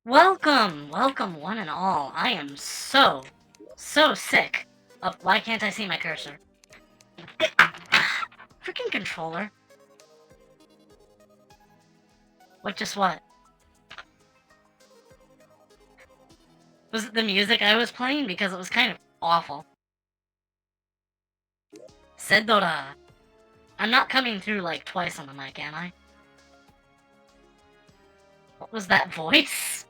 Welcome! Welcome, one and all. I am so sick of... Why can't I see my cursor? Freaking controller. What, just what? Was it the music I was playing? Because it was kind of awful. Sedra. I'm not coming through, like, twice on the mic, am I? What was that voice?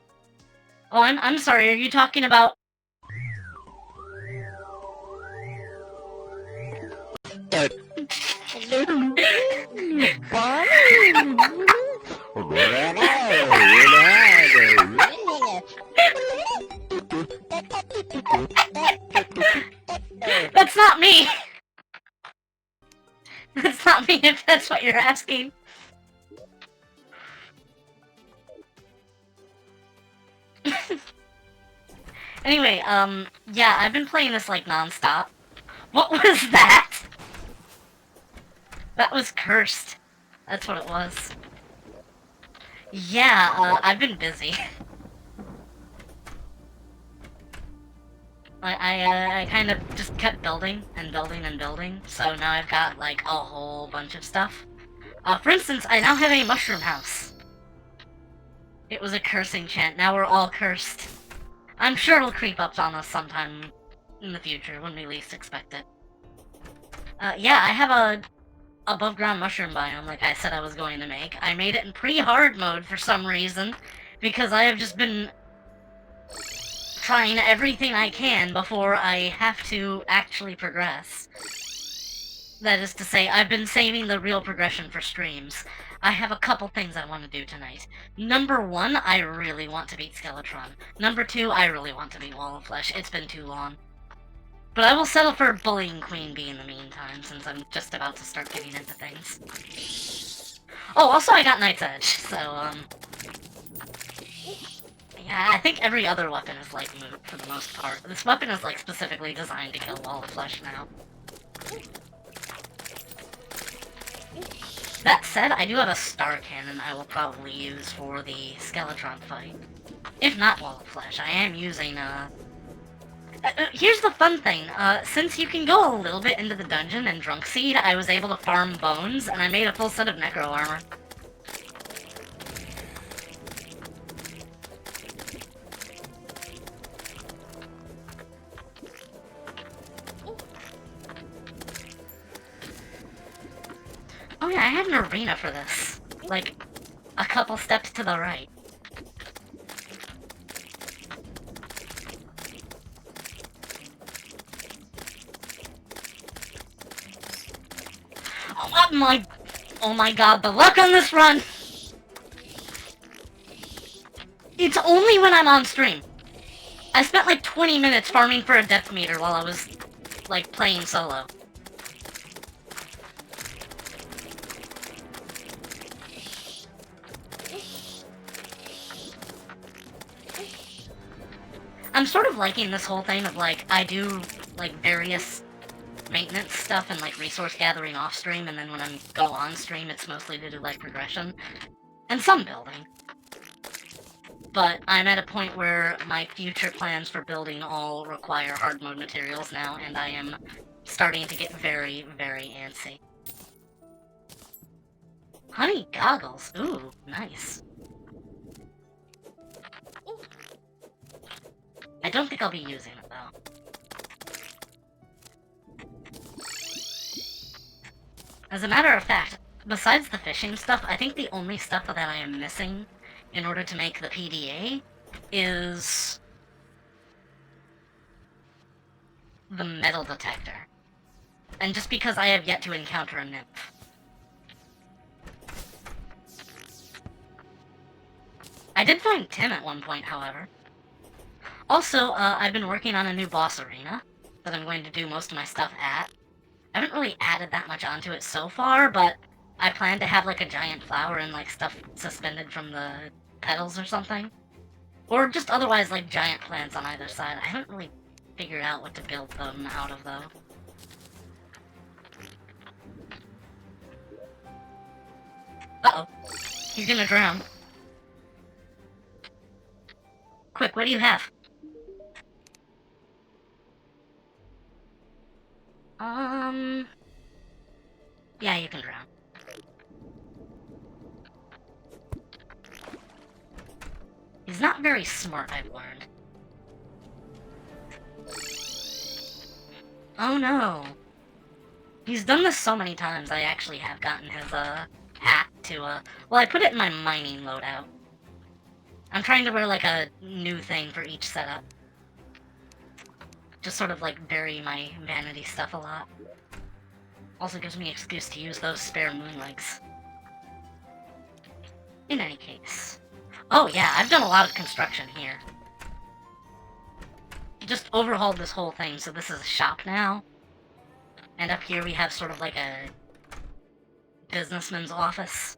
Oh, I'm sorry, are you talking about... That's not me! That's not me if that's what you're asking. Anyway, yeah, I've been playing this, like, non-stop. What was that? That was cursed. That's what it was. Yeah, I've been busy. I kind of just kept building and building and building, so now I've got, like, a whole bunch of stuff. For instance, I now have a mushroom house. It was a cursing chant, now we're all cursed. I'm sure it'll creep up on us sometime in the future, when we least expect it. Yeah, I have a above-ground mushroom biome like I said I was going to make. I made it in pre-hard mode for some reason, because I have just been trying everything I can before I have to actually progress. That is to say, I've been saving the real progression for streams. I have a couple things I want to do tonight. Number one, I really want to beat Skeletron. Number two, I really want to beat Wall of Flesh. It's been too long. But I will settle for Bullying Queen Bee in the meantime, since I'm just about to start getting into things. Oh, also I got Knight's Edge, so, yeah, I think every other weapon is, like, moot for the most part. This weapon is, like, specifically designed to kill Wall of Flesh now. That said, I do have a star cannon I will probably use for the Skeletron fight. If not Wall of Flesh, I am using, here's the fun thing, since you can go a little bit into the dungeon and Drunk Seed, I was able to farm bones, and I made a full set of Necro armor. Oh yeah, I had an arena for this. Like, a couple steps to the right. Oh my god, the luck on this run! It's only when I'm on stream. I spent like 20 minutes farming for a depth meter while I was, like, playing solo. I'm sort of liking this whole thing of, like, I do, like, various maintenance stuff and, like, resource gathering off stream, and then when I go on stream, it's mostly to do, like, progression. And some building. But I'm at a point where my future plans for building all require hard mode materials now, and I am starting to get very, very antsy. Honey goggles. Ooh, nice. I don't think I'll be using it, though. As a matter of fact, besides the fishing stuff, I think the only stuff that I am missing in order to make the PDA is the metal detector. And just because I have yet to encounter a nymph. I did find Tim at one point, however. Also, I've been working on a new boss arena that I'm going to do most of my stuff at. I haven't really added that much onto it so far, but I plan to have, like, a giant flower and, like, stuff suspended from the petals or something. Or just otherwise, like, giant plants on either side. I haven't really figured out what to build them out of, though. Uh-oh. He's gonna drown. Quick, what do you have? Yeah, you can drown. He's not very smart, I've learned. Oh no. He's done this so many times, I actually have gotten his, hat to, well, I put it in my mining loadout. I'm trying to wear, like, a new thing for each setup. Just sort of, like, vary my vanity stuff a lot. Also gives me an excuse to use those spare moon legs. In any case. Oh yeah, I've done a lot of construction here. Just overhauled this whole thing, so this is a shop now. And up here we have sort of like a businessman's office.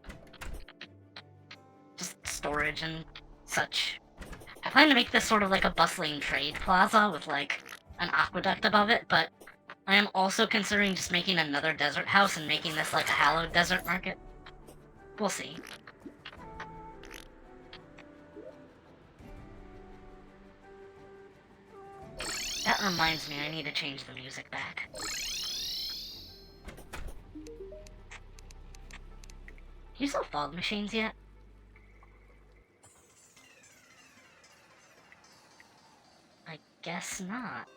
Just storage and such. I plan to make this sort of like a bustling trade plaza with like an aqueduct above it, but I am also considering just making another desert house and making this like a hallowed desert market. We'll see. That reminds me, I need to change the music back. You sell fog machines yet? I guess not.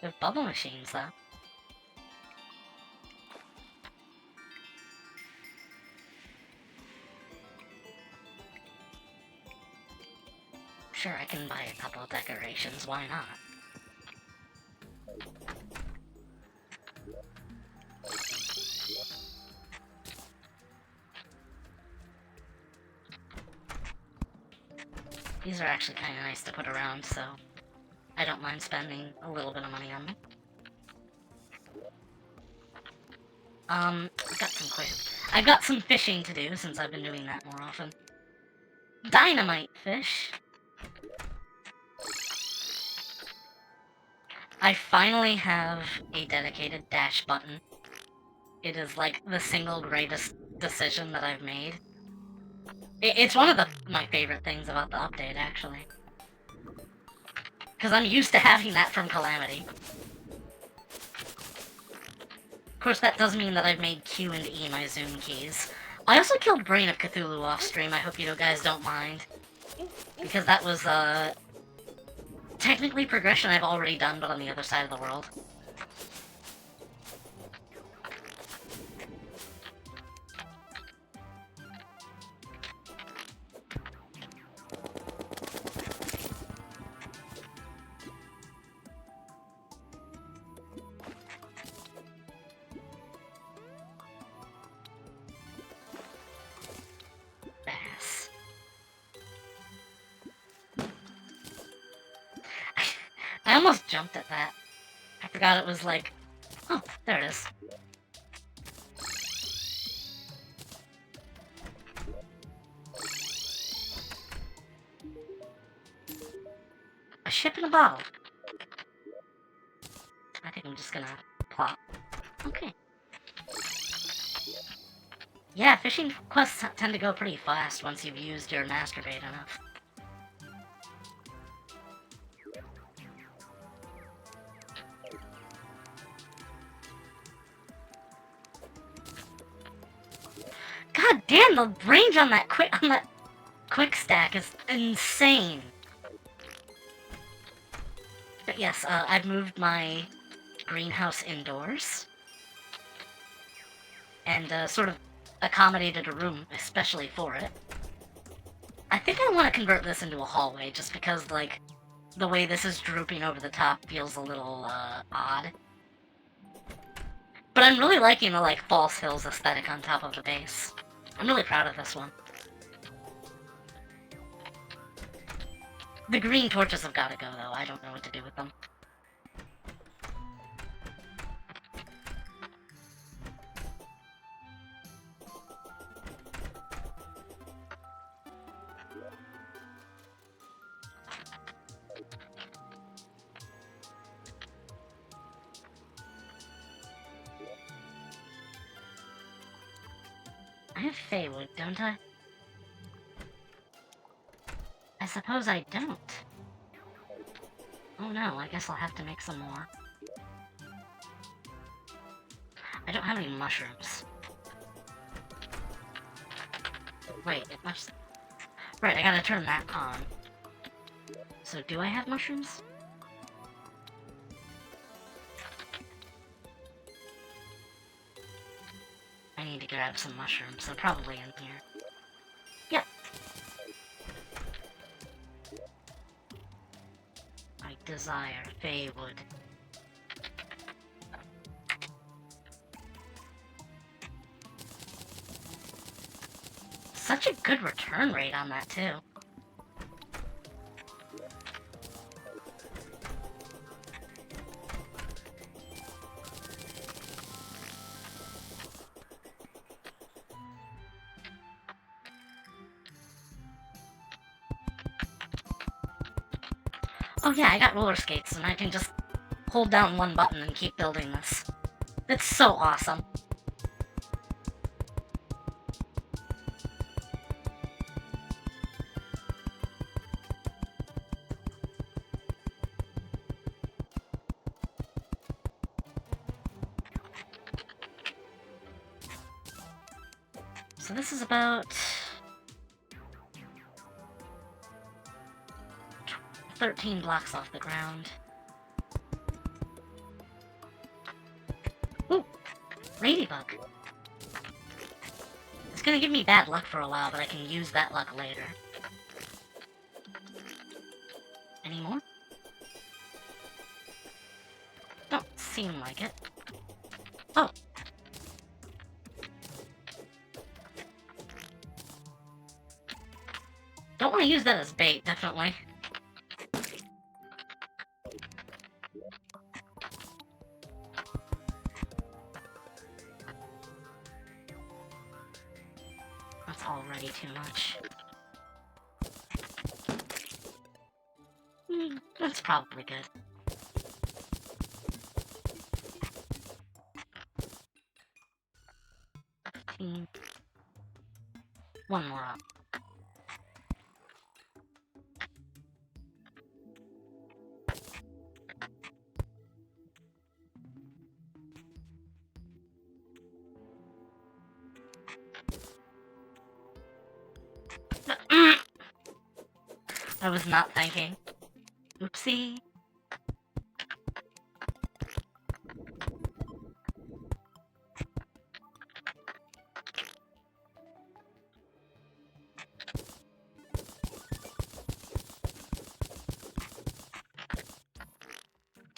We have bubble machines, though. Sure, I can buy a couple of decorations, why not? These are actually kind of nice to put around, so I don't mind spending a little bit of money on them. I've got some fishing to do since I've been doing that more often. Dynamite fish! I finally have a dedicated dash button. It is like the single greatest decision that I've made. It's one of my favorite things about the update, actually. Because I'm used to having that from Calamity. Of course, that does mean that I've made Q and E my zoom keys. I also killed Brain of Cthulhu off stream, I hope you guys don't mind. Because that was, technically progression I've already done, but on the other side of the world. Bass. I almost jumped at that. I forgot it was like... Oh, there it is. A ship in a bottle. I think I'm just gonna plop. Okay. Yeah, fishing quests tend to go pretty fast once you've used your master bait enough. God damn, the range on that quick stack is insane. But yes, I've moved my greenhouse indoors. And sort of accommodated a room especially for it. I think I want to convert this into a hallway just because, like, the way this is drooping over the top feels a little, odd. But I'm really liking the, like, False Hills aesthetic on top of the base. I'm really proud of this one. The green torches have got to go, though. I don't know what to do with them. I have Feywood, don't I? I suppose I don't. Oh no, I guess I'll have to make some more. I don't have any mushrooms. Wait, it must... Right, I gotta turn that on. So do I have mushrooms? I need to grab some mushrooms. They're probably in here. Yep. I desire Feywood. Such a good return rate on that, too. Oh yeah, I got roller skates, and I can just hold down one button and keep building this. It's so awesome. So this is about 13 blocks off the ground. Ooh! Ladybug! It's gonna give me bad luck for a while, but I can use that luck later. Any more? Don't seem like it. Oh! Don't want to use that as bait, definitely. That's already too much. That's probably good. One more up. I was not thinking. Oopsie.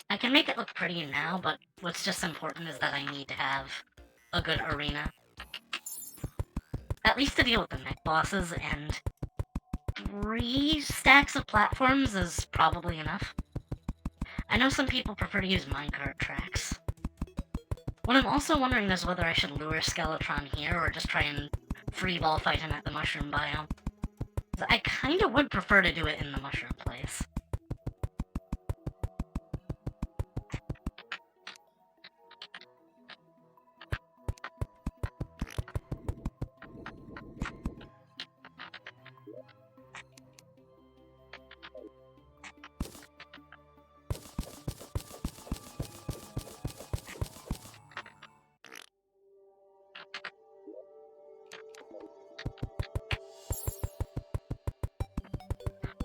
I can make it look pretty now, but what's just important is that I need to have a good arena. At least to deal with the mech bosses, and 3 stacks of platforms is probably enough. I know some people prefer to use minecart tracks. What I'm also wondering is whether I should lure Skeletron here or just try and freeball fight him at the mushroom biome. I kinda would prefer to do it in the mushroom place.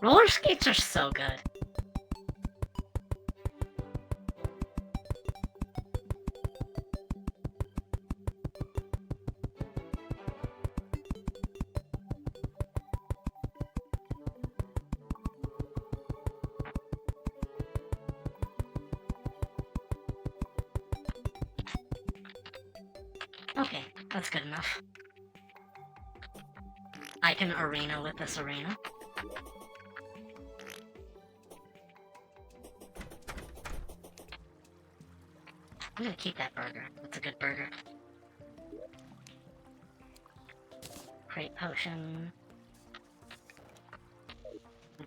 Roller skates are so good. Okay, that's good enough. I can arena with this arena. I'm gonna keep that burger. That's a good burger. Crate potion.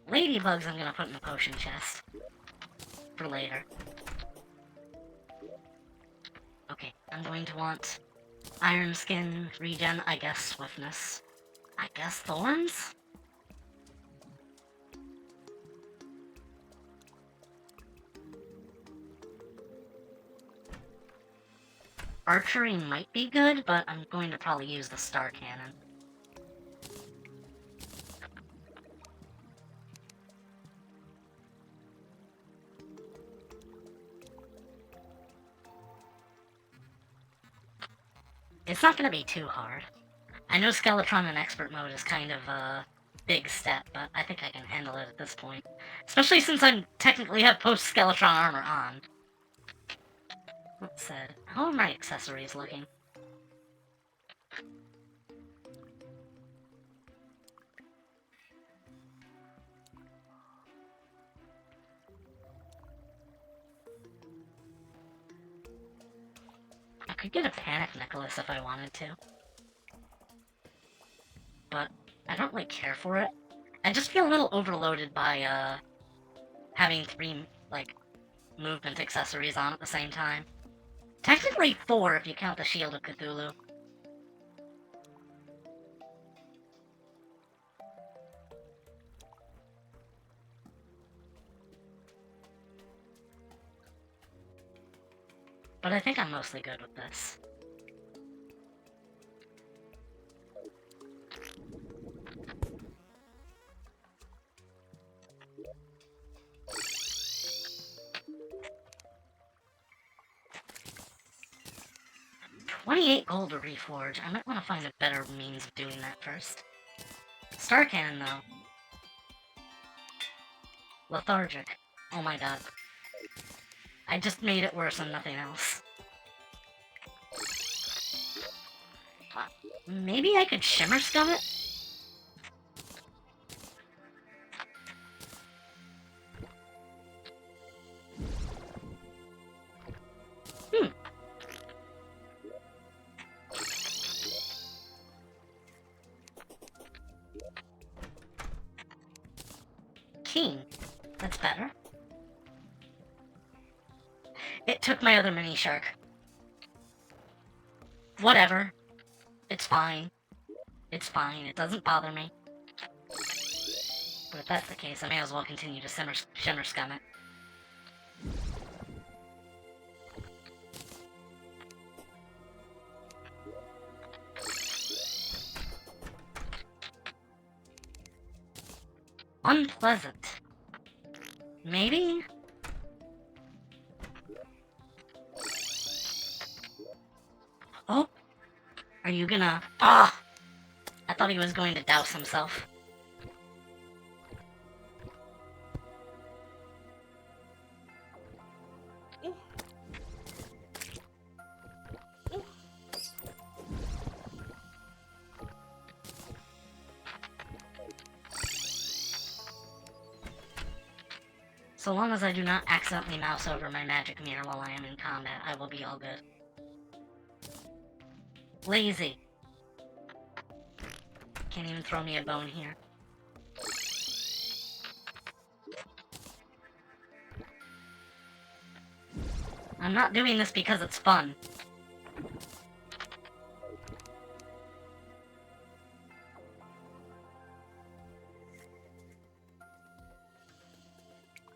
Ladybugs I'm gonna put in the potion chest. For later. Okay, I'm going to want iron skin, regen, I guess swiftness. I guess thorns? archery might be good, but I'm going to probably use the star cannon. It's not going to be too hard. I know Skeletron in expert mode is kind of a big step, but I think I can handle it at this point. Especially since I technically have post-Skeletron armor on. That said, how are my accessories looking? I could get a panic necklace if I wanted to. But I don't really care for it. I just feel a little overloaded by, having 3, like, movement accessories on at the same time. Technically 4 if you count the Shield of Cthulhu. But I think I'm mostly good with this. $28 gold to reforge. I might want to find a better means of doing that first. Star cannon, though. Lethargic. Oh my god. I just made it worse and nothing else. Maybe I could shimmer scum it? King. That's better. It took my other mini shark. Whatever. It's fine. It's fine. It doesn't bother me. But if that's the case, I may as well continue to shimmer scum it. Unpleasant. Maybe? Oh! Are you gonna... Ah! I thought he was going to douse himself. So long as I do not accidentally mouse over my magic mirror while I am in combat, I will be all good. Lazy. Can't even throw me a bone here. I'm not doing this because it's fun.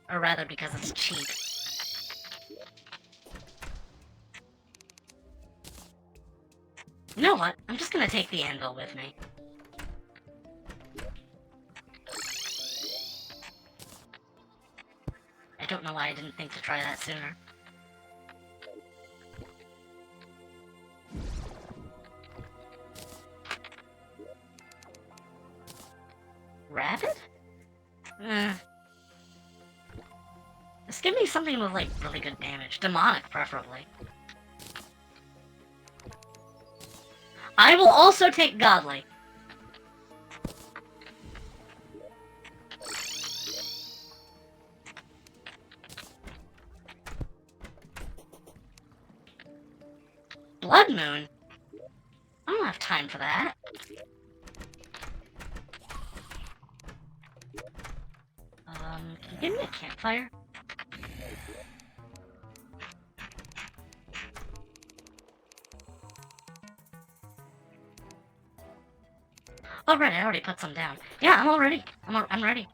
Or rather, because it's cheap. You know what? I'm just gonna take the anvil with me. I don't know why I didn't think to try that sooner. Rabbit? Just give me something with, like, really good damage. Demonic, preferably. I will also take Godly. Blood Moon? I don't have time for that. Can you give me a campfire? Oh, right, I already put some down. Yeah, I'm all ready. I'm ready.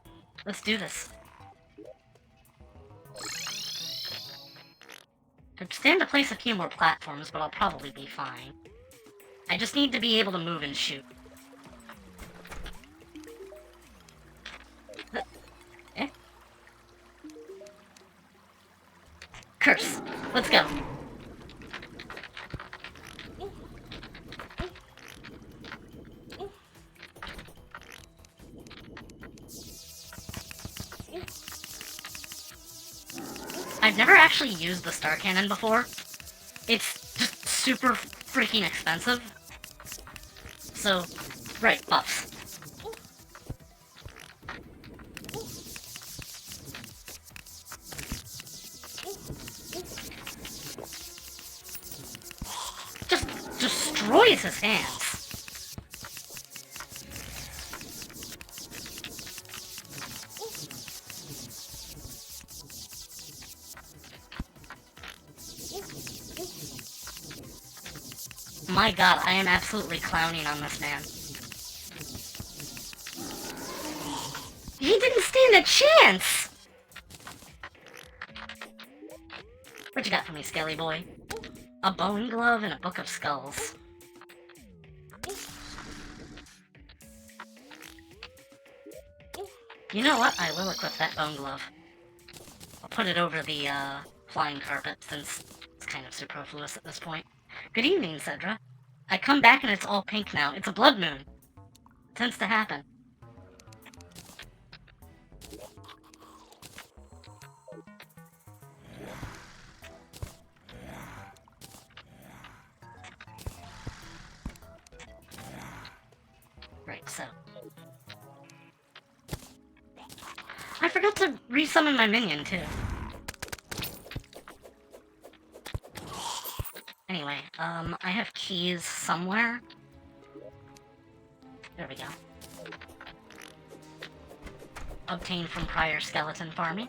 Let's do this. Could stand to place a few more platforms, but I'll probably be fine. I just need to be able to move and shoot. Eh? Curse! Let's go! I've never actually used the star cannon before. It's just super freaking expensive. So, right, buffs. Just destroys his hands. My god, I am absolutely clowning on this man. He didn't stand a chance! What you got for me, Skelly boy? A bone glove and a book of skulls. You know what? I will equip that bone glove. I'll put it over the, flying carpet, since it's kind of superfluous at this point. Good evening, Sedra. I come back and it's all pink now. It's a blood moon. It tends to happen. Right, so. I forgot to resummon my minion, too. Anyway, I have keys somewhere. There we go. Obtained from prior skeleton farming.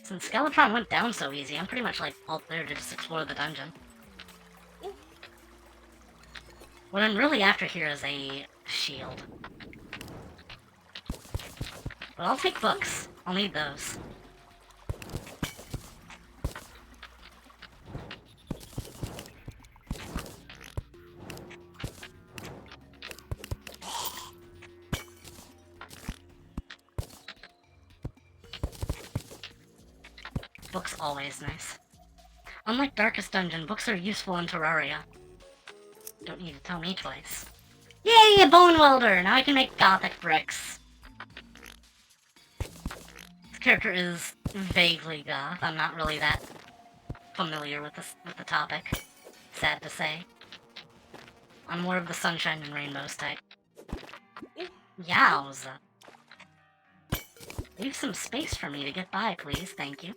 Since Skeletron went down so easy, I'm pretty much like all there to just explore the dungeon. What I'm really after here is a shield. But I'll take books. I'll need those. Books always nice. Unlike Darkest Dungeon, books are useful in Terraria. Don't need to tell me twice. Yay, a bone welder! Now I can make gothic bricks. This character is vaguely goth. I'm not really that familiar with the topic. Sad to say. I'm more of the sunshine and rainbows type. Yowza. Leave some space for me to get by, please. Thank you.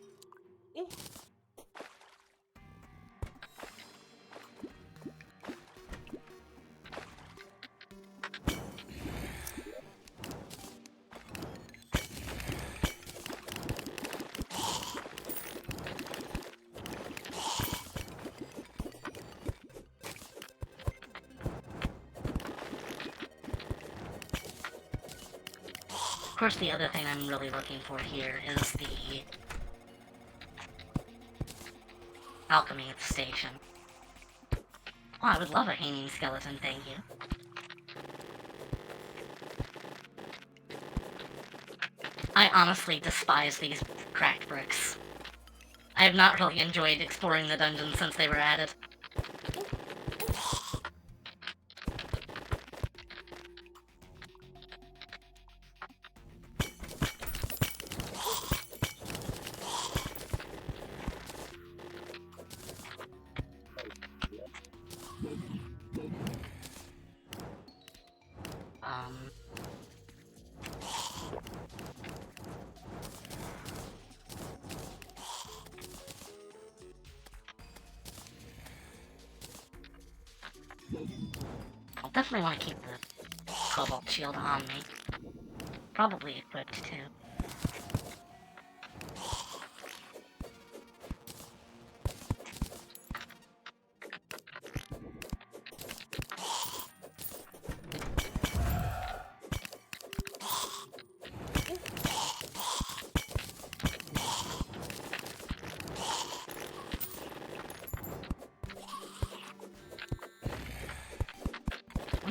Of course, the other thing I'm really looking for here is the alchemy at the station. Oh, I would love a hanging skeleton, thank you. I honestly despise these cracked bricks. I have not really enjoyed exploring the dungeon since they were added. I'll definitely want to keep the cobalt shield on me. Probably equipped too.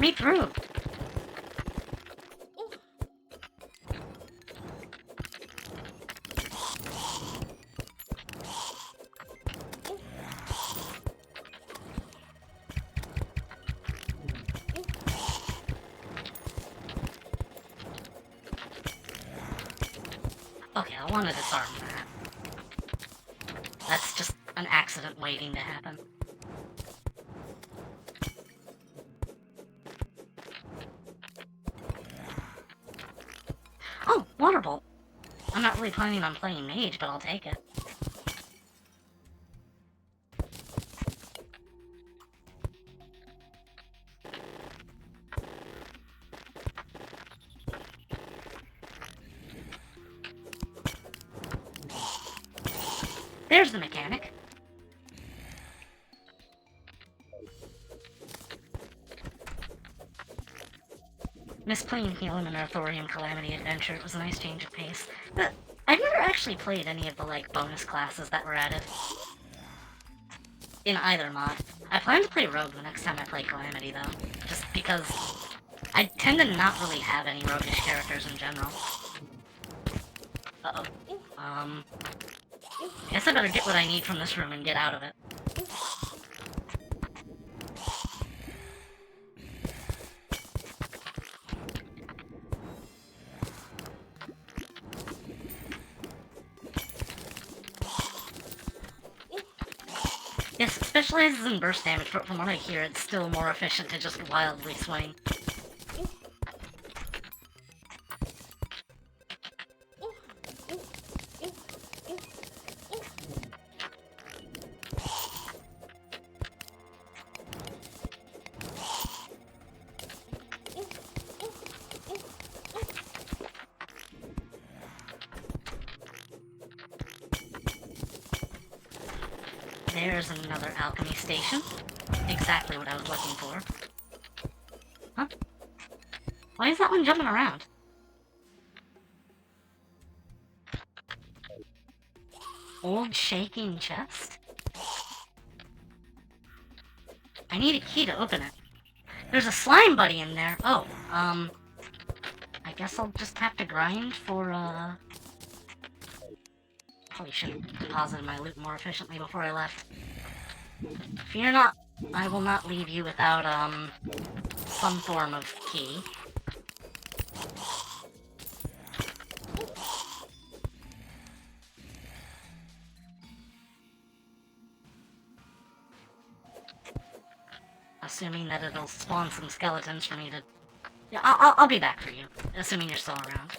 me through! Okay, I want to disarm that. That's just an accident waiting to happen. Oh, water bolt! I'm not really planning on playing mage, but I'll take it. There's the mechanic. Miss playing Healing and Arthurian Calamity Adventure. It was a nice change of pace. But I've never actually played any of the, like, bonus classes that were added. In either mod. I plan to play Rogue the next time I play Calamity, though. Just because I tend to not really have any roguish characters in general. Uh-oh. Guess I better get what I need from this room and get out of it. Yes, it specializes in burst damage, but from what I hear, it's still more efficient to just wildly swing. There's another alchemy station. Exactly what I was looking for. Huh? Why is that one jumping around? Old shaking chest? I need a key to open it. There's a slime buddy in there. Oh, I guess I'll just have to grind for, Probably should have deposited my loot more efficiently before I left. Fear not, I will not leave you without, some form of key. Assuming that it'll spawn some skeletons for me to... Yeah, I'll be back for you, assuming you're still around.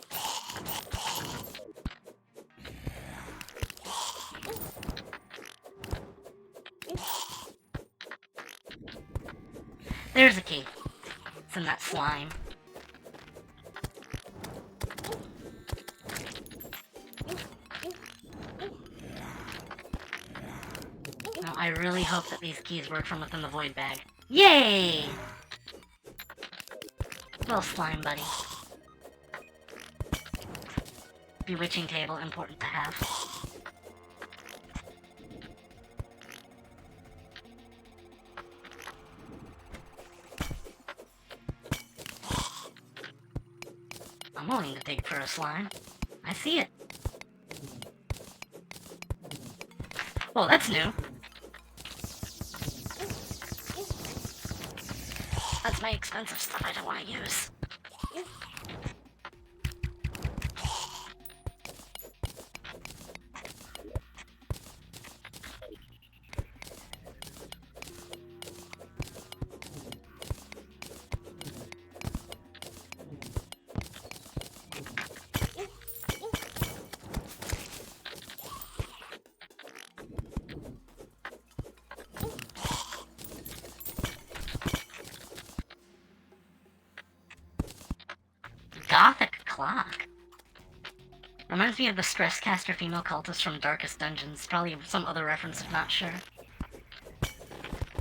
There's a key. It's in that slime. Now, I really hope that these keys work from within the void bag. Yay! Little slime buddy. Bewitching table, important to have. I'm willing to dig for a slime. I see it. Well, that's new. That's my expensive stuff I don't want to use. Gothic clock. Reminds me of the Stresscaster female cultist from Darkest Dungeons. Probably some other reference, if not sure.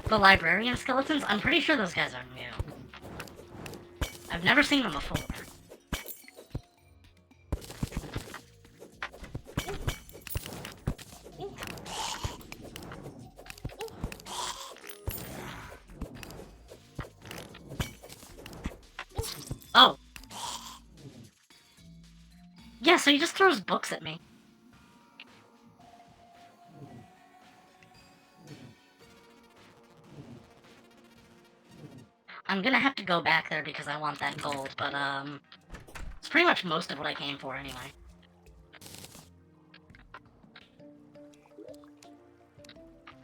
The librarian skeletons? I'm pretty sure those guys are new. I've never seen them before. Oh. Yeah, so he just throws books at me. I'm gonna have to go back there because I want that gold, but, it's pretty much most of what I came for anyway.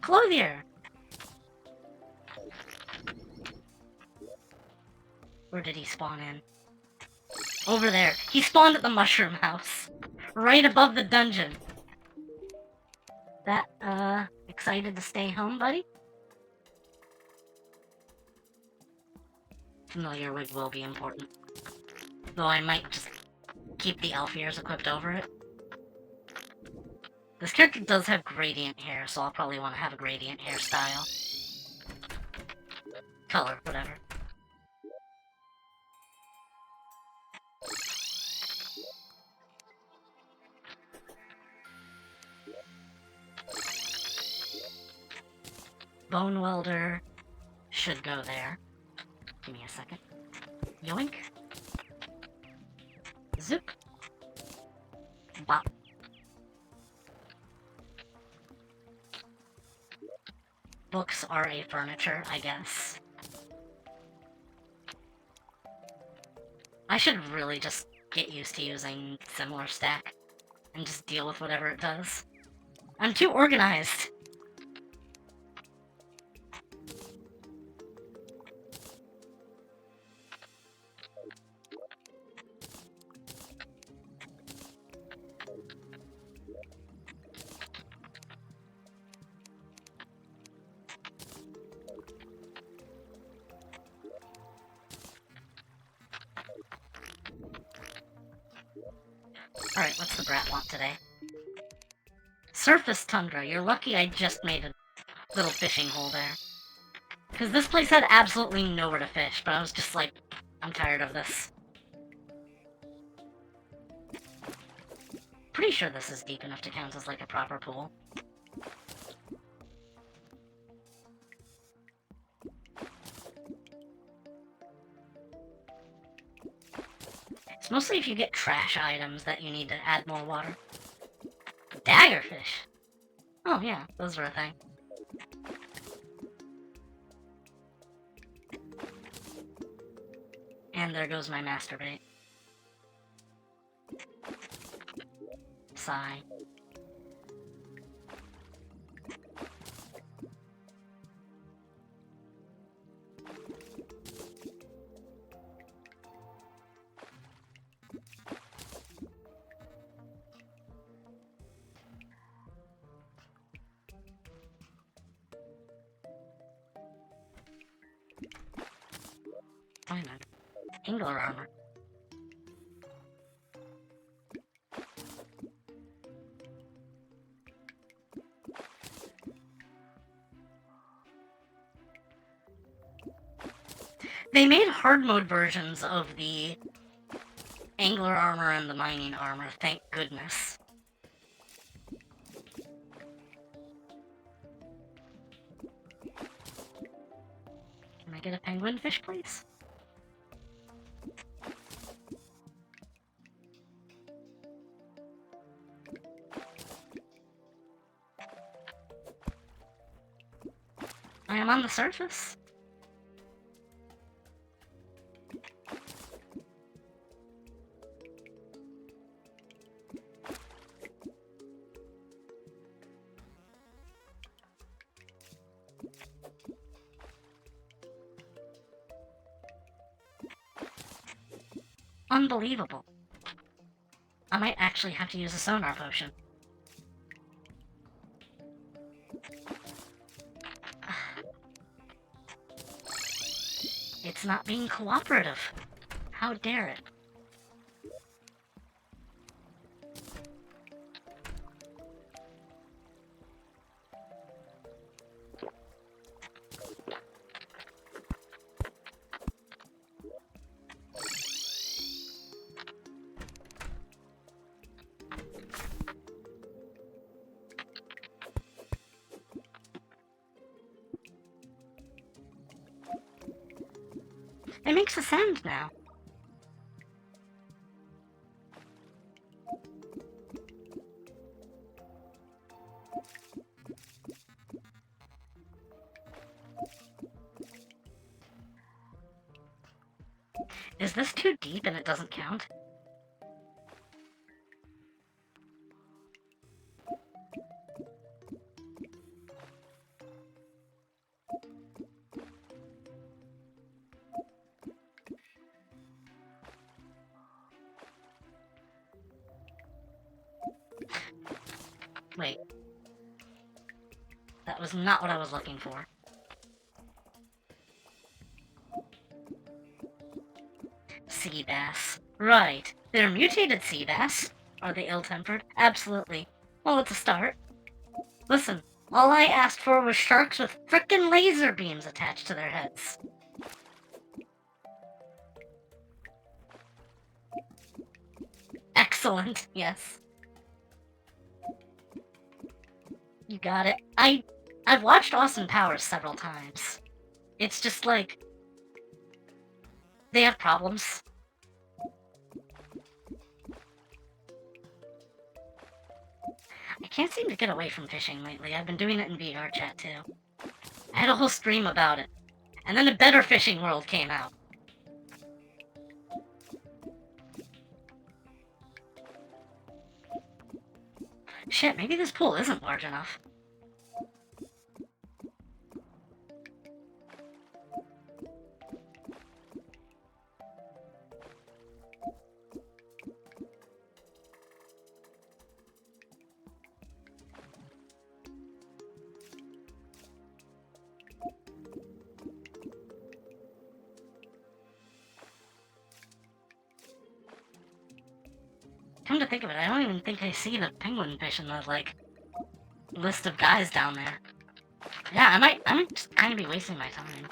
Clothier! Where did he spawn in? Over there. He spawned at the mushroom house. Right above the dungeon. That, excited to stay home, buddy? Familiar wig will be important. Though I might just keep the elf ears equipped over it. This character does have gradient hair, so I'll probably want to have a gradient hairstyle. Color, whatever. Bone welder should go there. Give me a second. Yoink. Zip. Bop. Books are a furniture, I guess. I should really just get used to using similar stack and just deal with whatever it does. I'm too organized. Alright, what's the brat want today? Surface tundra. You're lucky I just made a little fishing hole there. Because this place had absolutely nowhere to fish, but I was just like, I'm tired of this. Pretty sure this is deep enough to count as like a proper pool. It's mostly if you get trash items that you need to add more water. Daggerfish! Oh yeah, those are a thing. And there goes my masturbate. Sigh. Wait a minute. Angler armor. They made hard mode versions of the angler armor and the mining armor, thank goodness. Can I get a penguin fish, please? I am on the surface. Unbelievable. I might actually have to use a sonar potion. It's not being cooperative. How dare it? It makes a sound now. Is this too deep and it doesn't count? Wait. That was not what I was looking for. Sea bass. Right. They're mutated sea bass. Are they ill-tempered? Absolutely. Well, it's a start. Listen, all I asked for was sharks with frickin' laser beams attached to their heads. Excellent, yes. You got it. I've watched Austin Powers several times. It's just like... they have problems. I can't seem to get away from fishing lately. I've been doing it in VR chat too. I had a whole stream about it. And then a Better Fishing World came out. Shit, maybe this pool isn't large enough. Come to think of it, I don't even think I see the penguin fish in the, like, list of guys down there. Yeah, I might just kind of be wasting my time.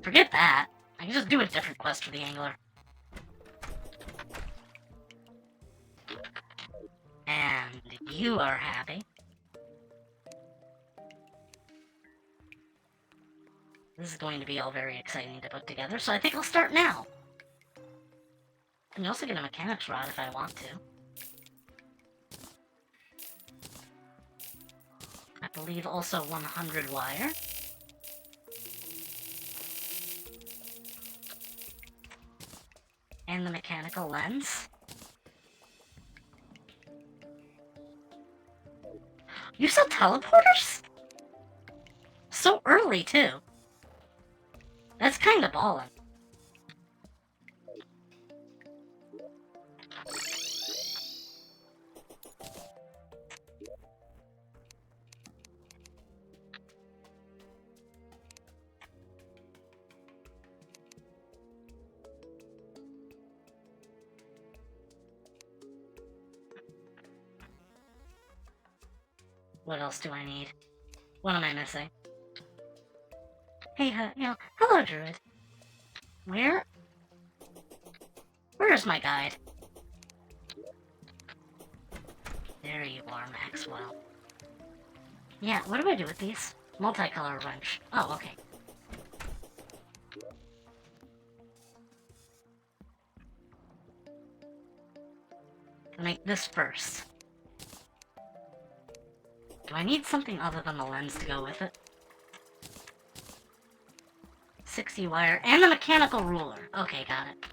Forget that. I can just do a different quest for the angler. And you are happy. This is going to be all very exciting to put together, so I think I'll start now. I can also get a mechanics rod if I want to. I believe also 100 wire. And the mechanical lens. You sell teleporters? So early, too. That's kinda ballin'. What else do I need? What am I missing? Hey, hello, Druid. Where is my guide? There you are, Maxwell. Yeah, what do I do with these? Multicolor wrench. Oh, okay. I'll make this first. Do I need something other than the lens to go with it? 60 wire and the mechanical ruler. Okay, got it.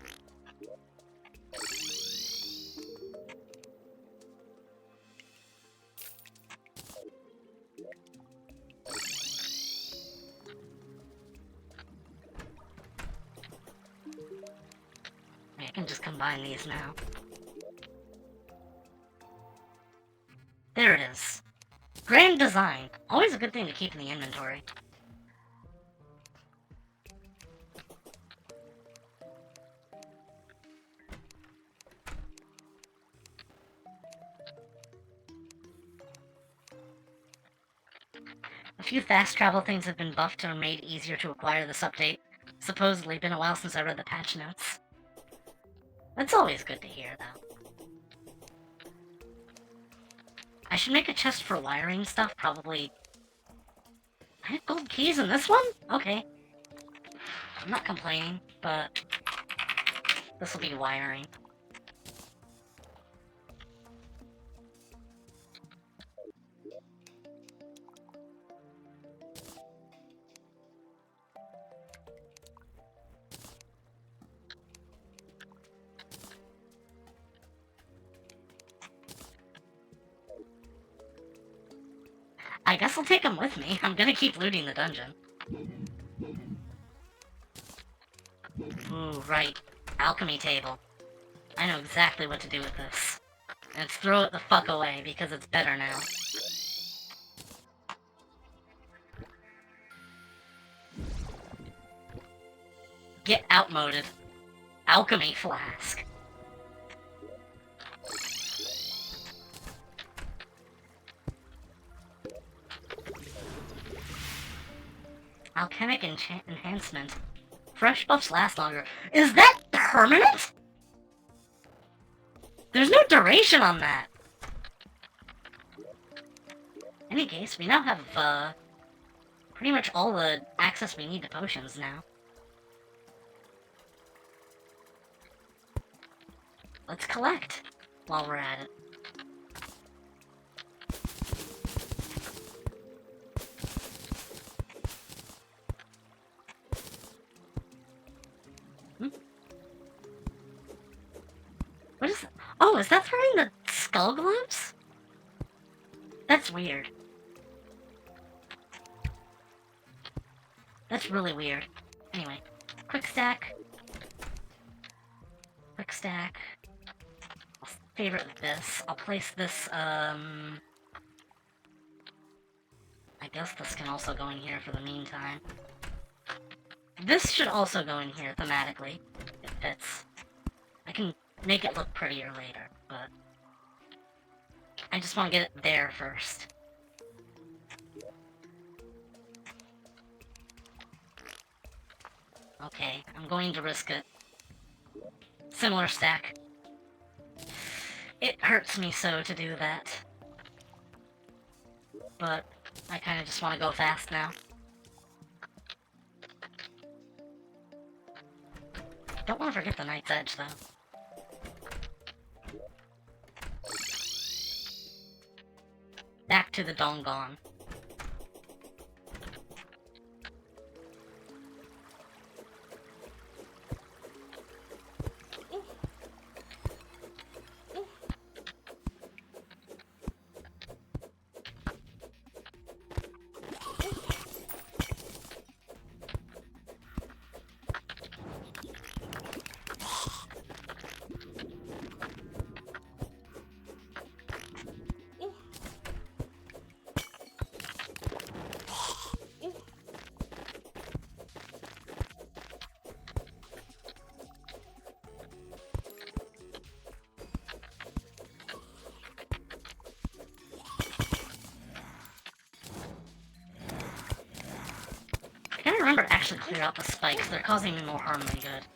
I can just combine these now. There it is. Grand design. Always a good thing to keep in the inventory. A few fast travel things have been buffed or made easier to acquire this update. Supposedly, been a while since I read the patch notes. That's always good to hear, though. I should make a chest for wiring stuff, probably. I have gold keys in this one? Okay. I'm not complaining, but this will be wiring. I guess I'll take them with me. I'm gonna keep looting the dungeon. Ooh, right. Alchemy table. I know exactly what to do with this. And it's throw it the fuck away, because it's better now. Get outmoded. Alchemy flask. Alchemic enhancement. Fresh buffs last longer. Is that permanent? There's no duration on that. In any case, we now have, pretty much all the access we need to potions now. Let's collect while we're at it. What is that? Oh, is that throwing the skull globes? That's weird. That's really weird. Anyway, quick stack. Quick stack. I'll favorite this. I'll place this, I guess this can also go in here for the meantime. This should also go in here thematically. It fits. I can make it look prettier later, but I just want to get it there first. Okay, I'm going to risk it. Similar stack. It hurts me so to do that. But I kind of just want to go fast now. Don't want to forget the Knight's Edge, though. Back to the Dongon. I gotta remember to actually clear out the spikes. They're causing me more harm than good.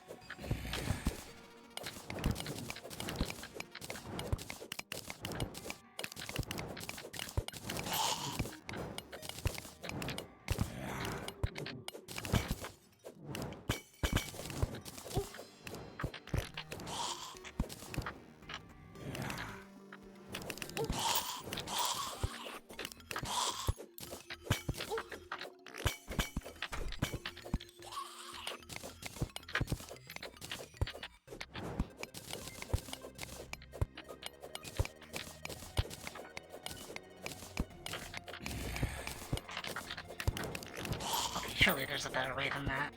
Surely there's a better way than that.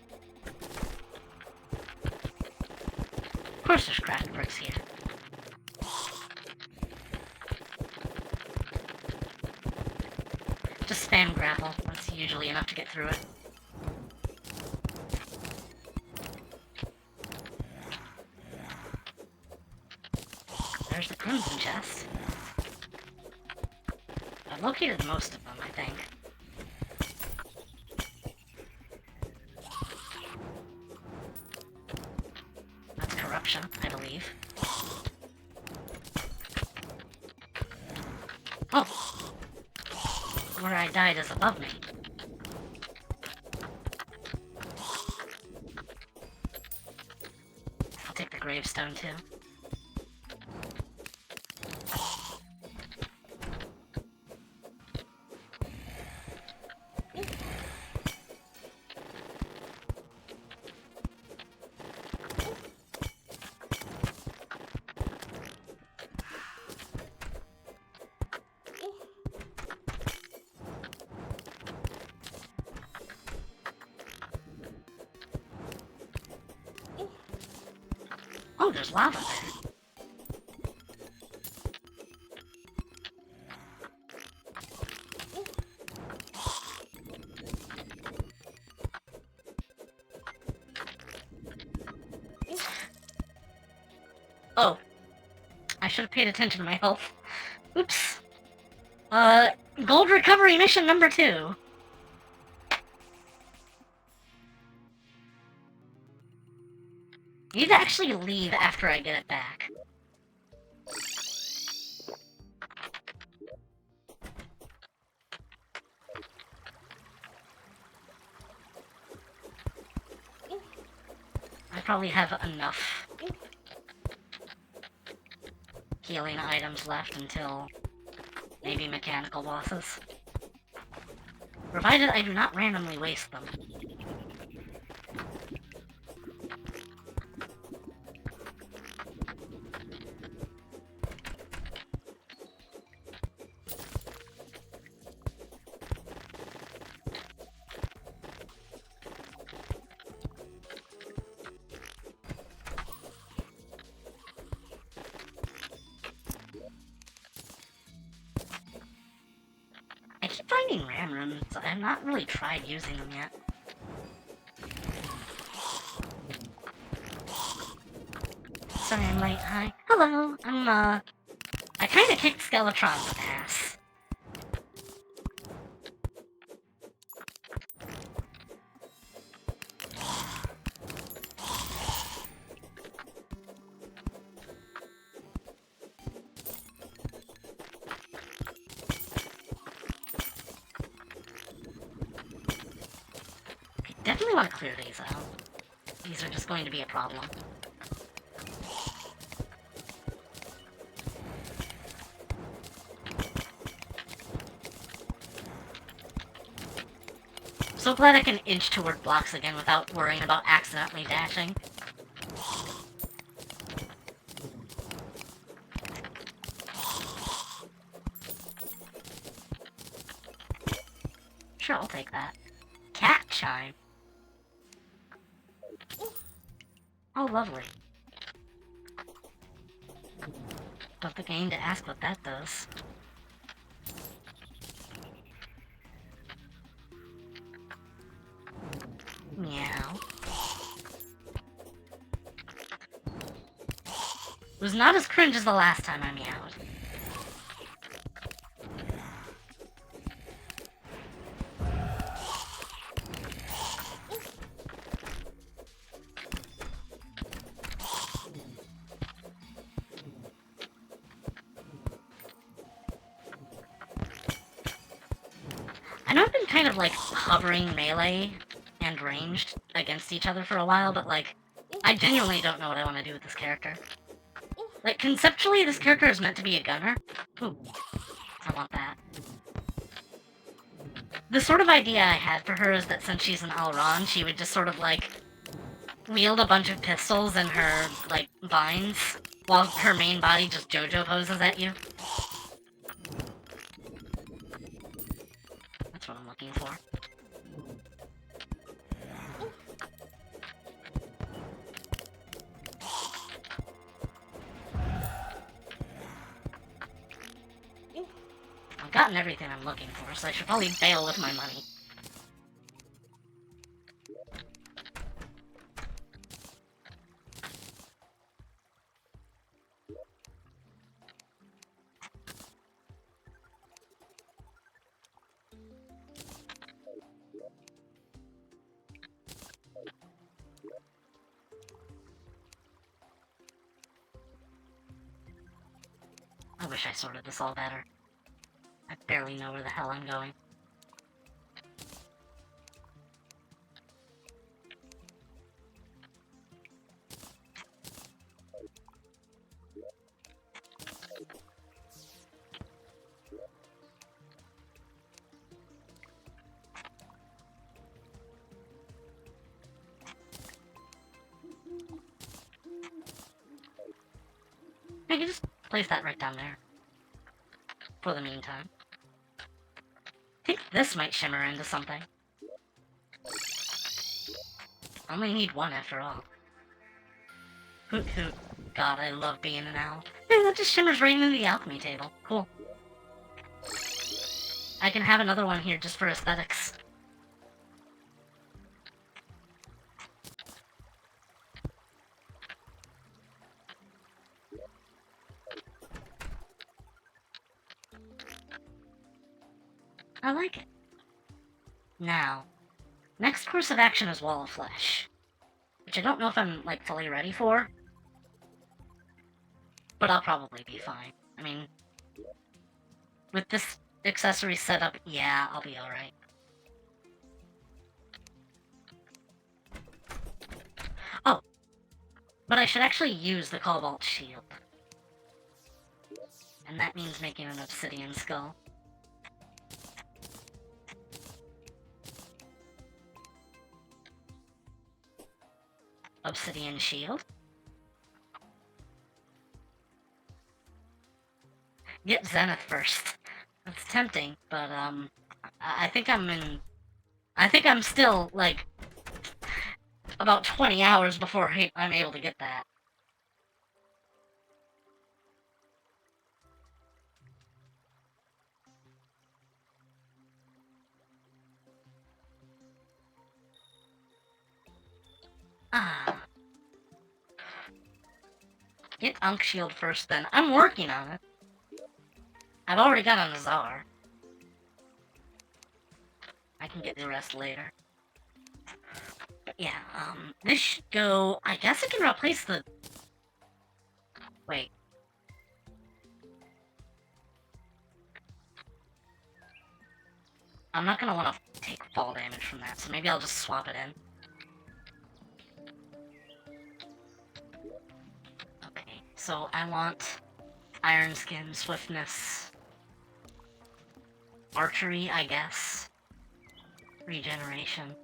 Of course there's craft bricks here. Just spam grapple. That's usually enough to get through it. There's the crimson chest. I've located most of them, I think. I believe. Oh! Where I died is above me. I'll take the gravestone too. Oh, there's lava there. Oh. I should have paid attention to my health. Oops. Gold recovery mission number 2. Need to actually leave after I get it back. I probably have enough healing items left until maybe mechanical bosses. Provided I do not randomly waste them. I keep finding ram runes. I have not really tried using them yet. Sorry I'm late. Hi. Hello. I kinda kicked Skeletron's ass. I definitely want to clear these out. These are just going to be a problem. So glad I can inch toward blocks again without worrying about accidentally dashing. Sure, I'll take that. Cat chime. Oh, lovely. Don't think I need to ask what that does. Meow. It was not as cringe as the last time I meowed. I know I've been kind of like hovering melee and ranged against each other for a while, but like, I genuinely don't know what I want to do with this character. Like, conceptually, this character is meant to be a gunner. Ooh, I want that. The sort of idea I had for her is that since she's an Alran, she would just sort of like wield a bunch of pistols in her, like, vines, while her main body just JoJo poses at you. That's what I'm looking for. I've gotten everything I'm looking for, so I should probably bail with my money. I wish I sorted this all better. I barely know where the hell I'm going. I can just place that right down there. For the meantime. I think this might shimmer into something. I only need one after all. Hoot hoot. God, I love being an owl. Hey, that just shimmers right into the alchemy table. Cool. I can have another one here just for aesthetics. I like it. Now, next course of action is Wall of Flesh. Which I don't know if I'm, like, fully ready for. But I'll probably be fine. I mean, with this accessory setup, yeah, I'll be alright. Oh, but I should actually use the Cobalt Shield. And that means making an Obsidian Skull. Obsidian Shield. Get Zenith first. That's tempting, but, I think I'm still, like, about 20 hours before I'm able to get that. Ah. Get Unk Shield first, then. I'm working on it. I've already got a Nazar. I can get the rest later. But yeah, this should go... I guess it can replace the... Wait. I'm not gonna want to take fall damage from that, so maybe I'll just swap it in. Okay, so I want Iron Skin, Swiftness, Archery, I guess. Regeneration.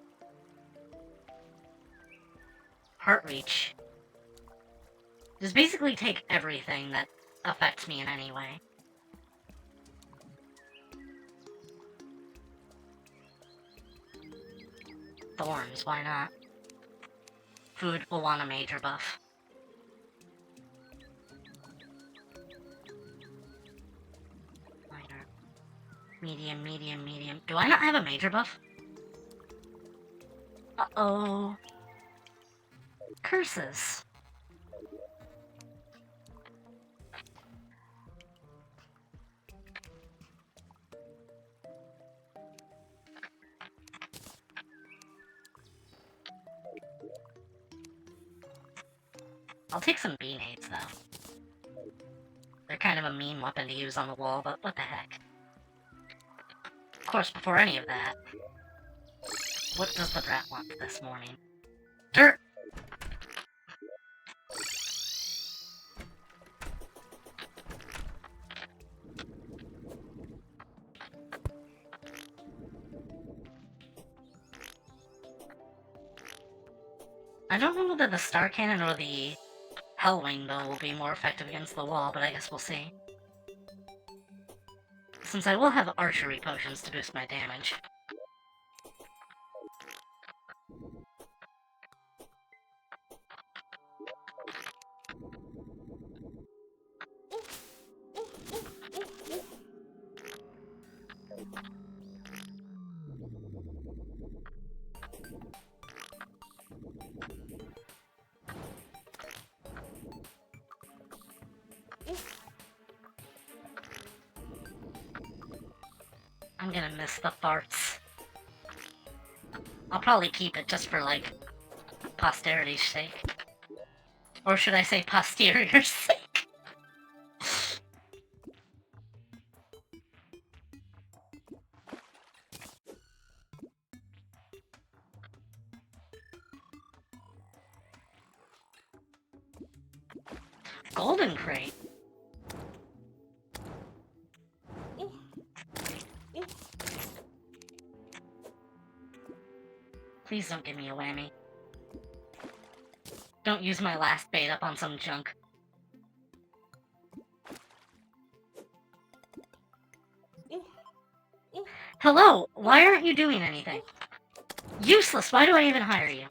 Heart Reach. Just basically take everything that affects me in any way. Thorns, why not? Food will want a major buff. Minor. Medium, medium, medium. Do I not have a major buff? Uh-oh. Curses. I'll take some B-nades, though. They're kind of a mean weapon to use on the wall, but what the heck. Of course, before any of that, what does the brat want this morning? Dirt! I don't know whether the Star Cannon or the Hellwing bow will be more effective against the wall, but I guess we'll see. Since I will have archery potions to boost my damage. I'm gonna miss the farts. I'll probably keep it just for, like, posterity's sake. Or should I say posterior's sake? Golden crate? Please don't give me a whammy. Don't use my last bait up on some junk. Hello, why aren't you doing anything? Useless, why do I even hire you?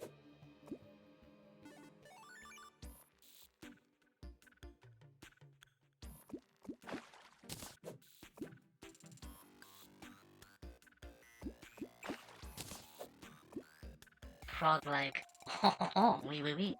frog leg. Oh, wee wee wee.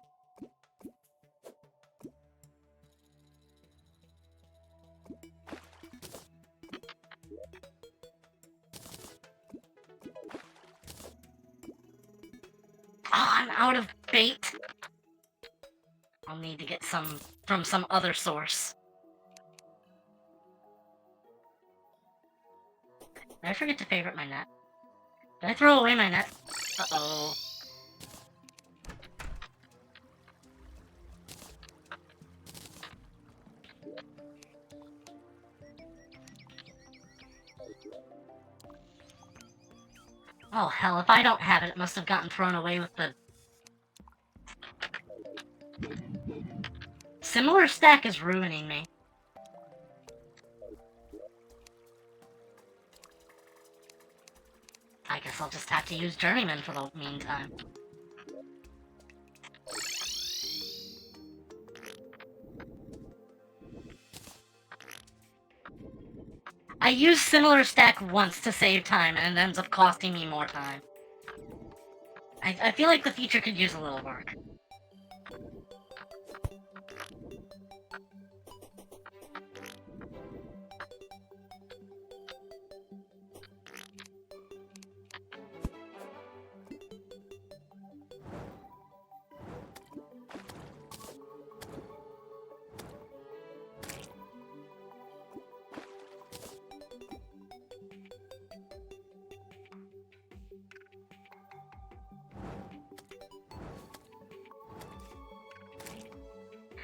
Oh, I'm out of bait. I'll need to get some from some other source. Did I forget to favorite my net? Did I throw away my net? Uh-oh. Oh hell, if I don't have it, it must have gotten thrown away with the... Similar stack is ruining me. I guess I'll just have to use Journeyman for the meantime. I used similar stack once to save time, and it ends up costing me more time. I feel like the feature could use a little work.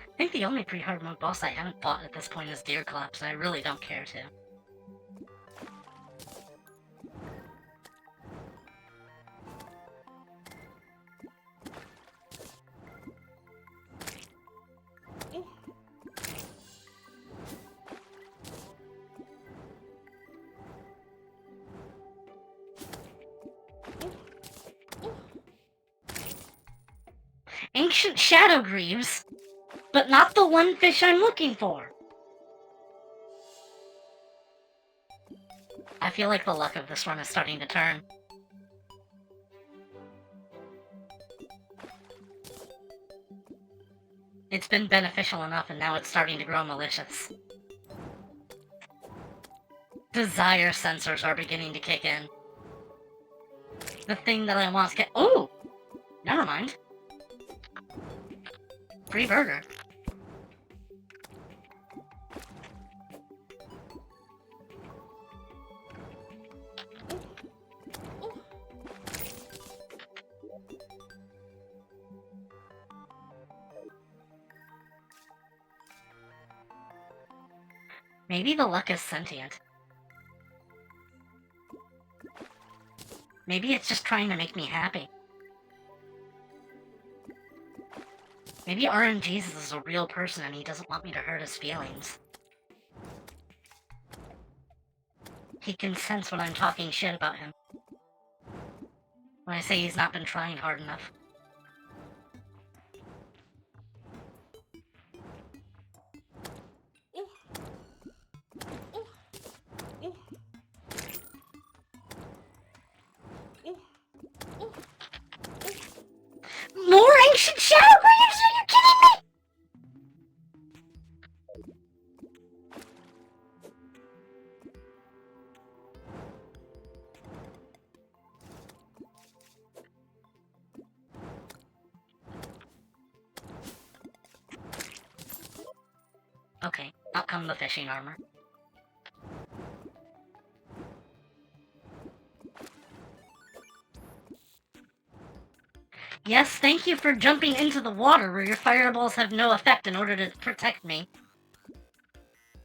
I think the only pre-hard mode boss I haven't fought at this point is Deer Collapse, and I really don't care to. Ancient Shadow Greaves, but not the one fish I'm looking for. I feel like the luck of this run is starting to turn. It's been beneficial enough, and now it's starting to grow malicious. Desire sensors are beginning to kick in. The thing that I want to get... Oh! Never mind. Free burger. Maybe the luck is sentient. Maybe it's just trying to make me happy. Maybe RNGesus is a real person and he doesn't want me to hurt his feelings. He can sense when I'm talking shit about him. When I say he's not been trying hard enough. More ancient shadow greaves? Are you kidding me? Okay, out come the fishing armor. Yes, thank you for jumping into the water where your fireballs have no effect in order to protect me.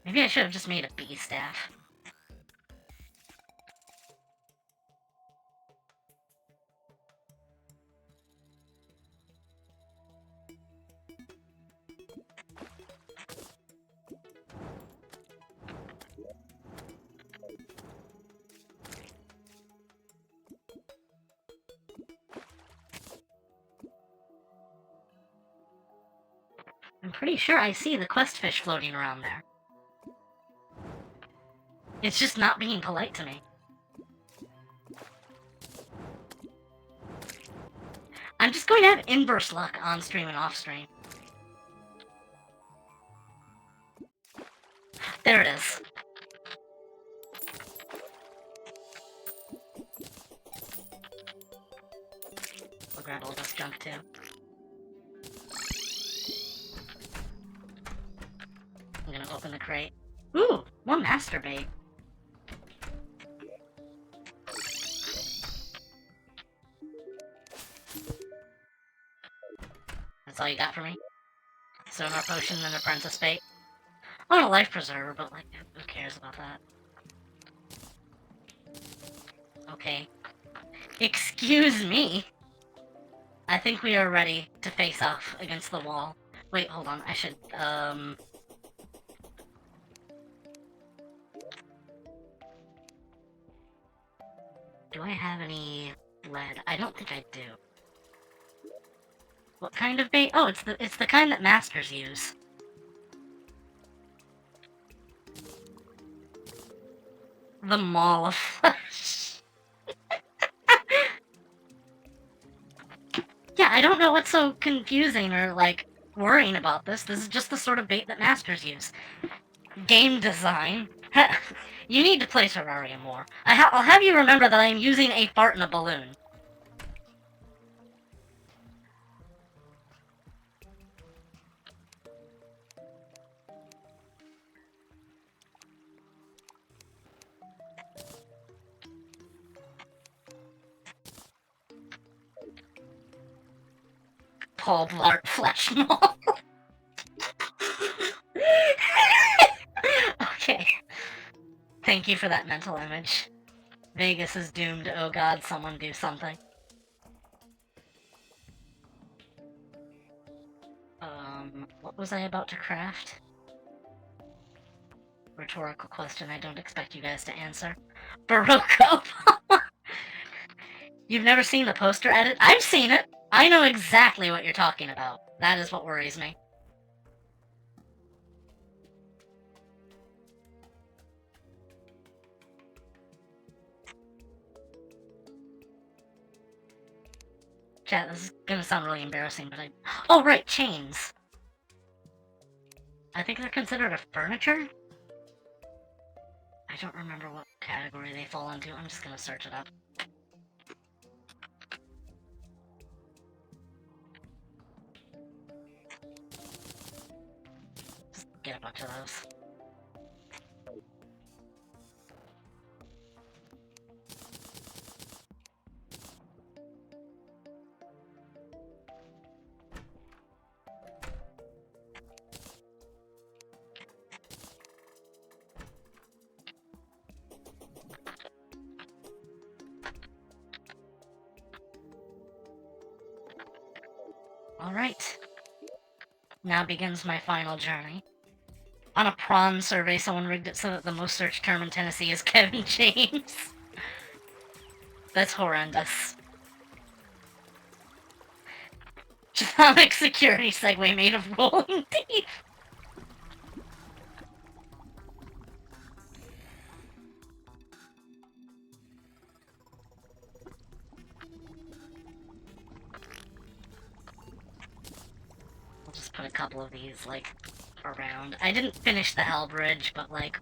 Maybe I should have just made a bee staff. I'm pretty sure I see the quest fish floating around there. It's just not being polite to me. I'm just going to have inverse luck on stream and off stream. There it is. We'll grab all this junk too. I'm gonna open the crate. Ooh, more masturbate. That's all you got for me? Sonar potion and apprentice bait. On a life preserver, but like, who cares about that? Okay. Excuse me. I think we are ready to face off against the wall. Wait, hold on. I should, do I have any lead? I don't think I do. What kind of bait? Oh, it's the kind that masters use. The Maul of Flesh. Yeah, I don't know what's so confusing or, like, worrying about this. This is just the sort of bait that masters use. Game design. You need to play Terraria more. I'll have you remember that I am using a fart in a balloon. Paul Blart Flesh Maul. Okay. Thank you for that mental image. Vegas is doomed. Oh god, someone do something. What was I about to craft? Rhetorical question I don't expect you guys to answer. Barocco! You've never seen the poster edit? I've seen it! I know exactly what you're talking about. That is what worries me. Chat, this is gonna sound really embarrassing, but Oh, right, chains! I think they're considered a furniture? I don't remember what category they fall into. I'm just gonna search it up. Just get a bunch of those. Alright. Now begins my final journey. On a prawn survey, someone rigged it so that the most searched term in Tennessee is Kevin James. That's horrendous. Islamic security segue made of rolling teeth. I'll just put a couple of these, like, around. I didn't finish the Hell Bridge, but, like,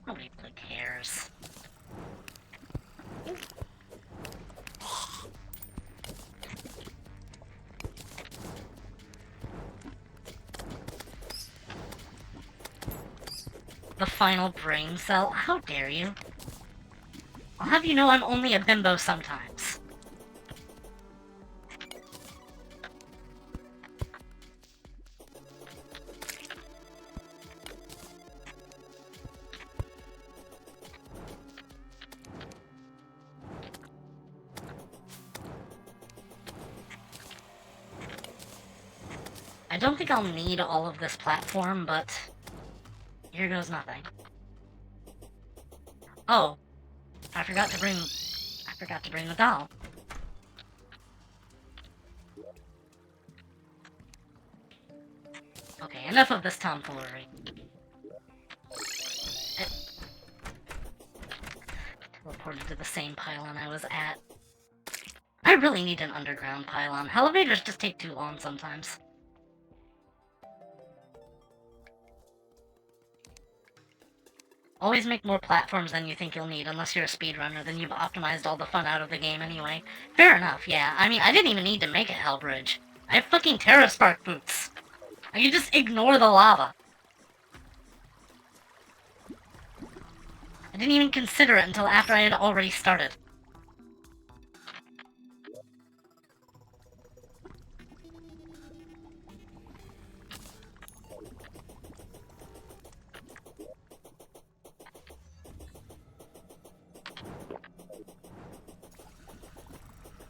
nobody really cares. The final brain cell? How dare you? I'll have you know I'm only a bimbo sometimes. I don't think I'll need all of this platform, but here goes nothing. Oh, I forgot to bring the doll. Okay, enough of this tomfoolery. Teleported to the same pylon I was at. I I really need an underground pylon. Elevators just take too long sometimes. Always make more platforms than you think you'll need, unless you're a speedrunner, then you've optimized all the fun out of the game anyway. Fair enough, yeah. I mean, I didn't even need to make a hell bridge. I have fucking Terra Spark boots. I can just ignore the lava. I didn't even consider it until after I had already started.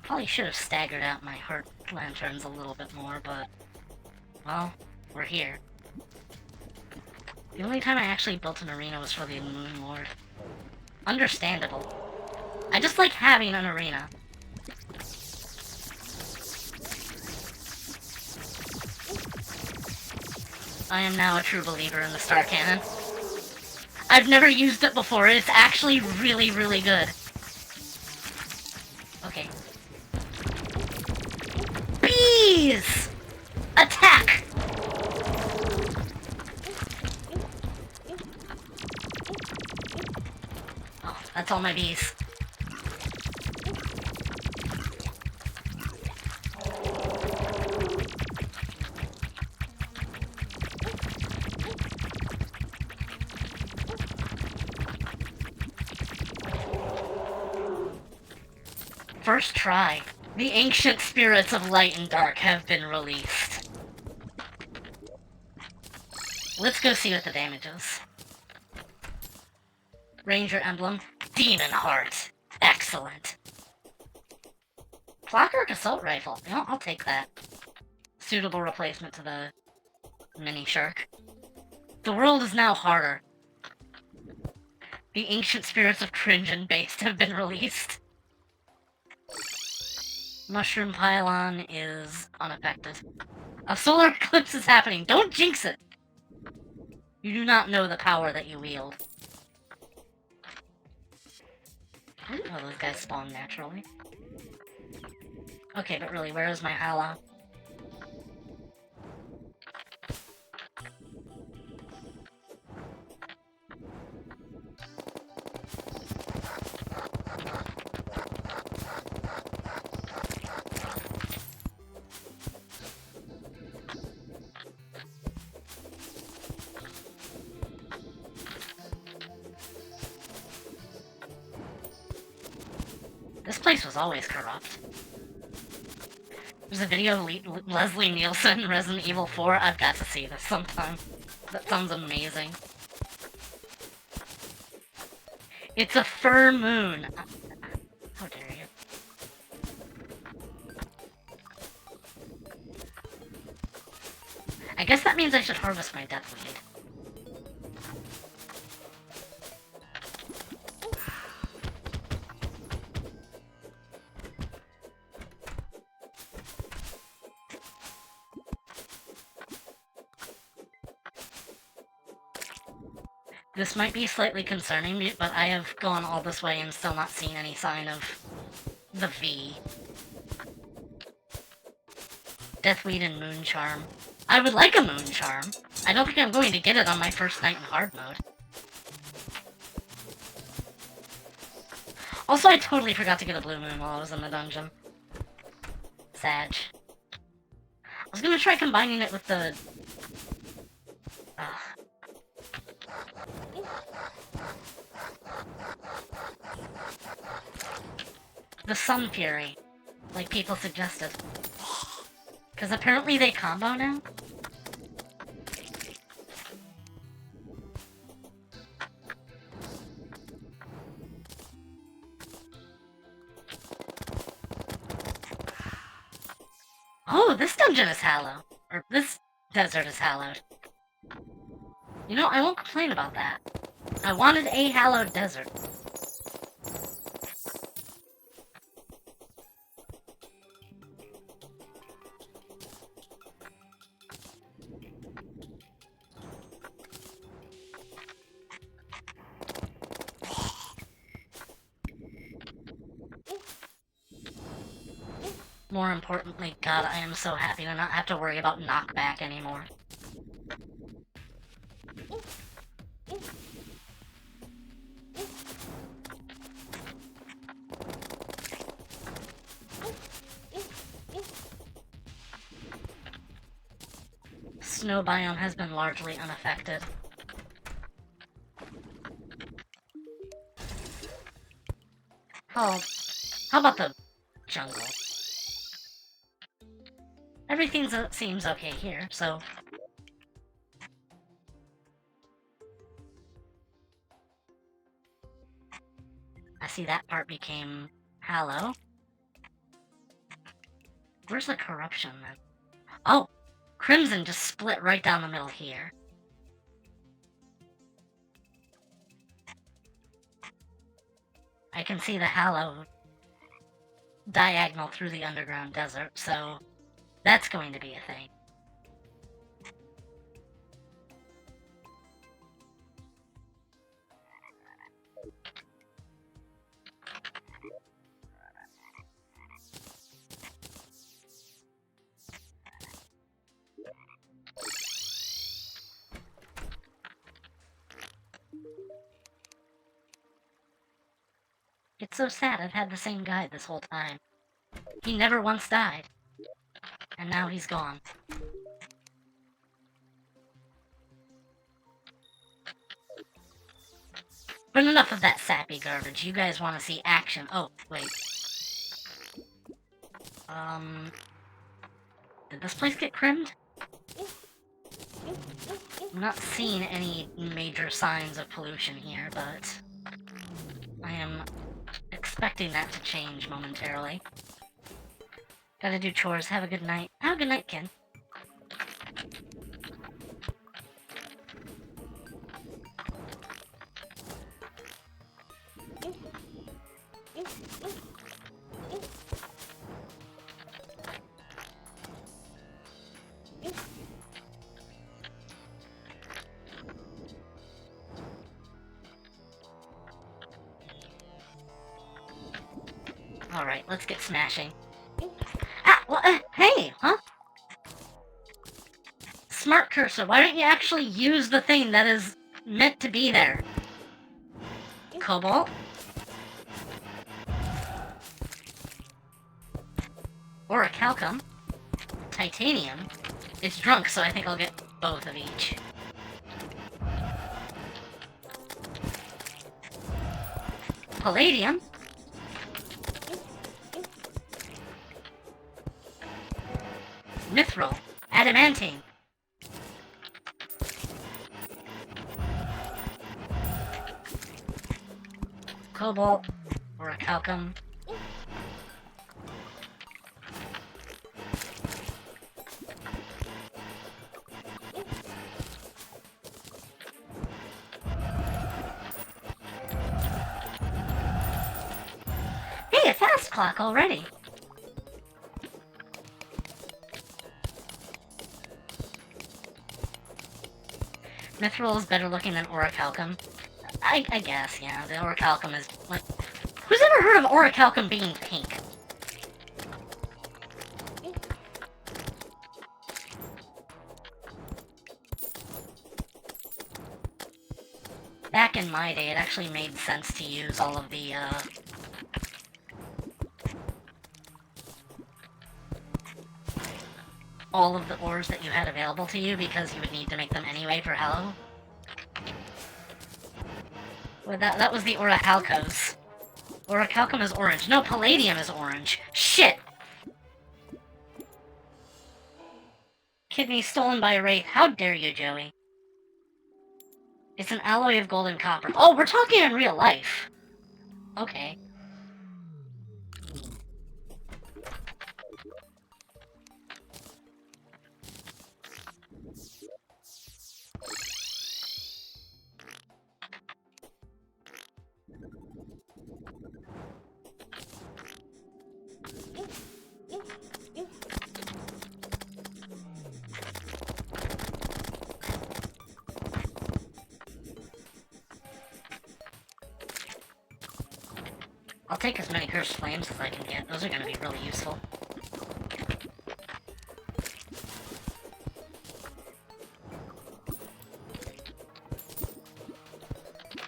Probably should have staggered out my heart lanterns a little bit more, but... well, we're here. The only time I actually built an arena was for the Moon Lord. Understandable. I just like having an arena. I am now a true believer in the Star Cannon. I've never used it before, it's actually really, really good. Okay. Bees! Attack! Oh, that's all my bees. First try. The ancient spirits of light and dark have been released. Let's go see what the damage is. Ranger emblem. Demon heart. Excellent. Clockwork assault rifle. You know, I'll take that. Suitable replacement to the mini shark. The world is now harder. The ancient spirits of cringe and based have been released. Mushroom pylon is unaffected. A solar eclipse is happening. Don't jinx it! You do not know the power that you wield. I didn't know those guys spawn naturally. Okay, but really, where is my Hallow? This place was always corrupt. There's a video of Leslie Nielsen, Resident Evil 4. I've got to see this sometime. That sounds amazing. It's a fur moon. How dare you? I guess that means I should harvest my deathweed. This might be slightly concerning, but I have gone all this way and still not seen any sign of the V. Deathweed and Moon Charm. I would like a Moon Charm. I don't think I'm going to get it on my first night in hard mode. Also, I totally forgot to get a blue moon while I was in the dungeon. Sag. I was gonna try combining it with the... the Sun Fury, like people suggested. Because apparently they combo now? Oh, this dungeon is hallowed. Or this desert is hallowed. You know, I won't complain about that. I wanted a hallowed desert. more importantly, God, I am so happy to not have to worry about knockback anymore. Snow biome has been largely unaffected. Oh, how about the jungle? Everything seems okay here, so... I see that part became hollow. Where's the corruption, then? Oh! Crimson just split right down the middle here. I can see the hollow diagonal through the underground desert, so that's going to be a thing. It's so sad, I've had the same guide this whole time. He never once died. And now he's gone. But enough of that sappy garbage. You guys want to see action. Oh, wait. Did this place get crimmed? I'm not seeing any major signs of pollution here, but I am expecting that to change momentarily. Gotta do chores. Have a good night. Have a good night, Ken. Alright, let's get smashing. Ah, well, hey, huh? Smart cursor, why don't you actually use the thing that is meant to be there? Cobalt? Orichalcum? Titanium? It's drunk, so I think I'll get both of each. Palladium? Mithril? Adamantine? Cobalt? Orichalcum? Hey, a fast clock already! Mithril is better looking than Orichalcum. I guess, yeah, the Orichalcum is, like... Who's ever heard of Orichalcum being pink? Back in my day, it actually made sense to use all of the, all of the ores that you had available to you, because you would need to make them anyway for Hello. Well, that was the Orichalcos. Orichalcum is orange. No, Palladium is orange. Shit! Kidney stolen by a wraith. How dare you, Joey? It's an alloy of gold and copper. Oh, we're talking in real life. Okay. I'll take as many cursed flames as I can get. Those are gonna be really useful.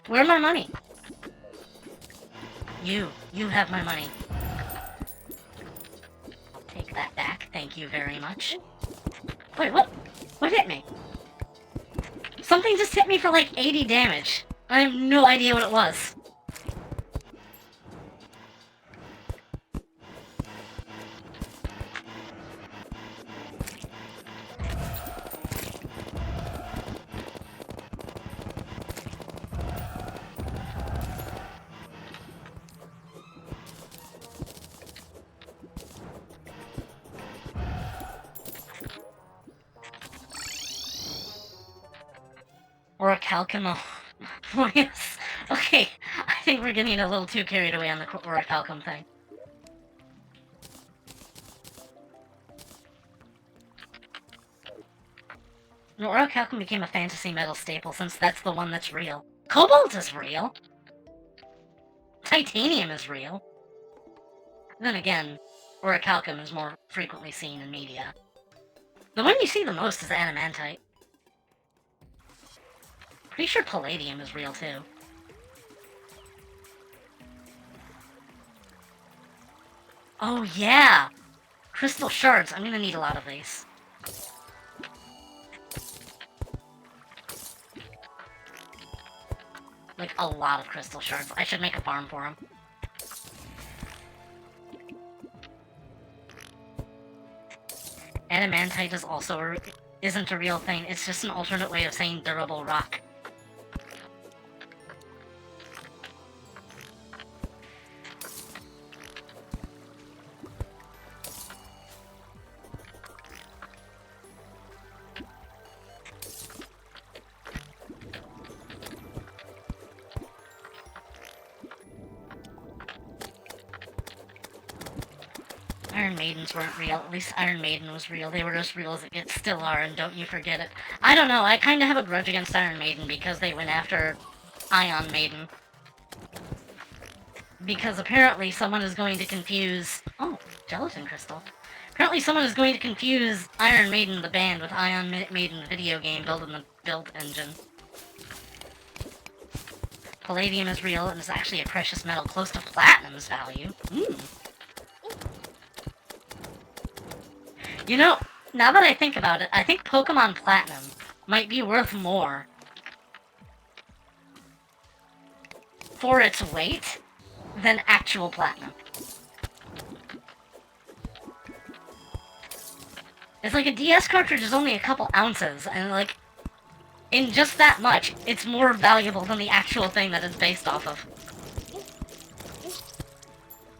Where's my money? You have my money. I'll take that back, thank you very much. Wait, what? What hit me? Something just hit me for like 80 damage. I have no idea what it was. Or a calcum. Oh, yes. Okay, I think we're getting a little too carried away on the orichalcum thing. No, orichalcum became a fantasy metal staple since that's the one that's real. Cobalt is real. Titanium is real. Then again, orichalcum is more frequently seen in media. The one you see the most is adamantite. Pretty sure palladium is real too. Oh yeah! Crystal shards. I'm gonna need a lot of these. Like, a lot of crystal shards. I should make a farm for them. Adamantite is also isn't a real thing. It's just an alternate way of saying durable rock. Iron Maidens weren't real. At least Iron Maiden was real. They were as real as it still are, and don't you forget it. I don't know, I kinda have a grudge against Iron Maiden because they went after Ion Maiden. Because apparently someone is going to confuse... Oh, gelatin crystal. Apparently someone is going to confuse Iron Maiden the band with Ion Maiden the video game built in the build engine. Palladium is real and is actually a precious metal close to platinum's value. You know, now that I think about it, I think Pokemon Platinum might be worth more for its weight than actual platinum. It's like a DS cartridge is only a couple ounces, and like, in just that much, it's more valuable than the actual thing that it's based off of.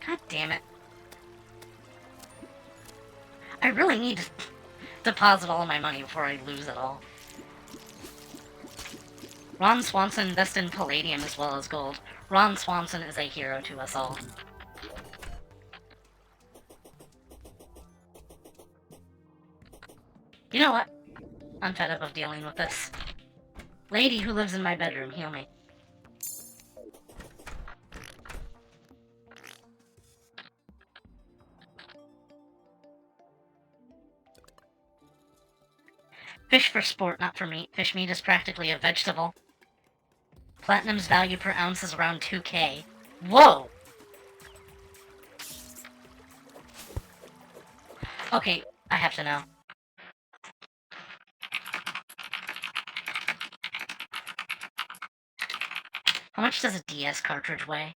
God damn it. I really need to deposit all of my money before I lose it all. Ron Swanson invested in palladium as well as gold. Ron Swanson is a hero to us all. You know what? I'm fed up of dealing with this. Lady who lives in my bedroom, heal me. Fish for sport, not for meat. Fish meat is practically a vegetable. Platinum's value per ounce is around 2k. Whoa! Okay, I have to know. How much does a DS cartridge weigh?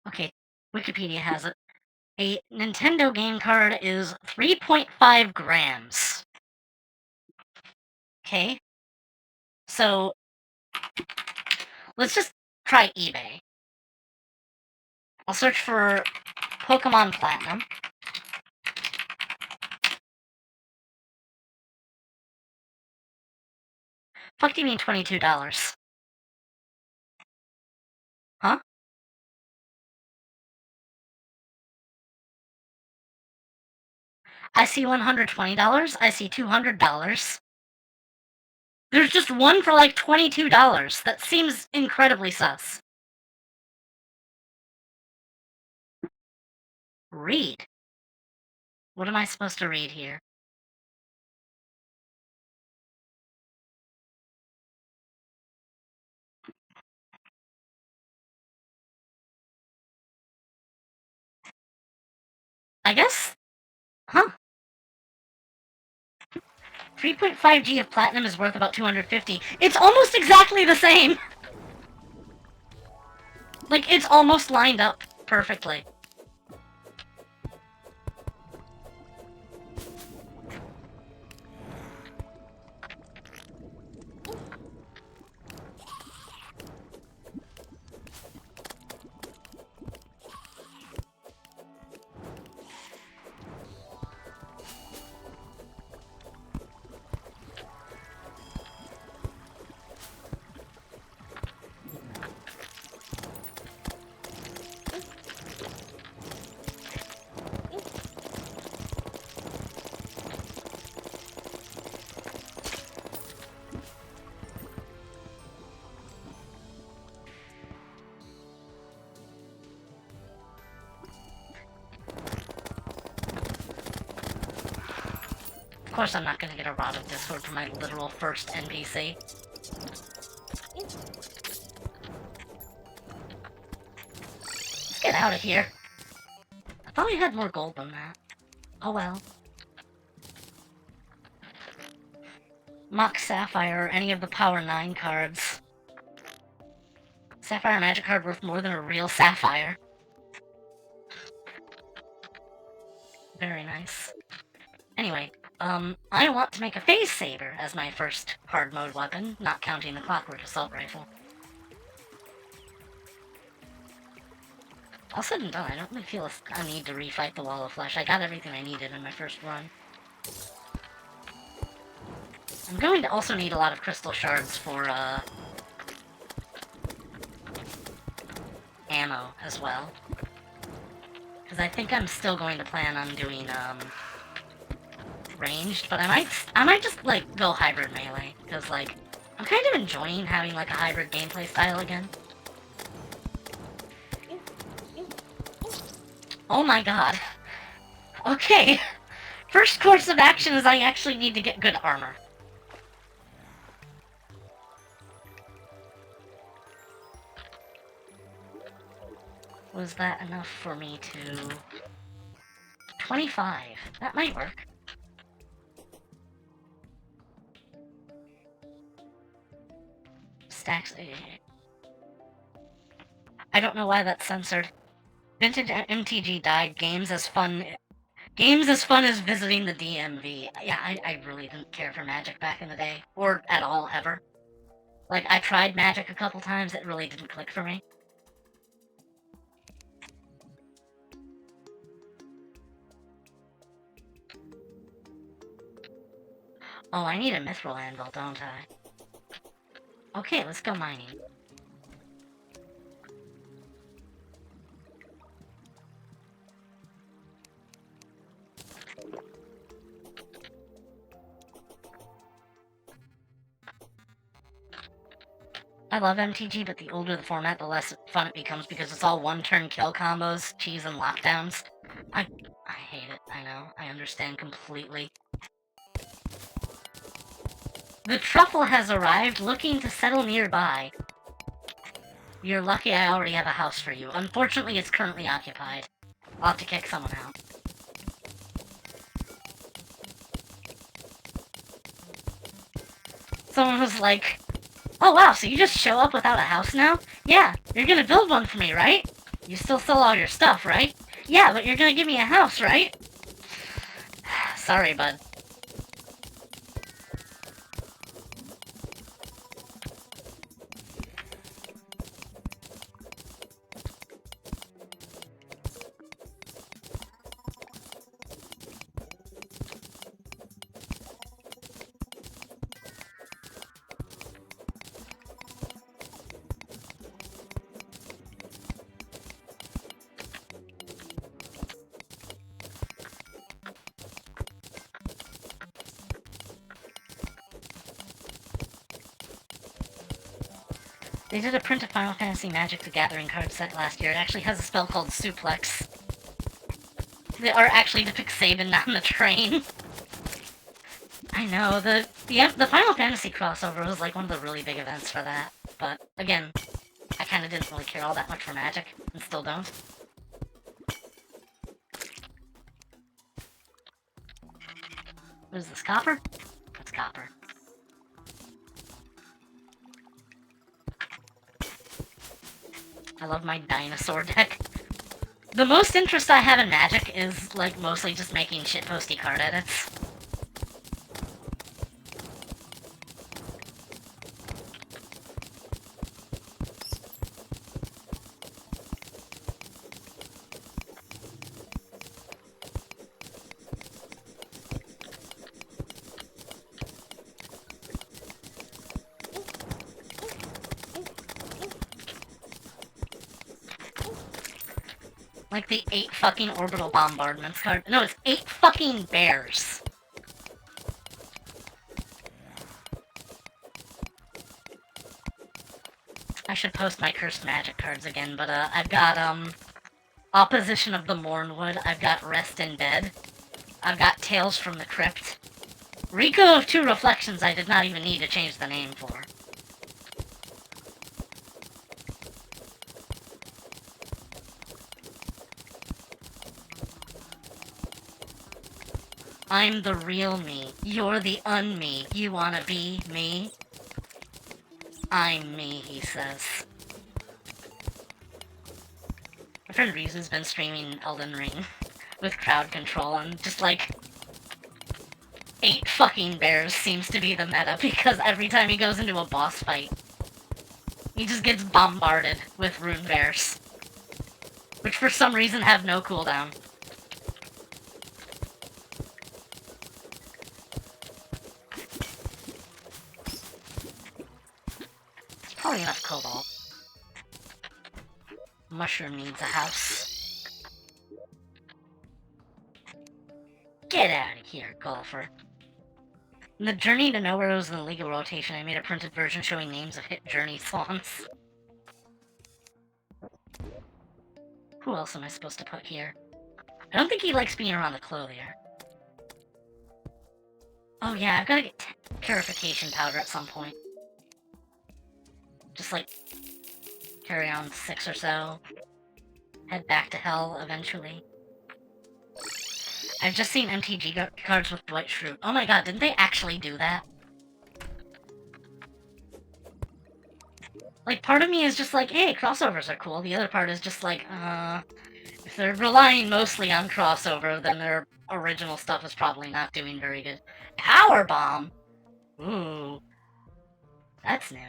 Okay, Wikipedia has it. A Nintendo game card is 3.5 grams. Okay? So, let's just try eBay. I'll search for Pokemon Platinum. Fuck do you mean $22? Huh? I see $120. I see $200. There's just one for like $22. That seems incredibly sus. Read? What am I supposed to read here? I guess? Huh? 3.5G of platinum is worth about 250. It's almost exactly the same! Like, it's almost lined up perfectly. Of course I'm not gonna get a Rod of Discord for my literal first NPC. Let's get out of here. I thought I had more gold than that. Oh well. Mock Sapphire or any of the Power 9 cards. Sapphire magic card worth more than a real Sapphire. Very nice. Anyway, I want to make a Phase Saber as my first hard mode weapon, not counting the Clockwork Assault Rifle. All said and done, I don't really feel a need to refight the Wall of Flesh. I got everything I needed in my first run. I'm going to also need a lot of crystal shards for, ammo as well. Because I think I'm still going to plan on doing, ranged, but I might just, like, go hybrid melee. Because, like, I'm kind of enjoying having, like, a hybrid gameplay style again. Oh my god. Okay. First course of action is I actually need to get good armor. Was that enough for me to... 25. That might work. Stacks... I don't know why that's censored. Vintage MTG died. Games as fun as visiting the DMV. Yeah, I really didn't care for Magic back in the day. Or at all, ever. Like, I tried Magic a couple times, it really didn't click for me. Oh, I need a Mithril Anvil, don't I? Okay, let's go mining. I love MTG, but the older the format, the less fun it becomes because it's all one-turn kill combos, cheese, and lockdowns. I hate it, I know. I understand completely. The truffle has arrived, looking to settle nearby. You're lucky I already have a house for you. Unfortunately, it's currently occupied. I'll have to kick someone out. Someone was like, oh wow, so you just show up without a house now? Yeah, you're gonna build one for me, right? You still sell all your stuff, right? Yeah, but you're gonna give me a house, right? Sorry, bud. They did a print of Final Fantasy Magic the Gathering card set last year. It actually has a spell called Suplex. The art actually depicts Sabin on the train. I know, the Final Fantasy crossover was like one of the really big events for that. But, again, I kinda didn't really care all that much for Magic, and still don't. What is this, copper? That's copper. I love my dinosaur deck. The most interest I have in Magic is, like, mostly just making shitposty card edits. Like the 8 fucking orbital bombardments card. No, it's 8 fucking bears. I should post my cursed magic cards again, but I've got Opposition of the Mornwood, I've got Rest in Bed, I've got Tales from the Crypt. Rico of Two Reflections I did not even need to change the name for. I'm the real me. You're the un-me. You wanna be me? I'm me, he says. My friend Rizu's been streaming Elden Ring with crowd control, and just like 8 fucking bears seems to be the meta, because every time he goes into a boss fight, he just gets bombarded with rune bears. Which for some reason have no cooldown. Probably enough cobalt. Mushroom needs a house. Get out of here, golfer. In the Journey to Nowhere was in the legal rotation. I made a printed version showing names of hit Journey songs. Who else am I supposed to put here? I don't think he likes being around the clothier. Oh yeah, I've gotta get purification powder at some point. Just like carry on 6 or so. Head back to hell eventually. I've just seen MTG cards with Dwight Schrute. Oh my god, didn't they actually do that? Like, part of me is just like, hey, crossovers are cool. The other part is just like, if they're relying mostly on crossover, then their original stuff is probably not doing very good. Power Bomb! Ooh. That's new.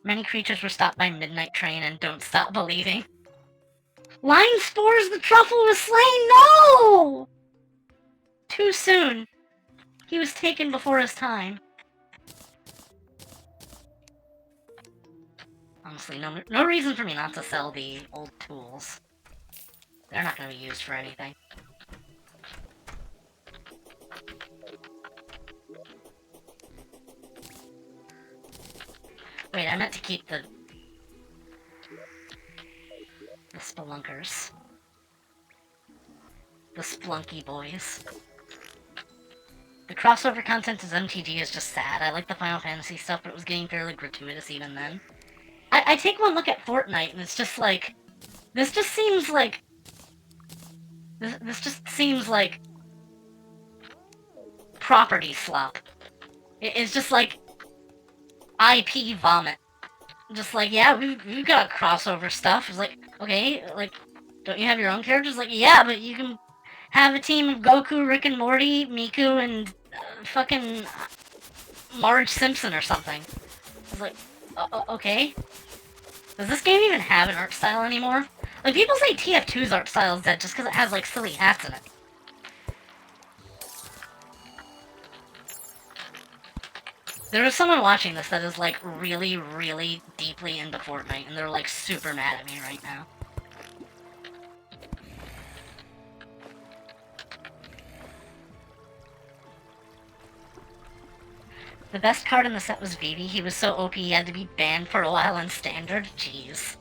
Many creatures were stopped by Midnight Train and don't stop believing. Line Spores, the truffle was slain! No! Too soon. He was taken before his time. Honestly, no reason for me not to sell the old tools. They're not going to be used for anything. Wait, I meant to keep the spelunkers. The splunky boys. The crossover content as MTG is just sad. I like the Final Fantasy stuff, but it was getting fairly gratuitous even then. I take one look at Fortnite, and it's just like... This just seems like... This just seems like... property slop. It's just like... IP vomit. Just like, yeah, we've got crossover stuff. It's like, okay, like, don't you have your own characters? Like, yeah, but you can have a team of Goku, Rick and Morty, Miku, and fucking Marge Simpson or something. I was like, okay. Does this game even have an art style anymore? Like, people say TF2's art style is dead just because it has, like, silly hats in it. There is someone watching this that is, like, really, really deeply into Fortnite, and they're, like, super mad at me right now. The best card in the set was Vivi. He was so OP he had to be banned for a while on Standard. Jeez.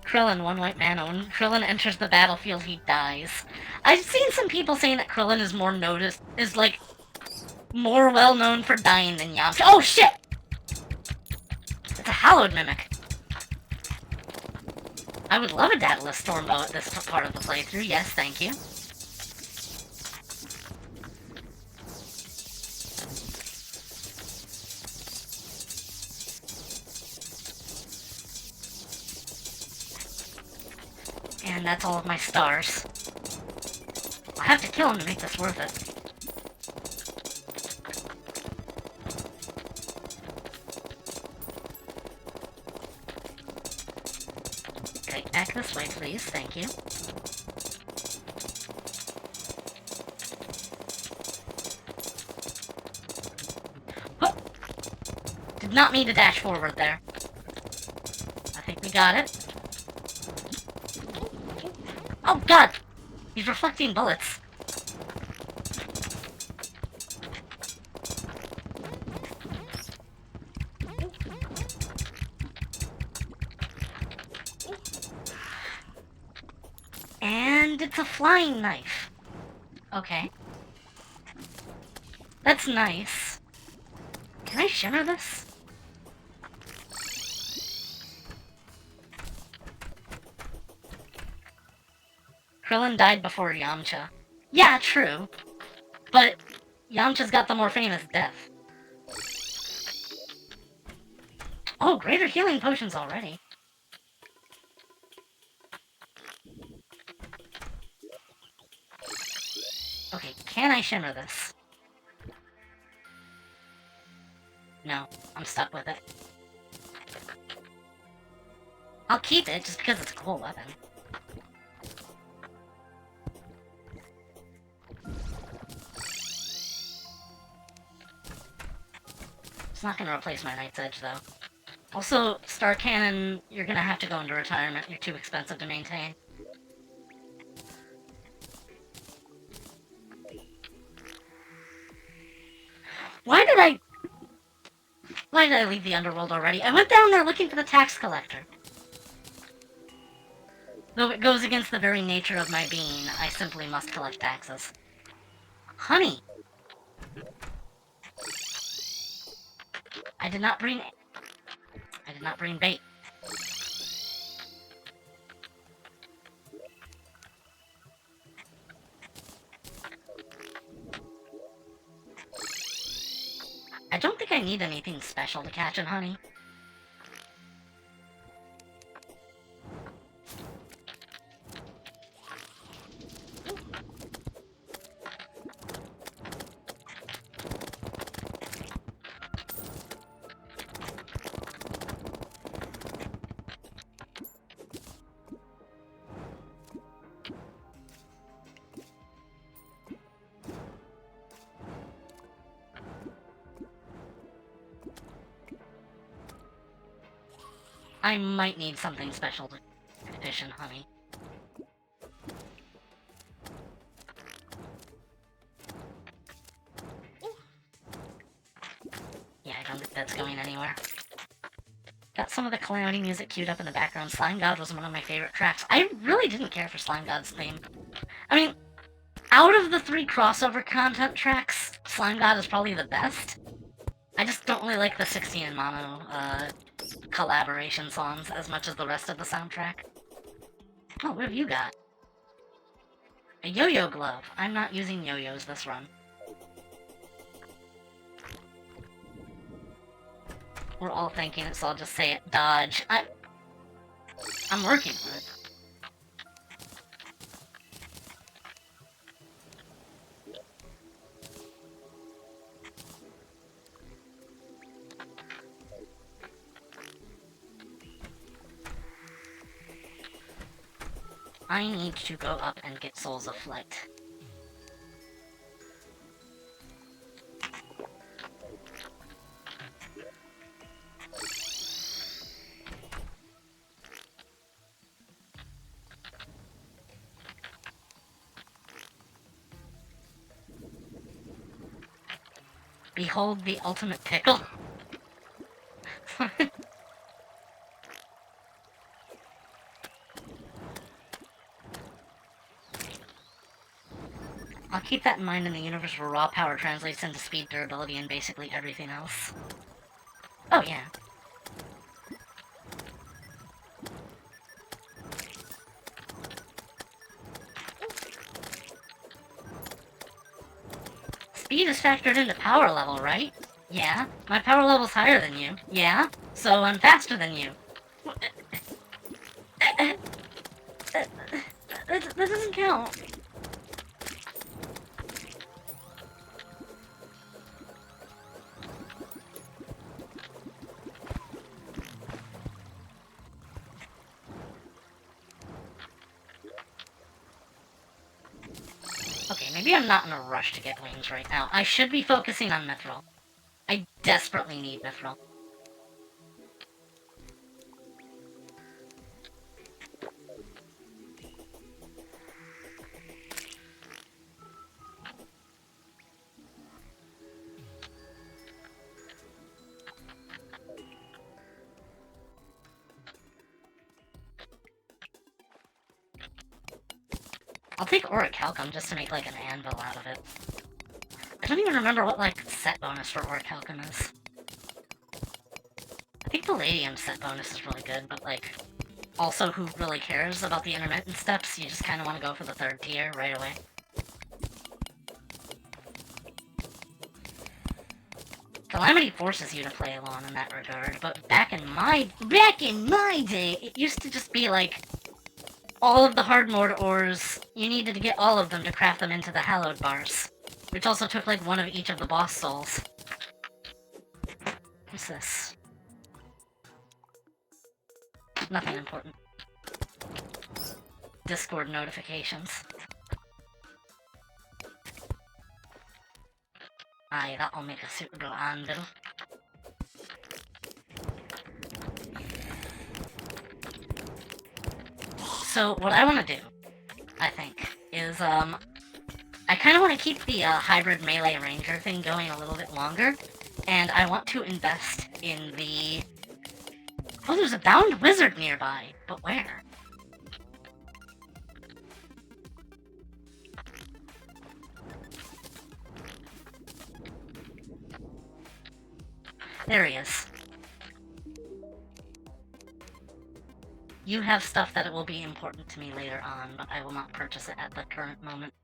Krillin, one white mana. When Krillin enters the battlefield, he dies. I've seen some people saying that Krillin is more well known for dying than Yamcha. Oh shit! It's a hallowed mimic. I would love a Daedalus Stormbow at this part of the playthrough. Yes, thank you. And that's all of my stars. I'll have to kill him to make this worth it. Okay, back this way, please. Thank you. Oh! Did not mean to dash forward there. I think we got it. Oh god! He's reflecting bullets. And it's a flying knife. Okay. That's nice. Can I shimmer this? Krillin died before Yamcha. Yeah, true. But Yamcha's got the more famous death. Oh, greater healing potions already. Okay, can I shimmer this? No, I'm stuck with it. I'll keep it just because it's a cool weapon. It's not gonna replace my Knight's Edge, though. Also, Star Cannon, you're gonna have to go into retirement. You're too expensive to maintain. Why did I leave the underworld already? I went down there looking for the tax collector. Though it goes against the very nature of my being, I simply must collect taxes. Honey! I did not bring bait. I don't think I need anything special to catch an honey. I might need something special to fish and honey. Yeah, I don't think that's going anywhere. Got some of the Calamity music queued up in the background. Slime God was one of my favorite tracks. I really didn't care for Slime God's theme. I mean, out of the 3 crossover content tracks, Slime God is probably the best. I just don't really like the 16 and Mono, collaboration songs as much as the rest of the soundtrack. Oh, what have you got? A yo-yo glove. I'm not using yo-yos this run. We're all thinking it, so I'll just say it. Dodge. I'm working on it. I need to go up and get Souls of Flight. Behold the ultimate pickle. I'll keep that in mind in the universe where raw power translates into speed, durability, and basically everything else. Oh, yeah. Speed is factored into power level, right? Yeah. My power level's higher than you. Yeah. So I'm faster than you. That doesn't count. Okay, maybe I'm not in a rush to get wings right now. I should be focusing on Mithril. I desperately need Mithril. I'll take orichalcum just to make, like, an anvil out of it. I don't even remember what, like, set bonus for orichalcum is. I think palladium set bonus is really good, but, like, also who really cares about the intermittent steps? You just kind of want to go for the third tier right away. Calamity forces you to play along in that regard, but back in my day, it used to just be like, all of the hard mode ores, you needed to get all of them to craft them into the hallowed bars. Which also took like one of each of the boss souls. What's this? Nothing important. Discord notifications. Aye, that'll make a suitable anvil. So, what I want to do, I think, is, I kind of want to keep the hybrid melee ranger thing going a little bit longer, and I want to invest in the... Oh, there's a bound wizard nearby, but where? There he is. You have stuff that will be important to me later on, but I will not purchase it at the current moment.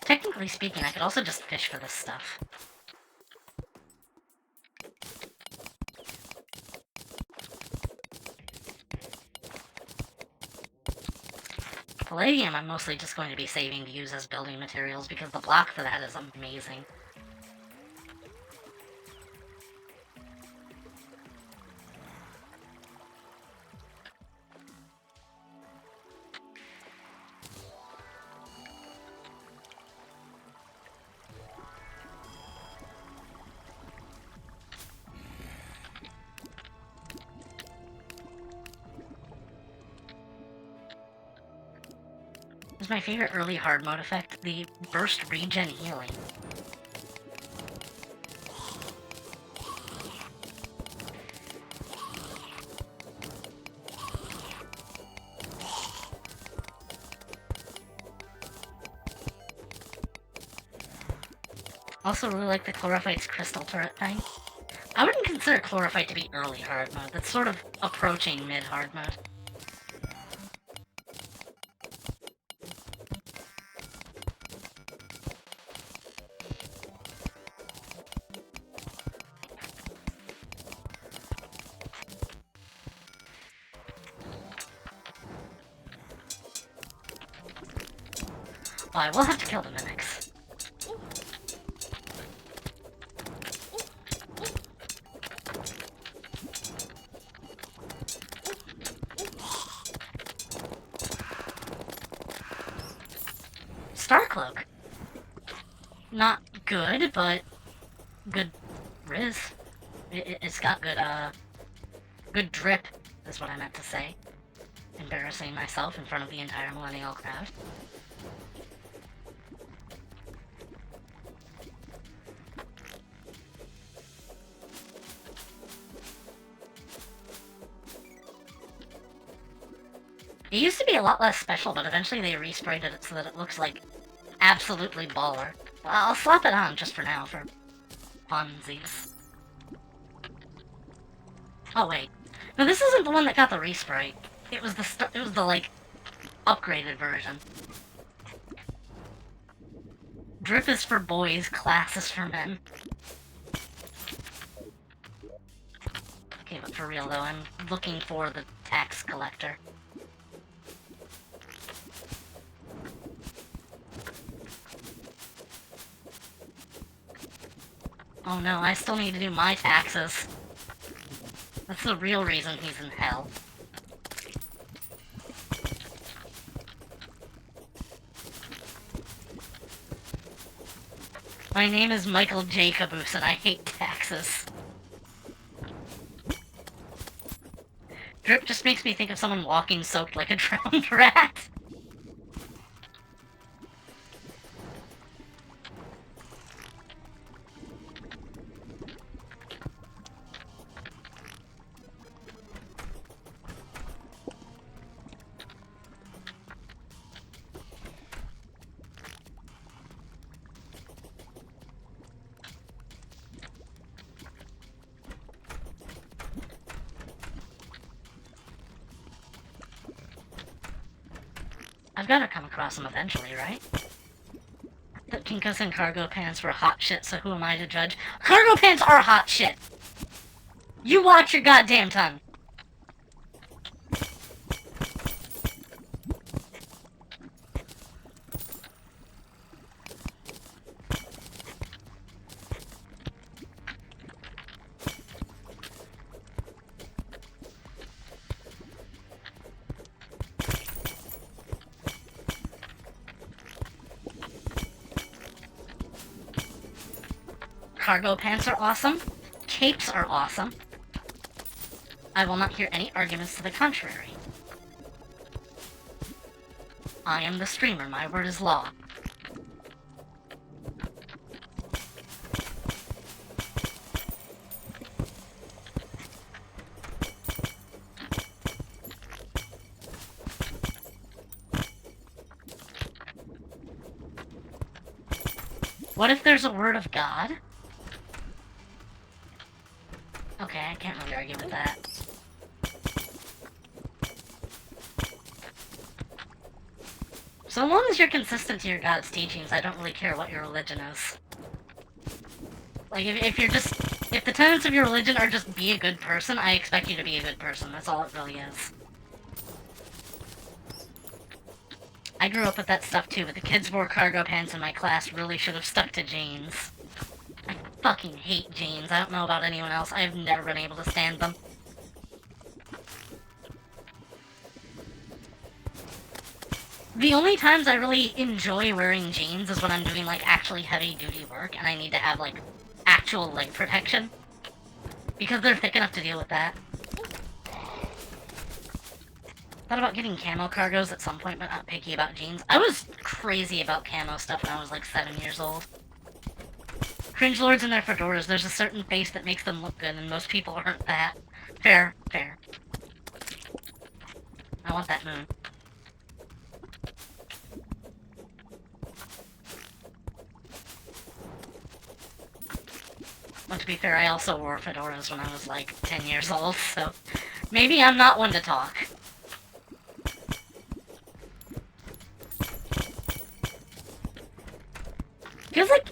Technically speaking, I could also just fish for this stuff. Palladium I'm mostly just going to be saving to use as building materials because the block for that is amazing. This is my favorite early hard mode effect, the burst regen healing. Also really like the Chlorophyte's crystal turret thing. I wouldn't consider Chlorophyte to be early hard mode, that's sort of approaching mid hard mode. Well, I will have to kill the mimics. cloak. Not good, but good riz. It's got good, good drip, is what I meant to say. Embarrassing myself in front of the entire millennial crowd. It used to be a lot less special, but eventually they resprayed it so that it looks like absolutely baller. Well, I'll slap it on just for now, for funsies. Oh wait, no, this isn't the one that got the respray. It was the like upgraded version. Drip is for boys, class is for men. Okay, but for real though, I'm looking for the tax collector. Oh no, I still need to do my taxes. That's the real reason he's in hell. My name is Michael J. Caboose and I hate taxes. Drip just makes me think of someone walking soaked like a drowned rat. I've gotta come across him eventually, right? The Kinkas and cargo pants were hot shit, so who am I to judge? Cargo pants are hot shit! You watch your goddamn tongue! Cargo pants are awesome. Capes are awesome. I will not hear any arguments to the contrary. I am the streamer. My word is law. What if there's a word of God? Okay, I can't really argue with that. So long as you're consistent to your God's teachings, I don't really care what your religion is. Like, if the tenets of your religion are just be a good person, I expect you to be a good person. That's all it really is. I grew up with that stuff too, but the kids wore cargo pants in my class really should have stuck to jeans. I fucking hate jeans. I don't know about anyone else. I've never been able to stand them. The only times I really enjoy wearing jeans is when I'm doing, like, actually heavy-duty work, and I need to have, like, actual leg protection. Because they're thick enough to deal with that. Thought about getting camo cargos at some point, but not picky about jeans. I was crazy about camo stuff when I was, like, 7 years old. Cringe lords and their fedoras, there's a certain face that makes them look good, and most people aren't that. Fair, fair. I want that moon. Well, to be fair, I also wore fedoras when I was, like, 10 years old, so maybe I'm not one to talk. Feels like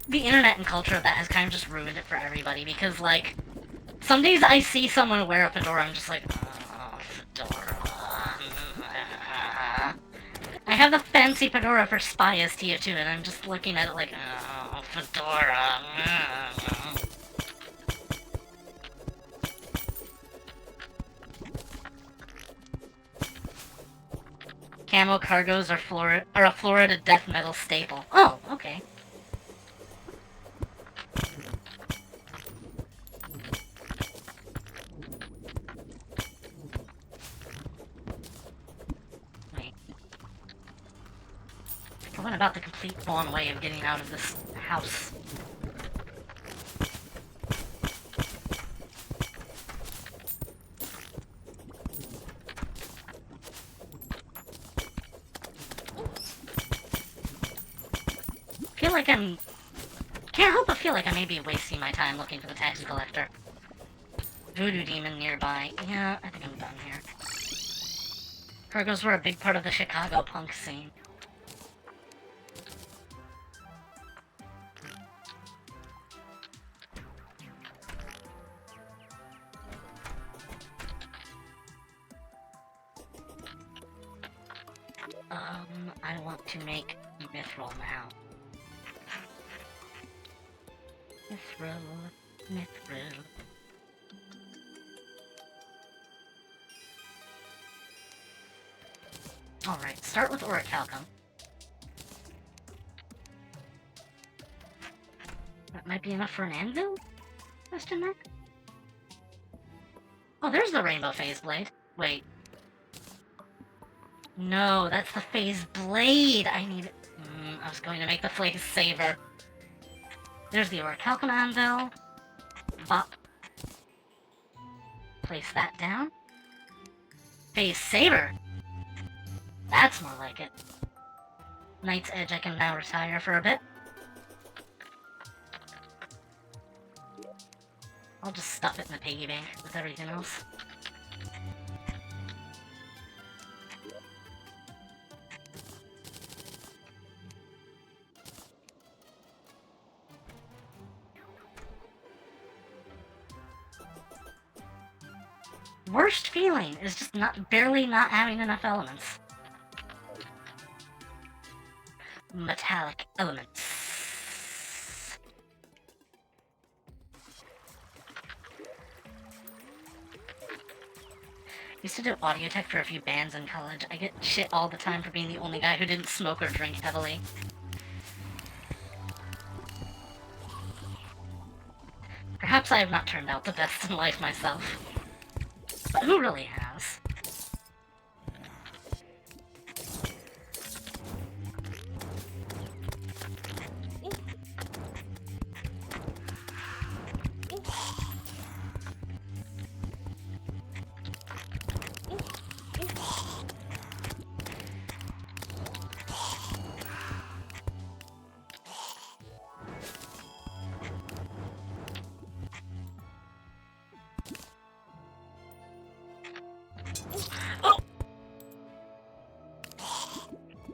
the internet and culture of that has kind of just ruined it for everybody, because, like, some days I see someone wear a fedora, I'm just like, oh, fedora. I have the fancy fedora for Spy ST too, and I'm just looking at it like, oh, fedora. Camo cargos are a Florida death metal staple. Oh, okay. Wait. I went about the complete wrong way of getting out of this house. Can't help but feel like I may be wasting my time looking for the tax collector. Voodoo demon nearby. Yeah, I think I'm done here. Cargos were a big part of the Chicago punk scene. I want to make Mithril now. Mithril. Alright, start with orichalcum. That might be enough for an anvil? Question mark? Oh, there's the rainbow phase blade. Wait. No, that's the phase blade! I need... I was going to make the phase saber. There's the orichalcum anvil. Bop. Place that down. Phase saber! That's more like it. Knight's Edge I can now retire for a bit. I'll just stuff it in the piggy bank with everything else. Worst feeling is just barely not having enough elements. Metallic elements. Used to do audio tech for a few bands in college. I get shit all the time for being the only guy who didn't smoke or drink heavily. Perhaps I have not turned out the best in life myself. But who really has?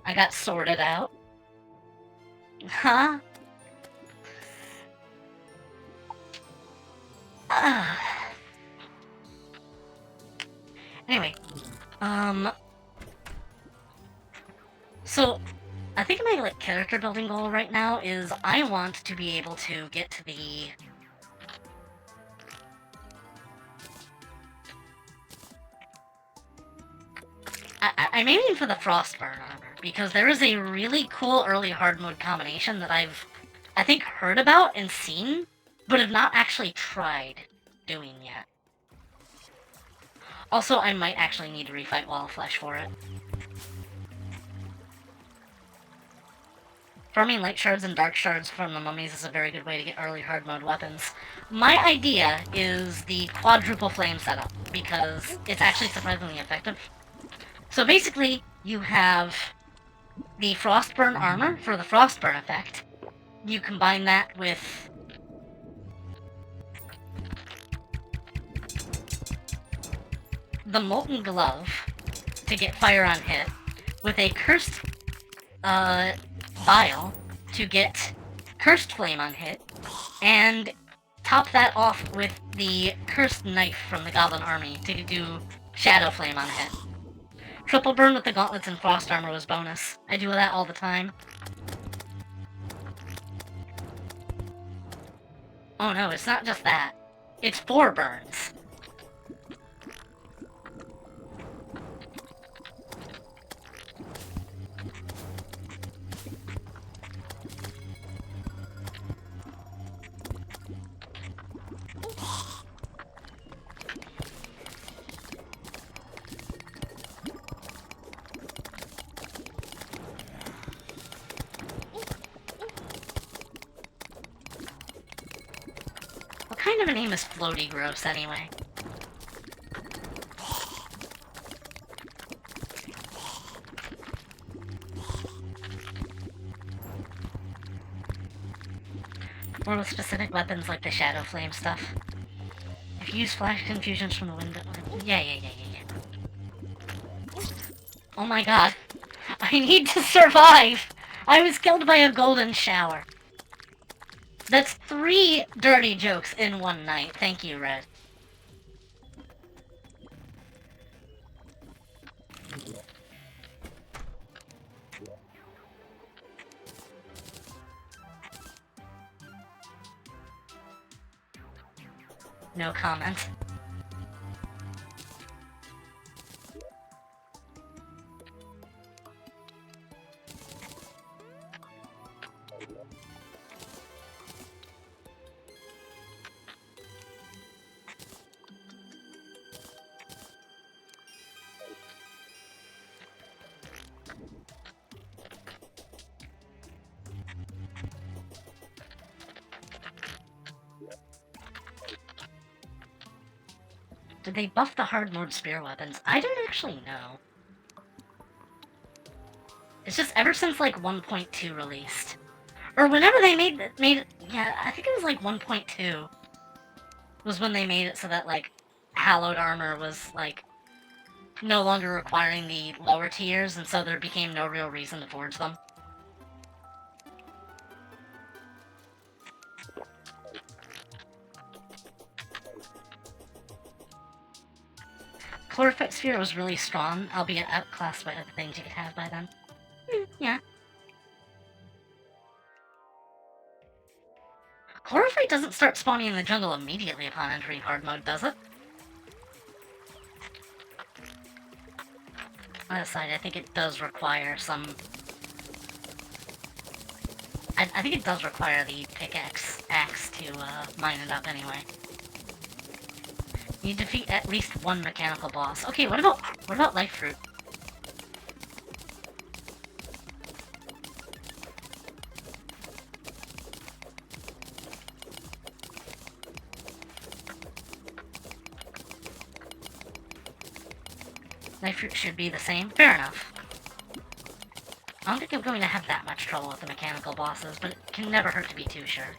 I got sorted out. Huh? Anyway, so I think my character building goal right now is I want to be able to get to the I'm aiming for the Frostburn armor, because there is a really cool early hard mode combination that I think heard about and seen, but have not actually tried doing yet. Also, I might actually need to refight Wall of Flesh for it. Farming light shards and dark shards from the mummies is a very good way to get early hard mode weapons. My idea is the quadruple flame setup, because it's actually surprisingly effective. So basically, you have the Frostburn armor for the Frostburn effect. You combine that with the Molten Glove to get fire on hit, with a Cursed Vial to get Cursed Flame on hit, and top that off with the Cursed Knife from the Goblin Army to do Shadow Flame on hit. Triple burn with the gauntlets and frost armor was bonus. I do that all the time. Oh no, it's not just that. It's 4 burns. kind of a name is Floaty Gross, anyway? Or with specific weapons like the Shadow Flame stuff. If you use flash confusions from the window... Yeah. Oh my god. I need to survive! I was killed by a golden shower. That's 3 dirty jokes in one night. Thank you, Red. No comment. Did they buff the hard mode spear weapons? I don't actually know. It's just ever since like 1.2 released. Or whenever they made it, yeah, I think it was like 1.2 was when they made it so that like hallowed armor was like no longer requiring the lower tiers, and so there became no real reason to forge them. Chlorophyte Sphere was really strong, albeit outclassed by other things you could have by then. Yeah. Chlorophyte doesn't start spawning in the jungle immediately upon entering hard mode, does it? On that side, I think it does require some... I think it does require the pickaxe axe to mine it up anyway. You defeat at least one mechanical boss. Okay, what about Life Fruit? Life Fruit should be the same. Fair enough. I don't think I'm going to have that much trouble with the mechanical bosses, but it can never hurt to be too sure.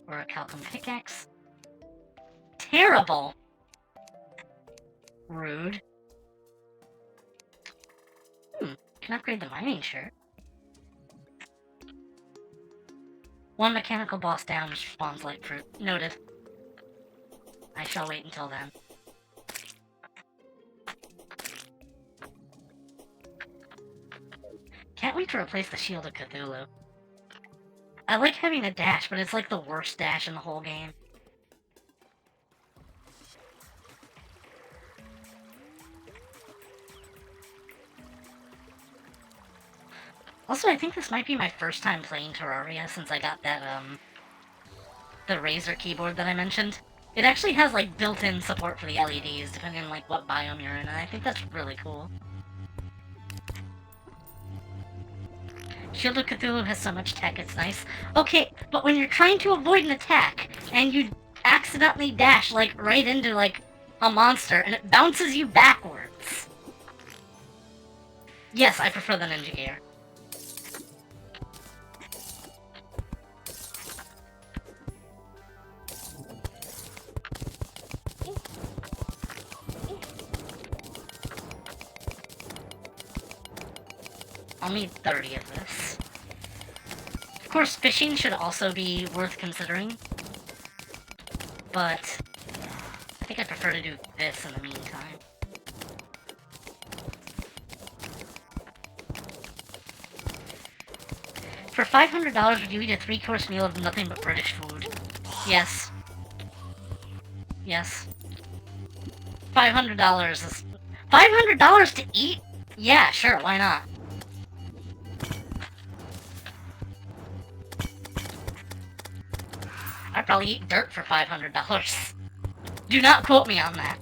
Or a Calcum pickaxe. Terrible! Rude. Can upgrade the mining shirt. One mechanical boss down spawns Light Fruit. Noted. I shall wait until then. Can't wait to replace the Shield of Cthulhu. I like having a dash, but it's like the worst dash in the whole game. Also, I think this might be my first time playing Terraria since I got that, the Razer keyboard that I mentioned. It actually has, like, built-in support for the LEDs, depending on, like, what biome you're in, and I think that's really cool. Shield of Cthulhu has so much tech, it's nice. Okay, but when you're trying to avoid an attack, and you accidentally dash, like, right into, like, a monster, and it bounces you backwards. Yes, I prefer the ninja gear. I'll need 30 of this. Of course, fishing should also be worth considering, but I think I prefer to do this in the meantime. For $500, would you eat a 3-course meal of nothing but British food? Yes. yes. $500 is... $500 to eat? Yeah, sure, why not? I'd probably eat dirt for $500. Do not quote me on that.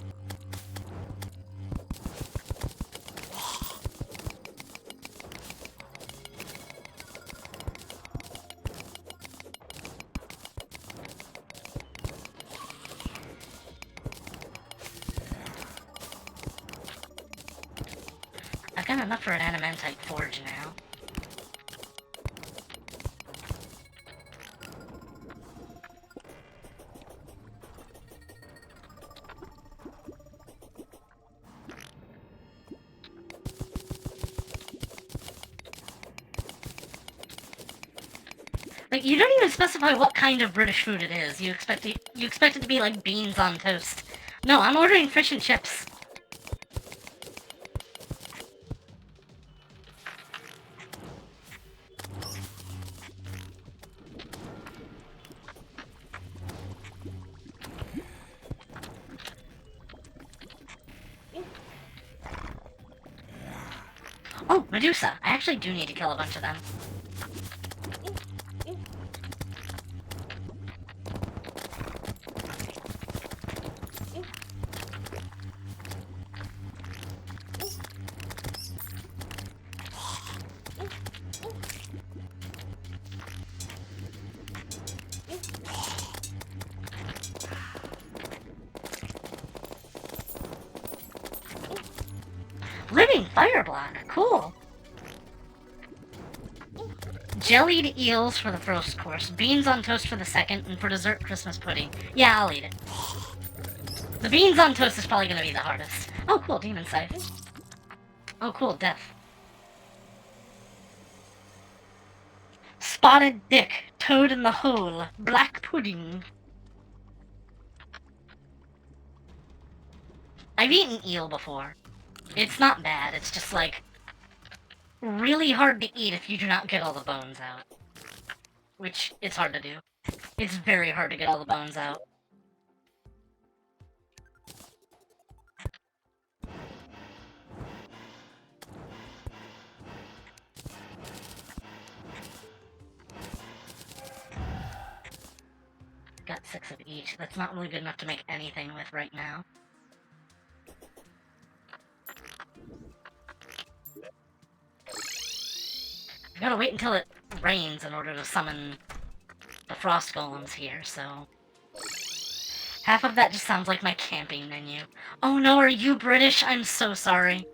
I've got enough for an adamantite forge now. Like, you don't even specify what kind of British food it is. You expect it to be like beans on toast. No, I'm ordering fish and chips. Oh, Medusa! I actually do need to kill a bunch of them. Living fire block! Cool! Jellied eels for the first course, beans on toast for the second, and for dessert, Christmas pudding. Yeah, I'll eat it. The beans on toast is probably gonna be the hardest. Oh, cool, demon scythe. Oh, cool, death. Spotted dick, toad in the hole, black pudding. I've eaten eel before. It's not bad, it's just like really hard to eat if you do not get all the bones out. Which, it's hard to do. It's very hard to get all the bones out. Got 6 of each. That's not really good enough to make anything with right now. I gotta wait until it rains in order to summon the frost golems here, so... Half of that just sounds like my camping menu. Oh no, are you British? I'm so sorry.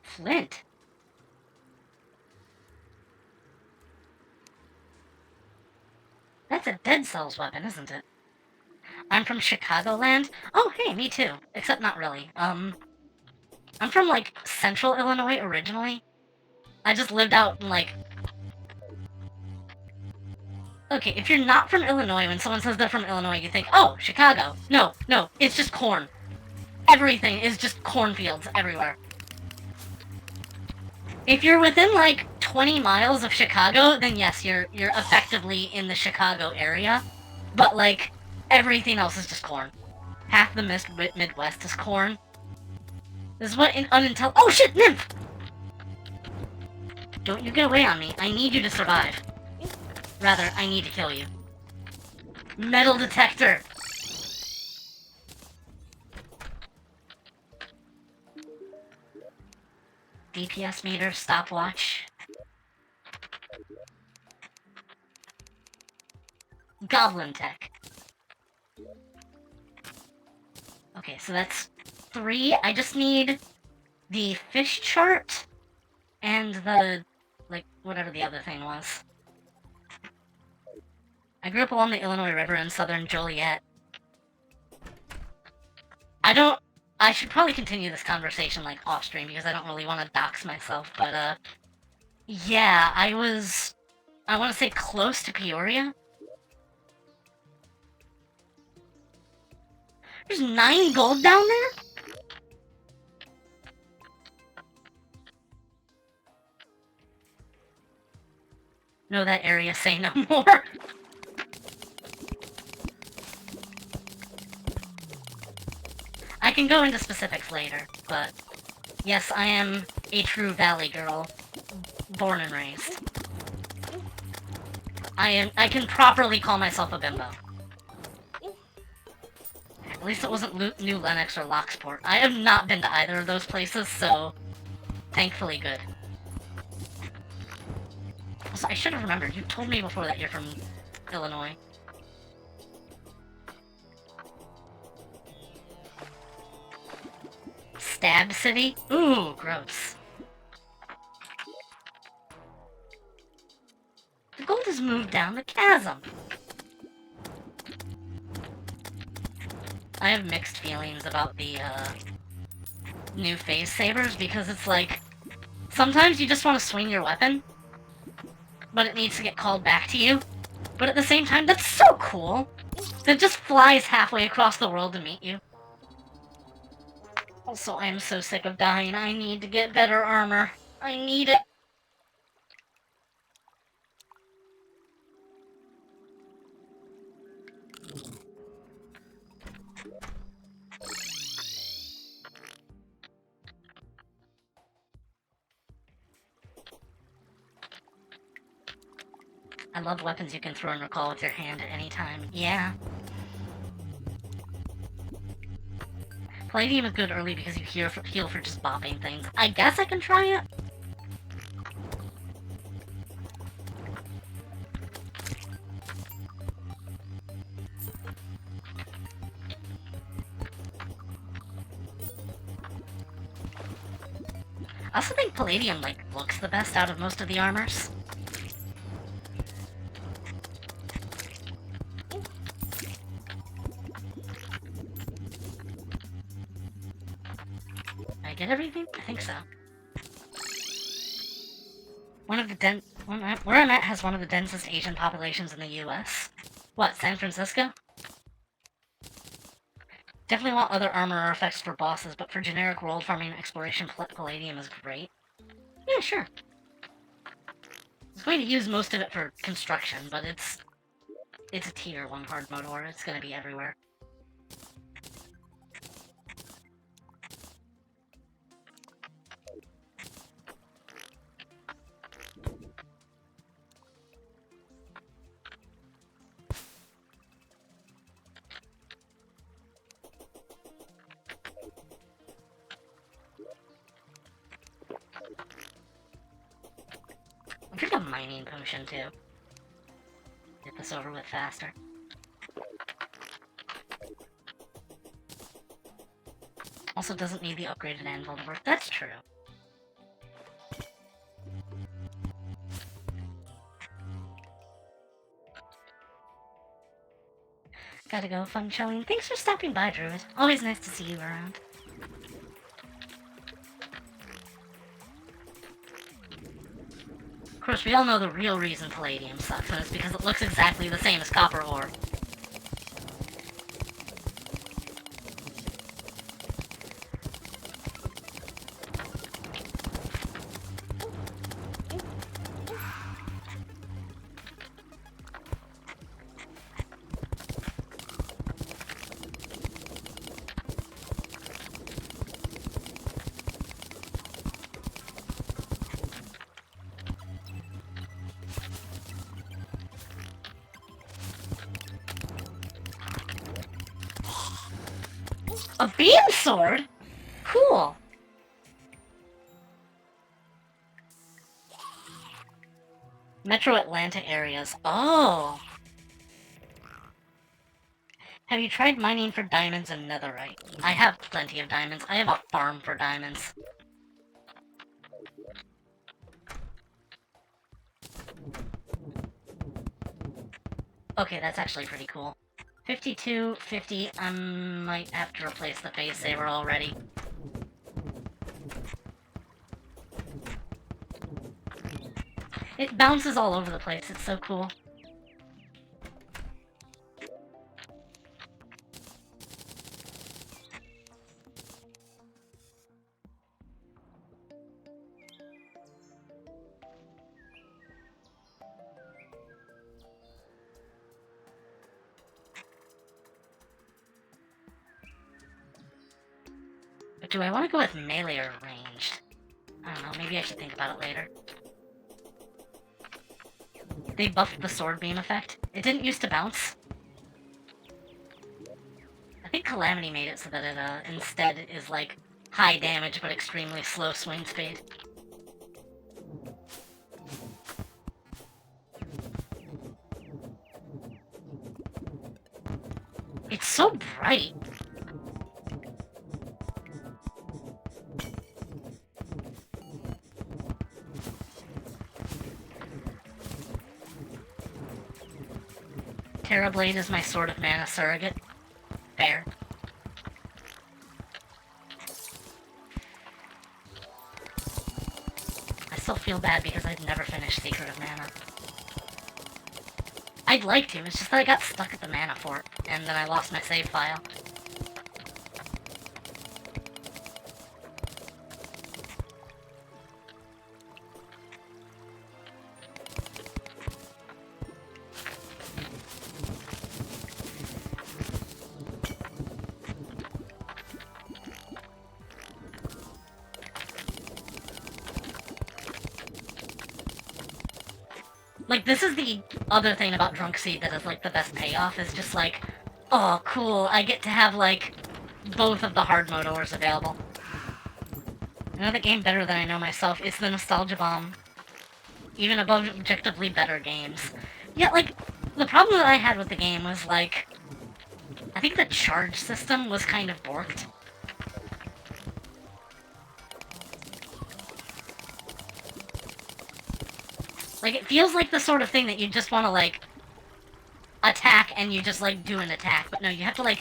Flint? That's a Dead Cells weapon, isn't it? I'm from Chicagoland? Oh, hey, me too. Except not really. I'm from, like, central Illinois originally. I just lived out in, like... Okay, if you're not from Illinois, when someone says they're from Illinois, you think, oh, Chicago. No, no, it's just corn. Everything is just cornfields everywhere. If you're within, like, 20 miles of Chicago, then yes, you're effectively in the Chicago area. But, like, everything else is just corn. Half the Midwest is corn. This is what Oh shit, nymph! Don't you get away on me. I need you to survive. Rather, I need to kill you. Metal detector! DPS meter, stopwatch. Goblin tech. Okay, so that's 3. I just need the fish chart and the, like, whatever the other thing was. I grew up along the Illinois River in southern Joliet. I should probably continue this conversation, like, off-stream, because I don't really want to dox myself, but, yeah, I want to say close to Peoria? There's 9 gold down there? Know that area, say no more. I can go into specifics later, but yes, I am a true valley girl, born and raised. I can properly call myself a bimbo. At least it wasn't New Lenox or Locksport. I have not been to either of those places, so thankfully good. Also, I should have remembered. You told me before that you're from Illinois. Stab City? Ooh, gross. The gold has moved down the chasm. I have mixed feelings about the, new phase sabers, because it's like, sometimes you just want to swing your weapon, but it needs to get called back to you. But at the same time, that's so cool! It just flies halfway across the world to meet you. Also, I am so sick of dying. I need to get better armor. I need it. I love weapons you can throw and recall with your hand at any time. Yeah. Palladium is good early because you heal for just bopping things. I guess I can try it. I also think Palladium, like, looks the best out of most of the armors. Did I get everything? I think so. Where I'm at has one of the densest Asian populations in the US. What, San Francisco? Definitely want other armor or effects for bosses, but for generic world farming and exploration, Palladium is great. Yeah, sure. I was going to use most of it for construction, but it's a tier 1 hard mode ore. It's gonna be everywhere. I think a mining potion too. Get this over with faster. Also doesn't need the upgraded anvil to work. That's true. Gotta go, fun showing. Thanks for stopping by, Druid. Always nice to see you around. Of course, we all know the real reason Palladium sucks, and it's because it looks exactly the same as copper ore. A beam sword? Cool. Metro Atlanta areas. Oh. Have you tried mining for diamonds and netherite? I have plenty of diamonds. I have a farm for diamonds. Okay, that's actually pretty cool. 52, 50, I might have to replace the phase saber already. It bounces all over the place, it's so cool. But do I want to go with melee or ranged? I don't know, maybe I should think about it later. They buffed the sword beam effect. It didn't used to bounce. I think Calamity made it so that it instead is like high damage but extremely slow swing speed. It's so bright. Terrablade is my Sword of Mana surrogate. Fair. I still feel bad because I'd never finished Secret of Mana. I'd like to, it's just that I got stuck at the Mana Fort, and then I lost my save file. Like, this is the other thing about Drunk Seed that is, like, the best payoff, is just like, oh, cool, I get to have, like, both of the hard mode ores available. Another game better than I know myself is the Nostalgia Bomb. Even above objectively better games. Yeah, like, the problem that I had with the game was, like, I think the charge system was kind of borked. Like, it feels like the sort of thing that you just want to, like, attack and you just, like, do an attack. But no, you have to, like,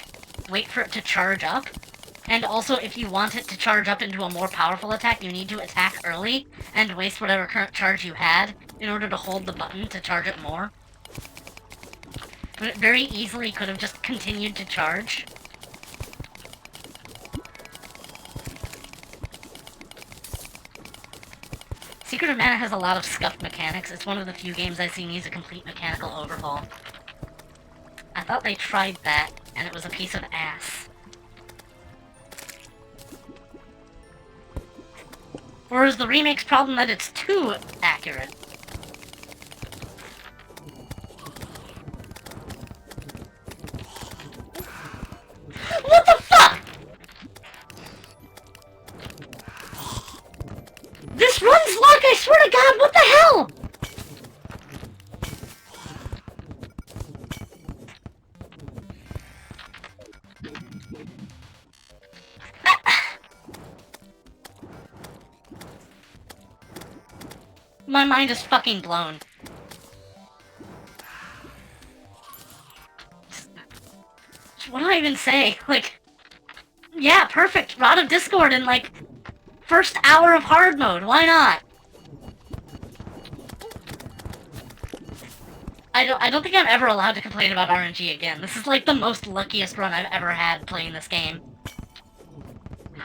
wait for it to charge up. And also, if you want it to charge up into a more powerful attack, you need to attack early and waste whatever current charge you had in order to hold the button to charge it more. But it very easily could have just continued to charge. Secret of Mana has a lot of scuffed mechanics. It's one of the few games I've seen use a complete mechanical overhaul. I thought they tried that, and it was a piece of ass. Or is the remake's problem that it's too accurate? What the fuck?! This runs luck, I swear to God, what the hell?! My mind is fucking blown. What do I even say? Like, yeah, perfect. Rod of Discord in, like, first hour of hard mode. Why not? I don't think I'm ever allowed to complain about RNG again. This is, like, the most luckiest run I've ever had playing this game.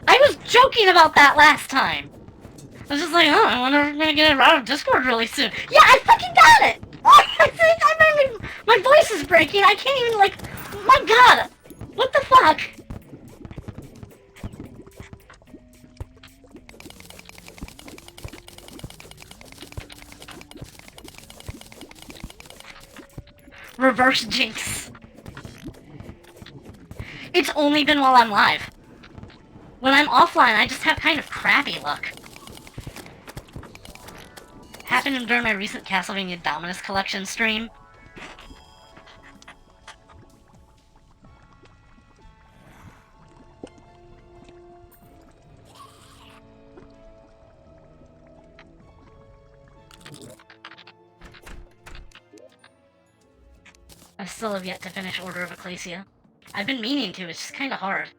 I was joking about that last time. I was just like, oh, I wonder if I'm gonna get a Rod of Discord really soon. Yeah, I fucking got it! I think my voice is breaking. I can't even, like, my God! What the fuck? Reverse jinx. It's only been while I'm live. When I'm offline, I just have kind of crappy luck. Happened during my recent Castlevania Dominus Collection stream. I still have yet to finish Order of Ecclesia. I've been meaning to, it's just kinda hard.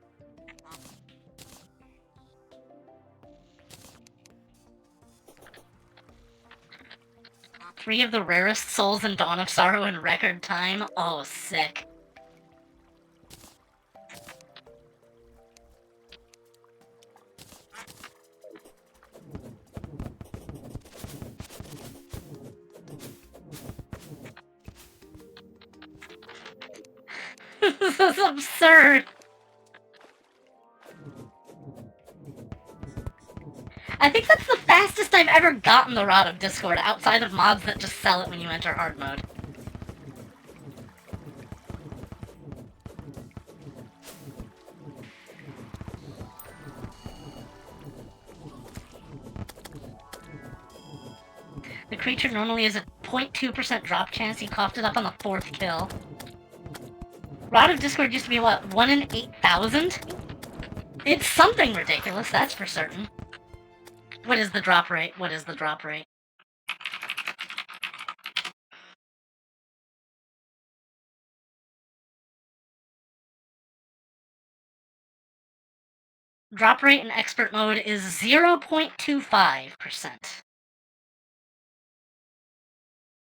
Three of the rarest souls in Dawn of Sorrow in record time? Oh, sick. This is absurd! I think that's the fastest I've ever gotten the Rod of Discord, outside of mods that just sell it when you enter hard mode. The creature normally has a 0.2% drop chance. He coughed it up on the 4th kill. Rod of Discord used to be, what, 1 in 8,000? It's something ridiculous, that's for certain. What is the drop rate? What is the drop rate? Drop rate in expert mode is 0.25%.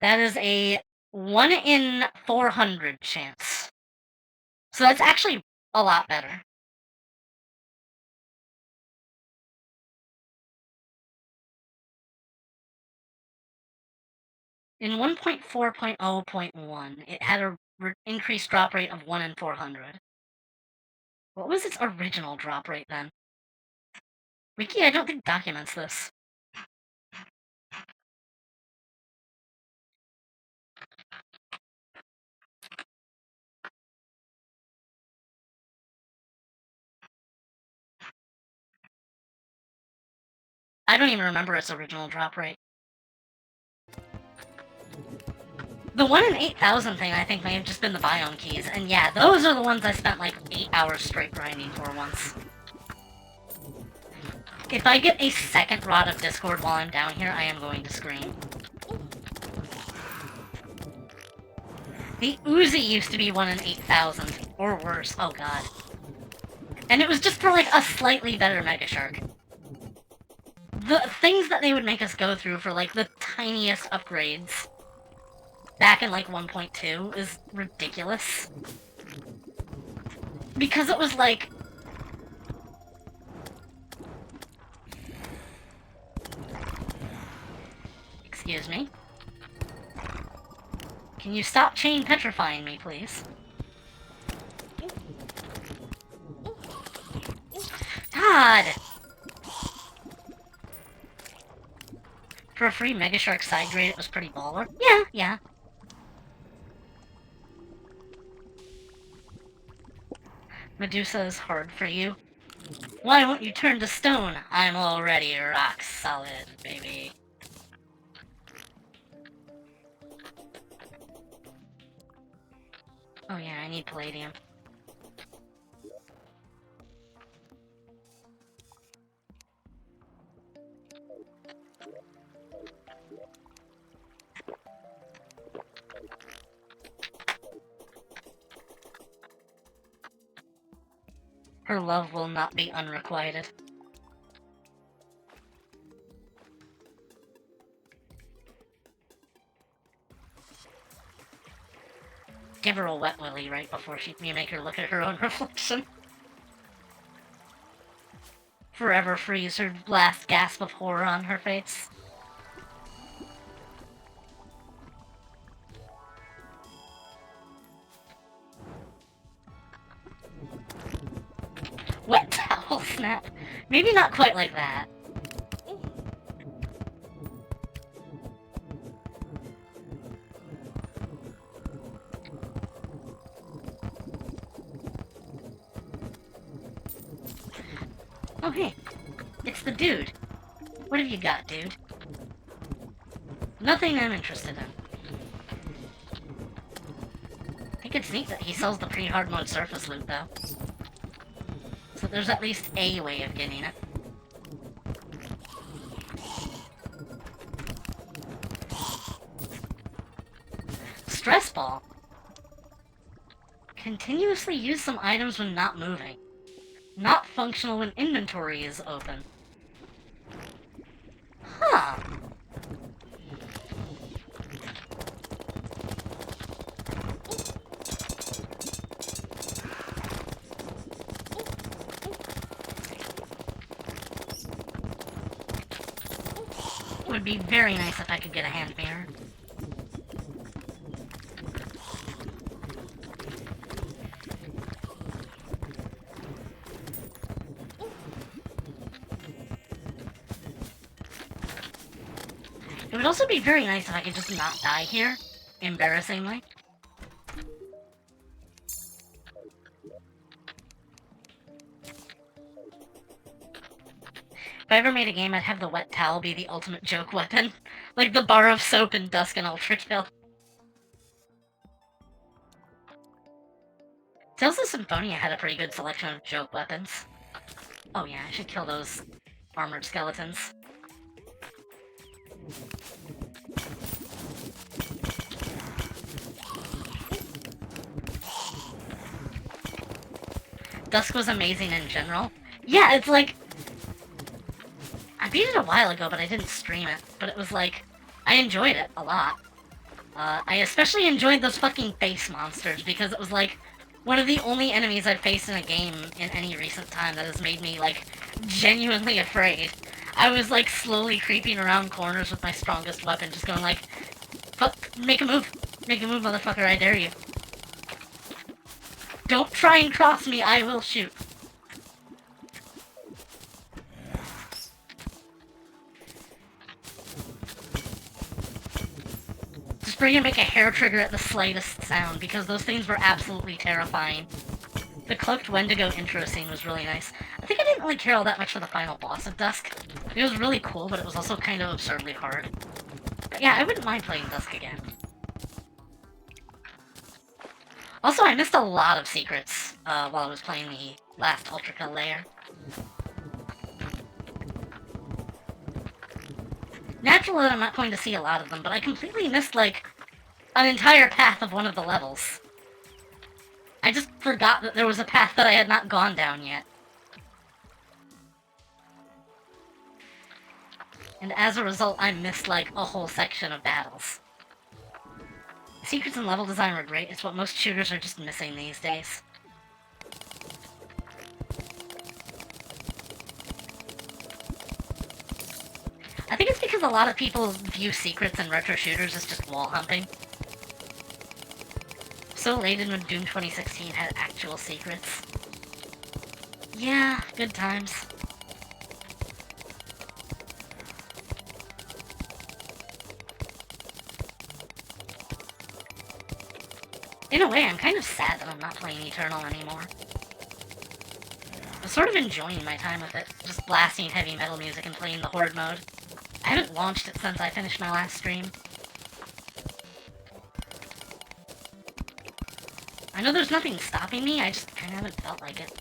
That is a 1 in 400 chance. So that's actually a lot better. In 1.4.0.1, it had a increased drop rate of 1 in 400. What was its original drop rate then? Wiki, I don't think documents this. I don't even remember its original drop rate. The 1 in 8,000 thing, I think, may have just been the biome keys. And yeah, those are the ones I spent like 8 hours straight grinding for once. If I get a second Rod of Discord while I'm down here, I am going to scream. The Uzi used to be 1 in 8,000. Or worse, oh god. And it was just for like a slightly better Mega Shark. The things that they would make us go through for like the tiniest upgrades back in like 1.2 is ridiculous. Because it was like... Excuse me. Can you stop chain petrifying me, please? God! For a free Mega Shark side grade, it was pretty baller. Yeah. Medusa is hard for you. Why won't you turn to stone? I'm already rock solid, baby. Oh yeah, I need palladium. Her love will not be unrequited. Give her a wet willy right before you make her look at her own reflection. Forever freeze her last gasp of horror on her face. Wet towel snap. Maybe not quite like that. Oh hey, it's the dude. What have you got, dude? Nothing I'm interested in. I think it's neat that he sells the pre-hard mode surface loot, though. So there's at least a way of getting it. Stress ball. Continuously use some items when not moving. Not functional when inventory is open. Huh. Would be very nice if I could get a hand mirror. would also be very nice if I could just not die here, embarrassingly. If I ever made a game, I'd have the wet towel be the ultimate joke weapon. Like the bar of soap in Dusk and Ultra Kill. Tales of Symphonia had a pretty good selection of joke weapons. Oh yeah, I should kill those armored skeletons. Dusk was amazing in general. Yeah, it's like... I beat it a while ago, but I didn't stream it. But it was like... I enjoyed it a lot. I especially enjoyed those fucking face monsters, because it was like... one of the only enemies I've faced in a game in any recent time that has made me, like, genuinely afraid. I was, like, slowly creeping around corners with my strongest weapon, just going like, fuck, make a move. Make a move, motherfucker, I dare you. Don't try and cross me, I will shoot. Just bring and make a hair trigger at the slightest sound, because those things were absolutely terrifying. The Cloaked Wendigo intro scene was really nice. I think I didn't really care all that much for the final boss of Dusk. It was really cool, but it was also kind of absurdly hard. But yeah, I wouldn't mind playing Dusk again. Also, I missed a lot of secrets while I was playing the last Ultrakill layer. Naturally, I'm not going to see a lot of them, but I completely missed, like, an entire path of one of the levels. I just forgot that there was a path that I had not gone down yet. And as a result, I missed, like, a whole section of battles. Secrets and level design were great. It's what most shooters are just missing these days. I think it's because a lot of people view secrets and retro shooters as just wall humping. So elated when Doom 2016 had actual secrets. Yeah, good times. In a way, I'm kind of sad that I'm not playing Eternal anymore. I'm sort of enjoying my time with it, just blasting heavy metal music and playing the Horde mode. I haven't launched it since I finished my last stream. I know there's nothing stopping me, I just kinda haven't felt like it.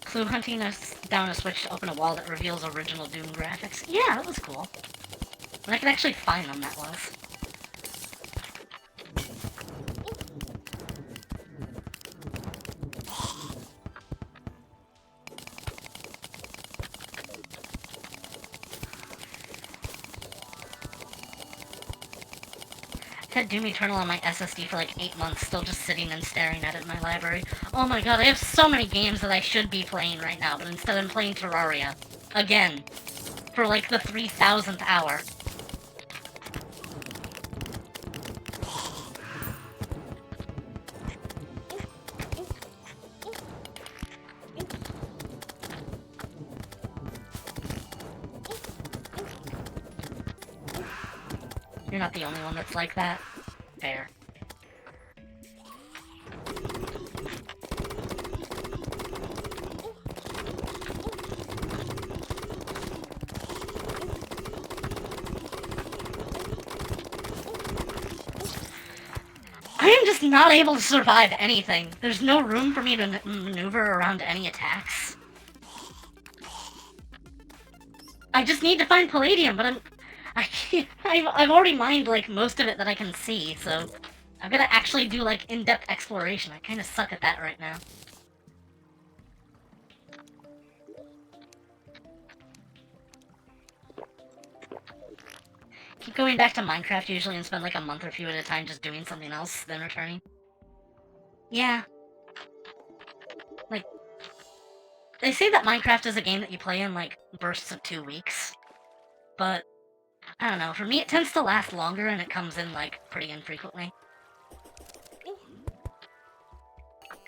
Clue hunting down a switch to open a wall that reveals original Doom graphics. Yeah, that was cool. When I could actually find them, that was. I've had Doom Eternal on my SSD for like 8 months, still just sitting and staring at it in my library. Oh my god, I have so many games that I should be playing right now, but instead I'm playing Terraria. Again. For like the 3000th hour. You're not the only one that's like that. Fair. I am just not able to survive anything. There's no room for me to maneuver around any attacks. I just need to find Palladium, but I've already mined, like, most of it that I can see, so I've gotta actually do, like, in-depth exploration. I kinda suck at that right now. Keep going back to Minecraft usually and spend, like, a month or few at a time just doing something else, then returning. Yeah. Like, they say that Minecraft is a game that you play in, like, bursts of 2 weeks, but I don't know, for me it tends to last longer and it comes in, like, pretty infrequently.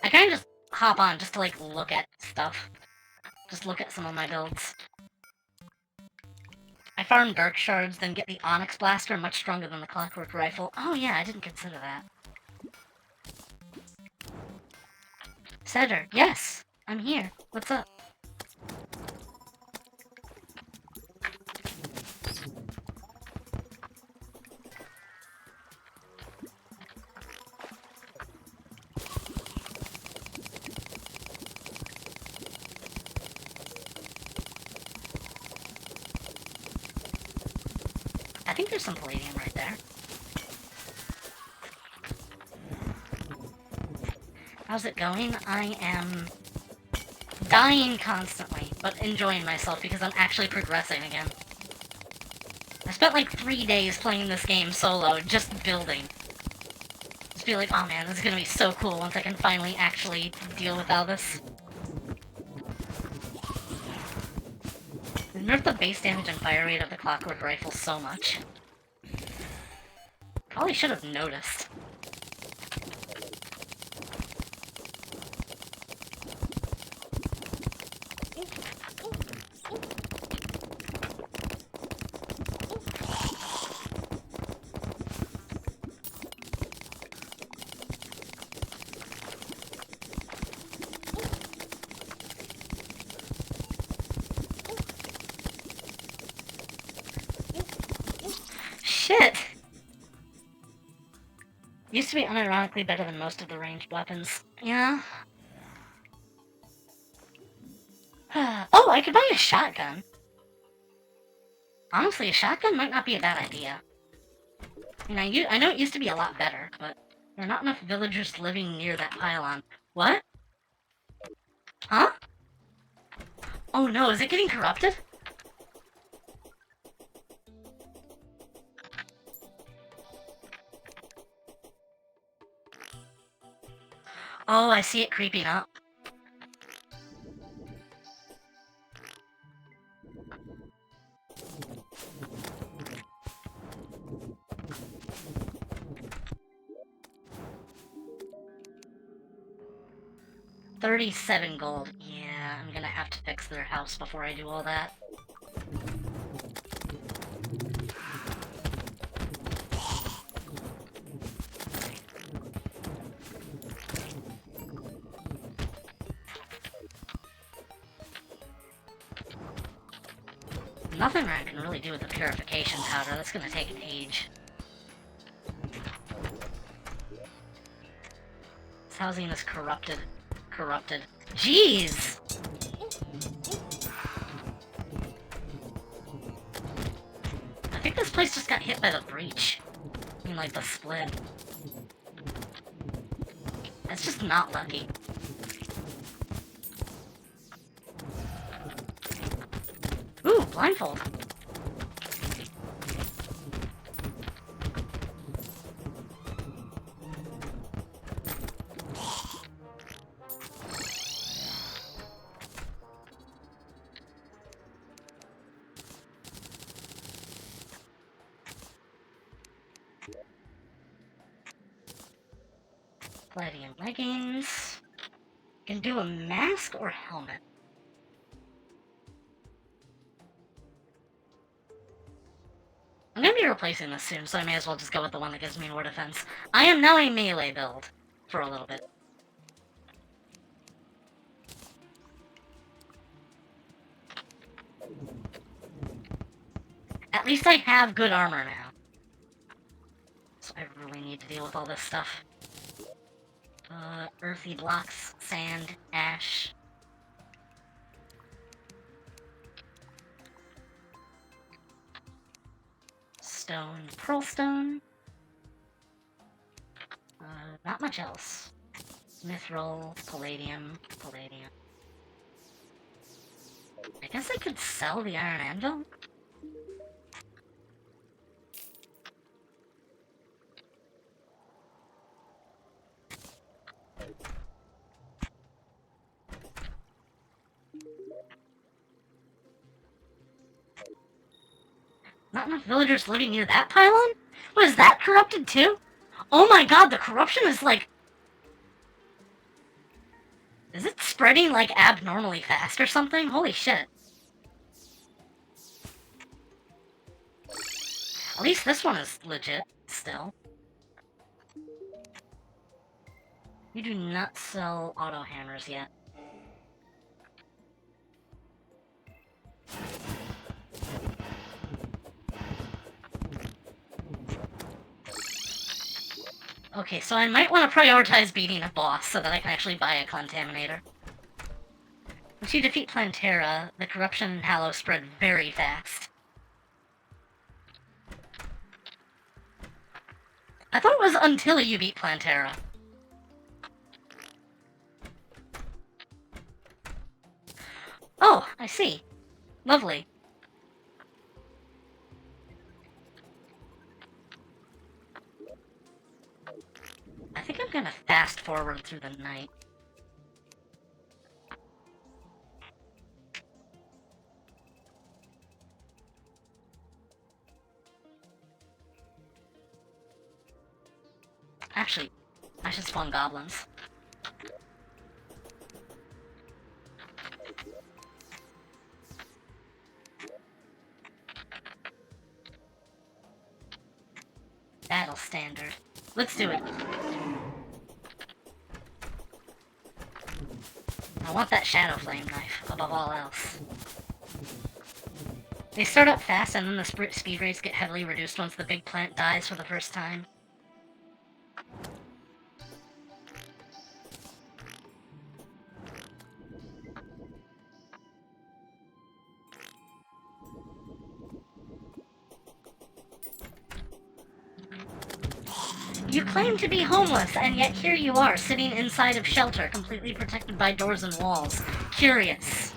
I kinda just hop on just to, like, look at stuff. Just look at some of my builds. I farm Dark Shards, then get the Onyx Blaster, much stronger than the Clockwork Rifle. Oh yeah, I didn't consider that. Sedra, yes! I'm here. What's up? I think there's some palladium right there. How's it going? I am dying constantly, but enjoying myself because I'm actually progressing again. I spent like 3 days playing this game solo, just building. Just be like, oh man, this is gonna be so cool once I can finally actually deal with all this. They nerfed the base damage and fire rate of the Clockwork Rifle so much. Probably should have noticed. Shit! Used to be unironically better than most of the ranged weapons. Yeah. Oh, I could buy a shotgun. Honestly, a shotgun might not be a bad idea. I mean, I know it used to be a lot better, but there are not enough villagers living near that pylon. What? Huh? Oh no, is it getting corrupted? Oh, I see it creeping up. $37 gold. Yeah, I'm gonna have to fix their house before I do all that. Nothing I can really do with the purification powder. That's gonna take an age. This housing is corrupted. Corrupted. Jeez! I think this place just got hit by the breach. I mean, like, the split. That's just not lucky. Ooh, blindfold. Palladium leggings. Can do a mask or helmet. I'm gonna be replacing this soon, so I may as well just go with the one that gives me more defense. I am now a melee build for a little bit. At least I have good armor now. So I really need to deal with all this stuff. Earthy blocks, sand, ash. Stone, pearl stone. Not much else. Mithril, palladium, palladium. I guess I could sell the iron anvil? Not enough villagers living near that pylon? Was that corrupted too? Oh my god, the corruption is like... fighting, like, abnormally fast or something? Holy shit. At least this one is legit, still. You do not sell auto hammers yet. Okay, so I might want to prioritize beating a boss so that I can actually buy a Contaminator. Once you defeat Plantera, the corruption in Hallow spread very fast. I thought it was until you beat Plantera. Oh, I see. Lovely. I think I'm gonna fast forward through the night. Actually, I should spawn goblins. Battle standard. Let's do it. I want that Shadow Flame knife, above all else. They start up fast, and then the speed rates get heavily reduced once the big plant dies for the first time. You claim to be homeless, and yet here you are, sitting inside of shelter, completely protected by doors and walls. Curious.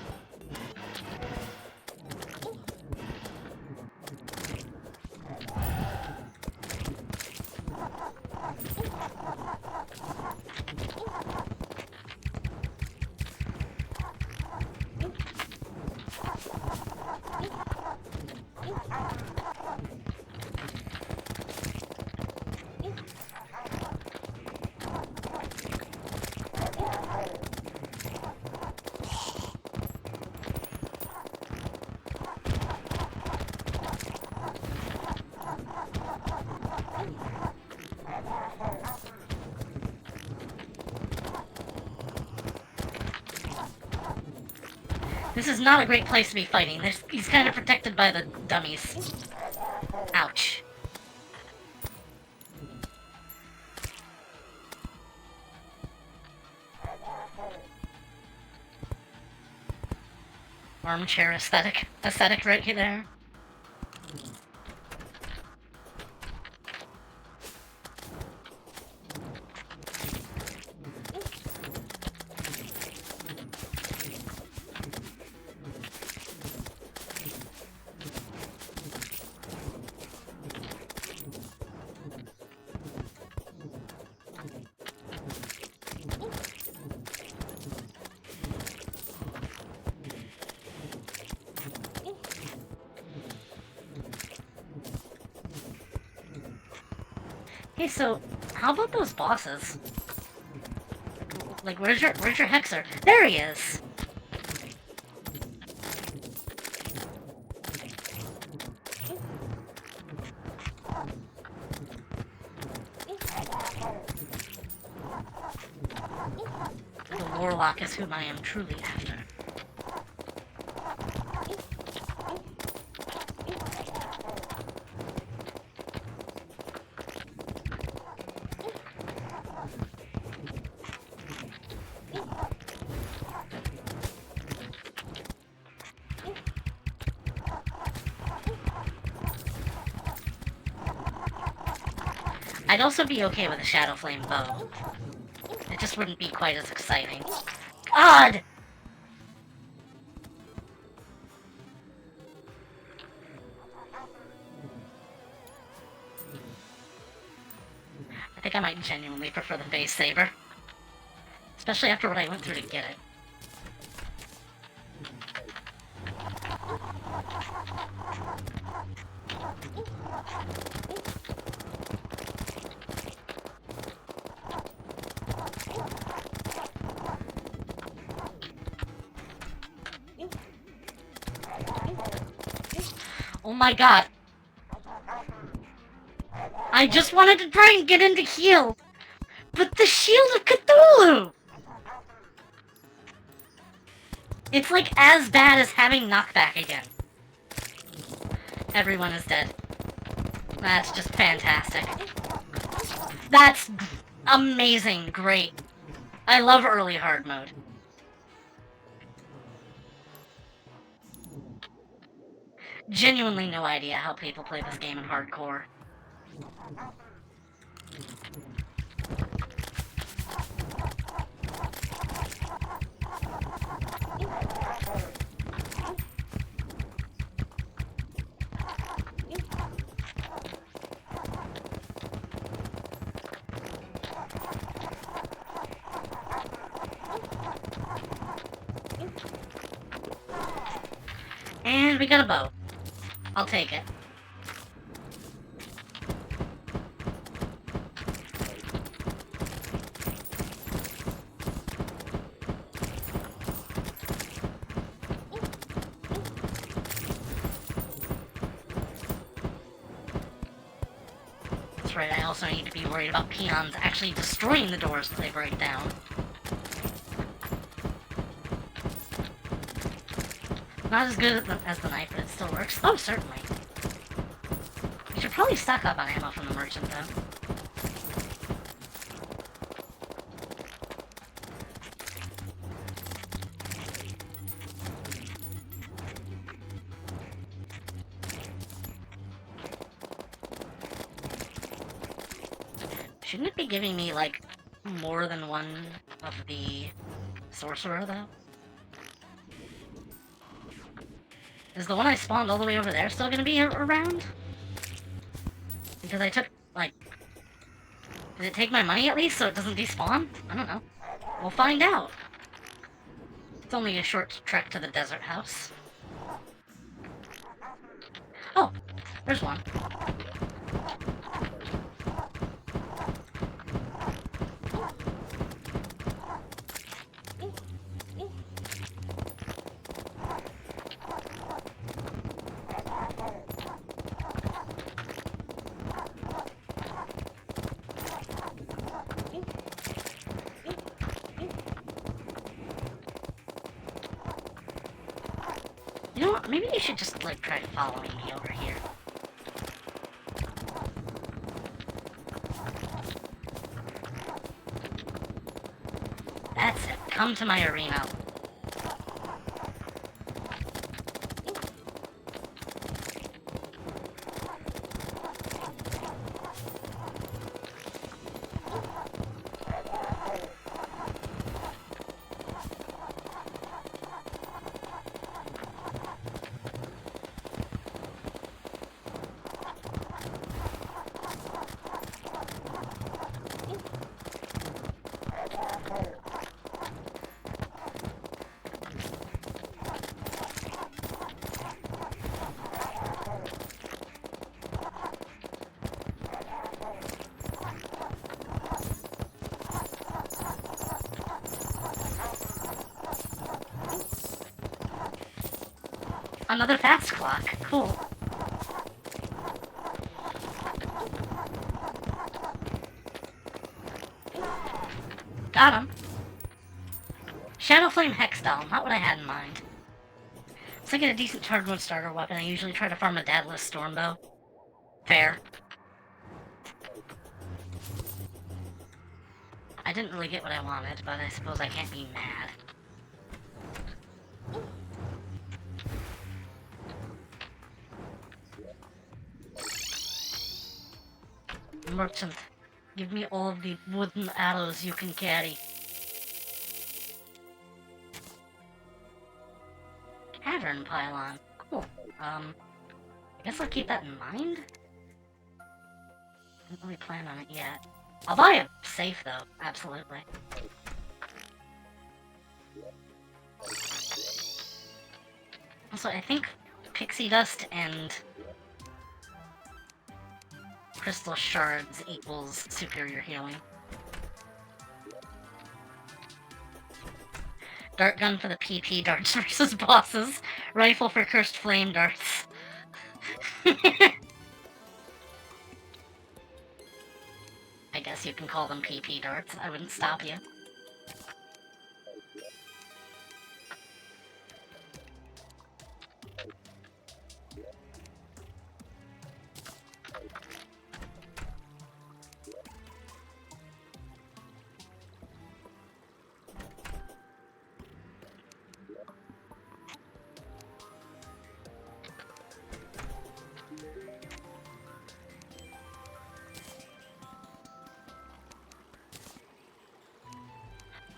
This is not a great place to be fighting. He's kind of protected by the dummies. Ouch. Armchair aesthetic right there. Hey, so, how about those bosses? Like, where's your Hexer? There he is! The Warlock is whom I am truly after. I'd also be okay with a Shadow Flame bow. It just wouldn't be quite as exciting. God! I think I might genuinely prefer the base saber. Especially after what I went through to get it. Oh my god. I just wanted to try and get into heal. But the Shield of Cthulhu! It's like as bad as having knockback again. Everyone is dead. That's just fantastic. That's amazing. Great. I love early hard mode. Genuinely no idea how people play this game in hardcore. And we got a bow. I'll take it. That's right, I also need to be worried about peons actually destroying the doors that they break down. Not as good as the knife, but it still works. Oh, certainly. We should probably stock up on ammo from the merchant, though. Shouldn't it be giving me, like, more than one of the sorcerer, though? Is the one I spawned all the way over there still gonna be around? Because I took, like... Did it take my money at least so it doesn't despawn? I don't know. We'll find out. It's only a short trek to the desert house. Oh, there's one. You know what? Maybe you should just, like, try following me over here. That's it. Come to my arena. Another fast clock. Cool. Got him. Shadow Flame Hex Doll, not what I had in mind. It's like a decent hardwood starter weapon. I usually try to farm a Daedalus Stormbow. Fair. I didn't really get what I wanted, but I suppose I can't be mad. Merchant, give me all of the wooden arrows you can carry. Cavern pylon. Cool. I guess I'll keep that in mind. Didn't really plan on it yet. I'll buy a safe, though. Absolutely. Also, I think pixie dust and crystal shards equals superior healing. Dart gun for the PP darts versus bosses. Rifle for cursed flame darts. I guess you can call them PP darts. I wouldn't stop you.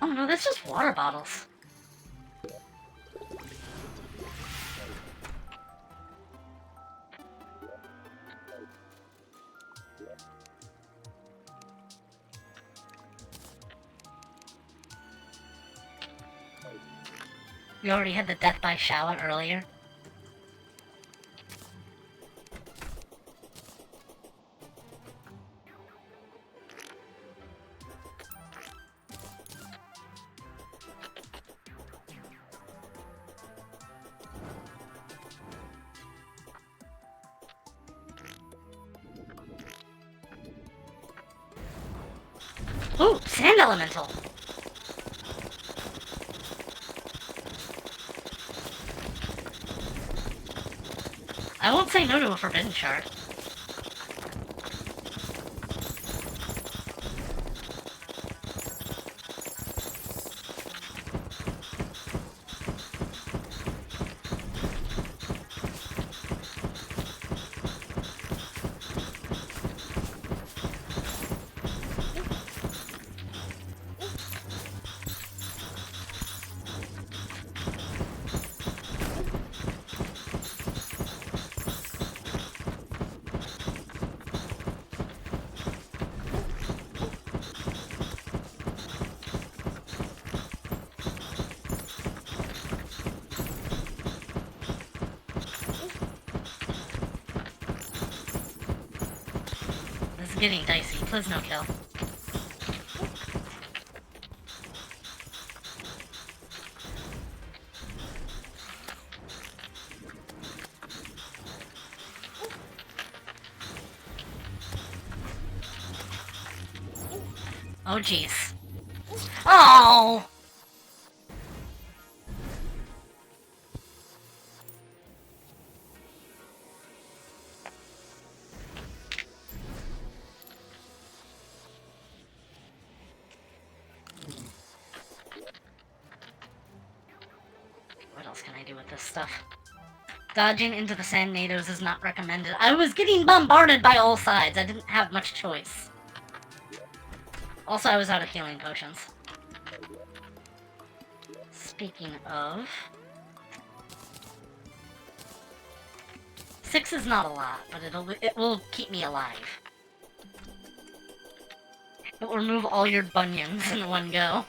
Oh no, that's just water bottles. We already had the death by shower earlier. Ooh, sand elemental! I won't say no to a forbidden shard. This is getting dicey. Please no kill. Oh jeez. Oh! What else can I do with this stuff? Dodging into the sand nados is not recommended. I was getting bombarded by all sides. I didn't have much choice. Also, I was out of healing potions. Speaking of... 6 is not a lot, but it will keep me alive. It will remove all your bunions in one go.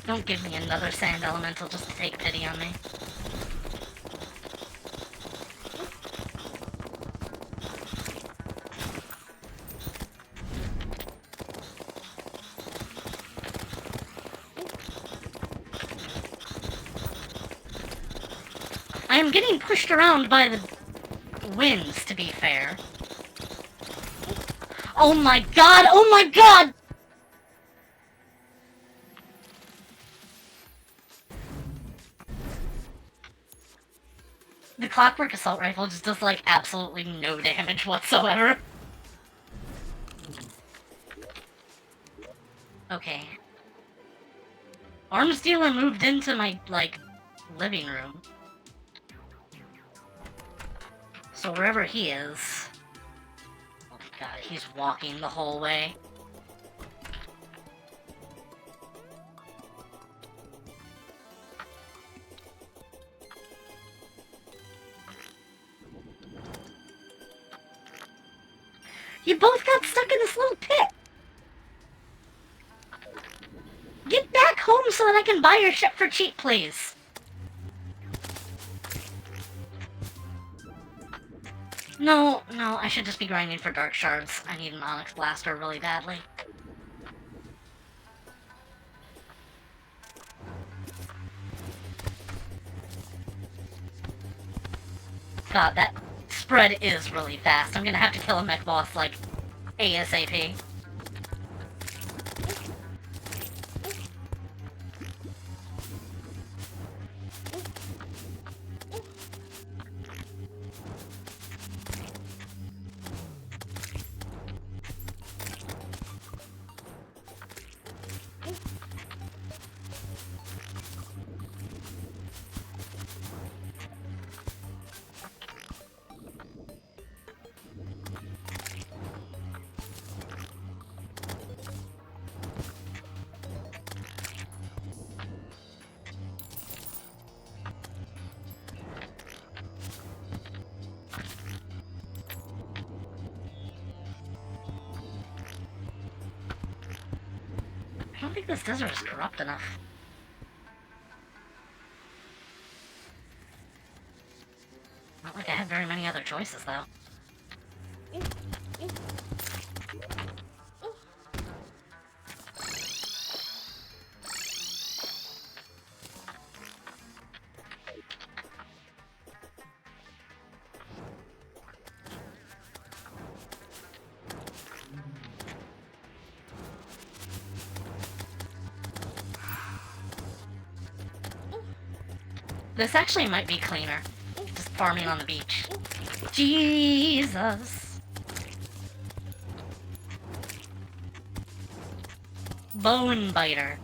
Don't give me another sand elemental just to take pity on me. I am getting pushed around by the winds, to be fair. Oh my god! Oh my god! The Clockwork Assault Rifle just does, like, absolutely no damage whatsoever. Okay. Arms dealer moved into my, like, living room. So wherever he is... Oh my god, he's walking the whole way. You both got stuck in this little pit! Get back home so that I can buy your ship for cheap, please. No, I should just be grinding for dark shards. I need an onyx blaster really badly. God, that spread is really fast. I'm gonna have to kill a mech boss, like, ASAP. I don't think this desert is corrupt enough. Not like I had very many other choices, though. This actually might be cleaner. Just farming on the beach. Jesus. Bone biter.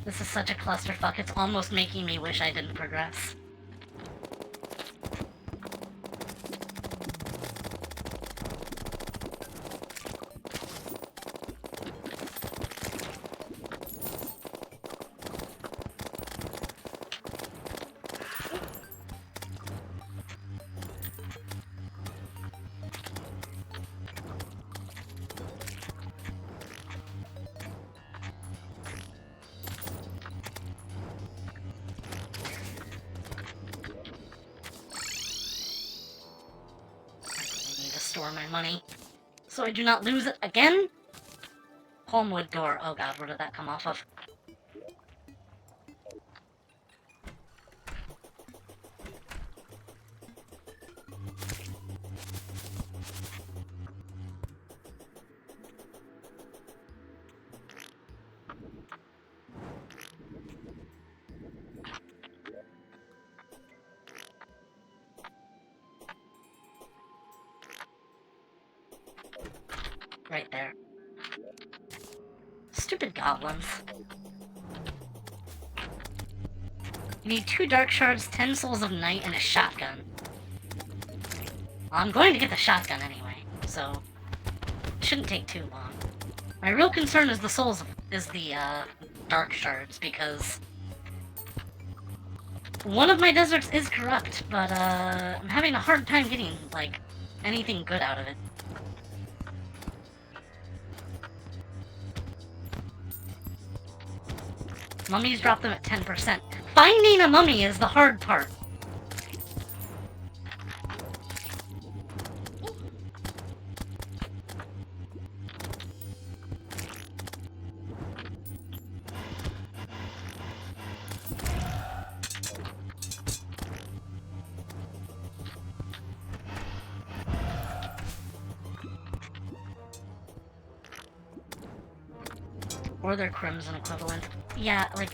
This is such a clusterfuck, it's almost making me wish I didn't progress. Store my money so I do not lose it again. Homewood door. Oh god, where did that come off of? Right there. Stupid goblins. You need 2 dark shards, 10 souls of night, and a shotgun. Well, I'm going to get the shotgun anyway, so it shouldn't take too long. My real concern is the dark shards, because one of my deserts is corrupt, but I'm having a hard time getting, like, anything good out of it. Mummies drop them at 10%. Finding a mummy is the hard part. Or their crimson equivalent. Yeah, like...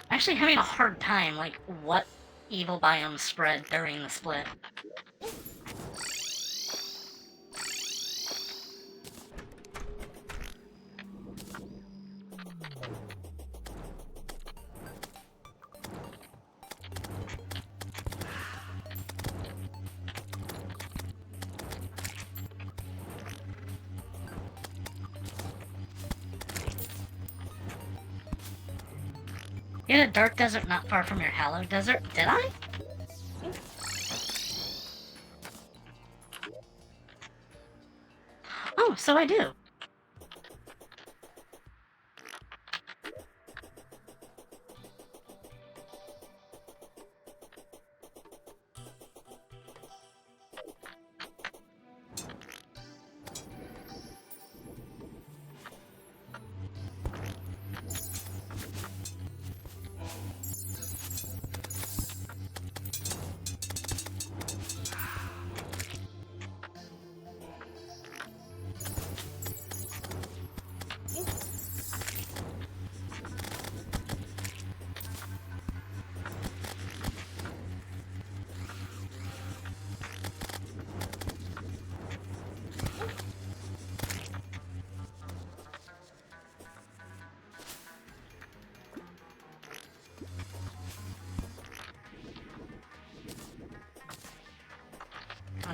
actually having a hard time, like, what evil biomes spread during the split. You had a dark desert not far from your hallowed desert. Did I? Oh, so I do.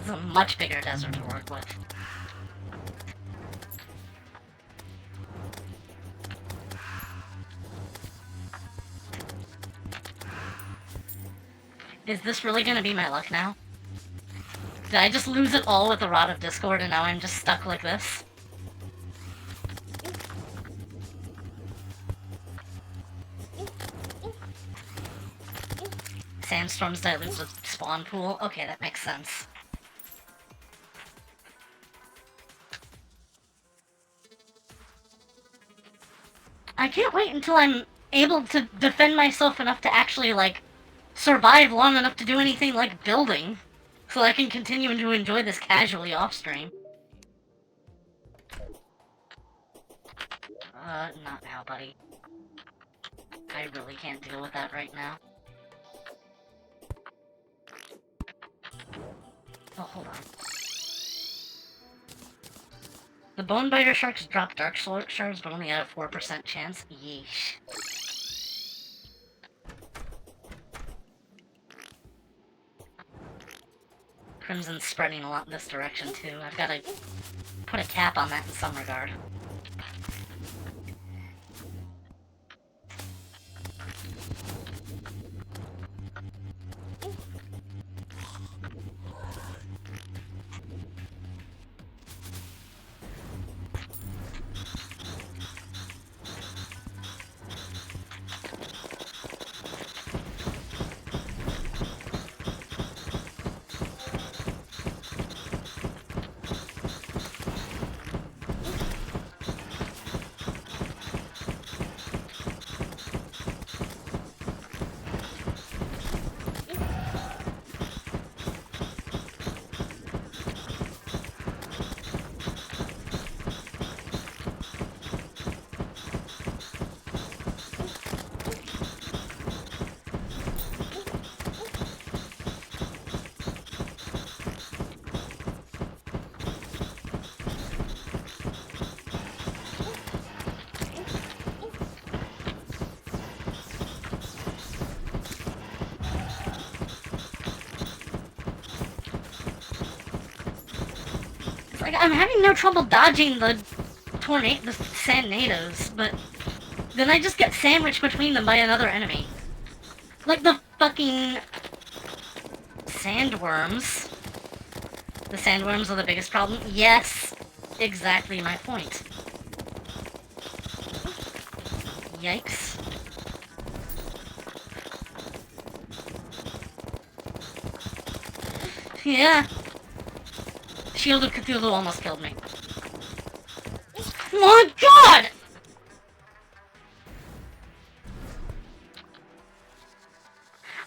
It's a much bigger desert to work with. Is this really gonna be my luck now? Did I just lose it all with the Rod of Discord and now I'm just stuck like this? Sandstorms dilute the spawn pool? Okay, that makes sense. I can't wait until I'm able to defend myself enough to actually, like, survive long enough to do anything like building, so I can continue to enjoy this casually off-stream. Not now, buddy. I really can't deal with that right now. Oh, hold on. The Bonebiter Sharks drop Dark Shards, but only at a 4% chance. Yeesh. Crimson's spreading a lot in this direction, too. I've got to put a cap on that in some regard. Like, I'm having no trouble dodging the Sandnados, but then I just get sandwiched between them by another enemy. Like the fucking sandworms. The sandworms are the biggest problem. Yes, exactly my point. Yikes. Yeah. Shield of Cthulhu almost killed me. My God!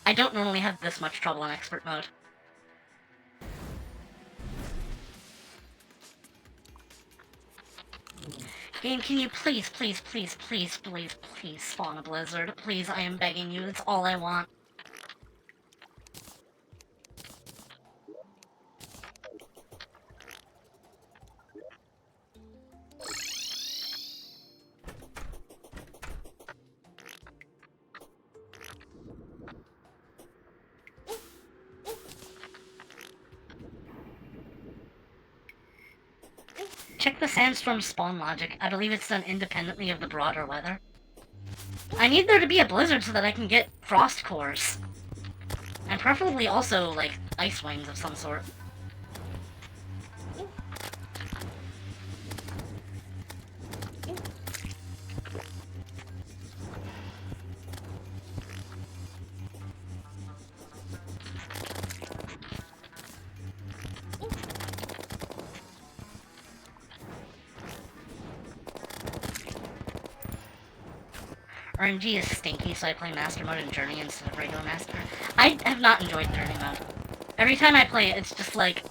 I don't normally have this much trouble in expert mode. Game, can you please spawn a blizzard? Please, I am begging you. That's all I want. Check the sandstorm spawn logic. I believe it's done independently of the broader weather. I need there to be a blizzard so that I can get frost cores. And preferably also, like, ice wings of some sort. RNG is stinky, so I play Master Mode and Journey instead of regular Master. I have not enjoyed Journey Mode. Every time I play it, it's just like...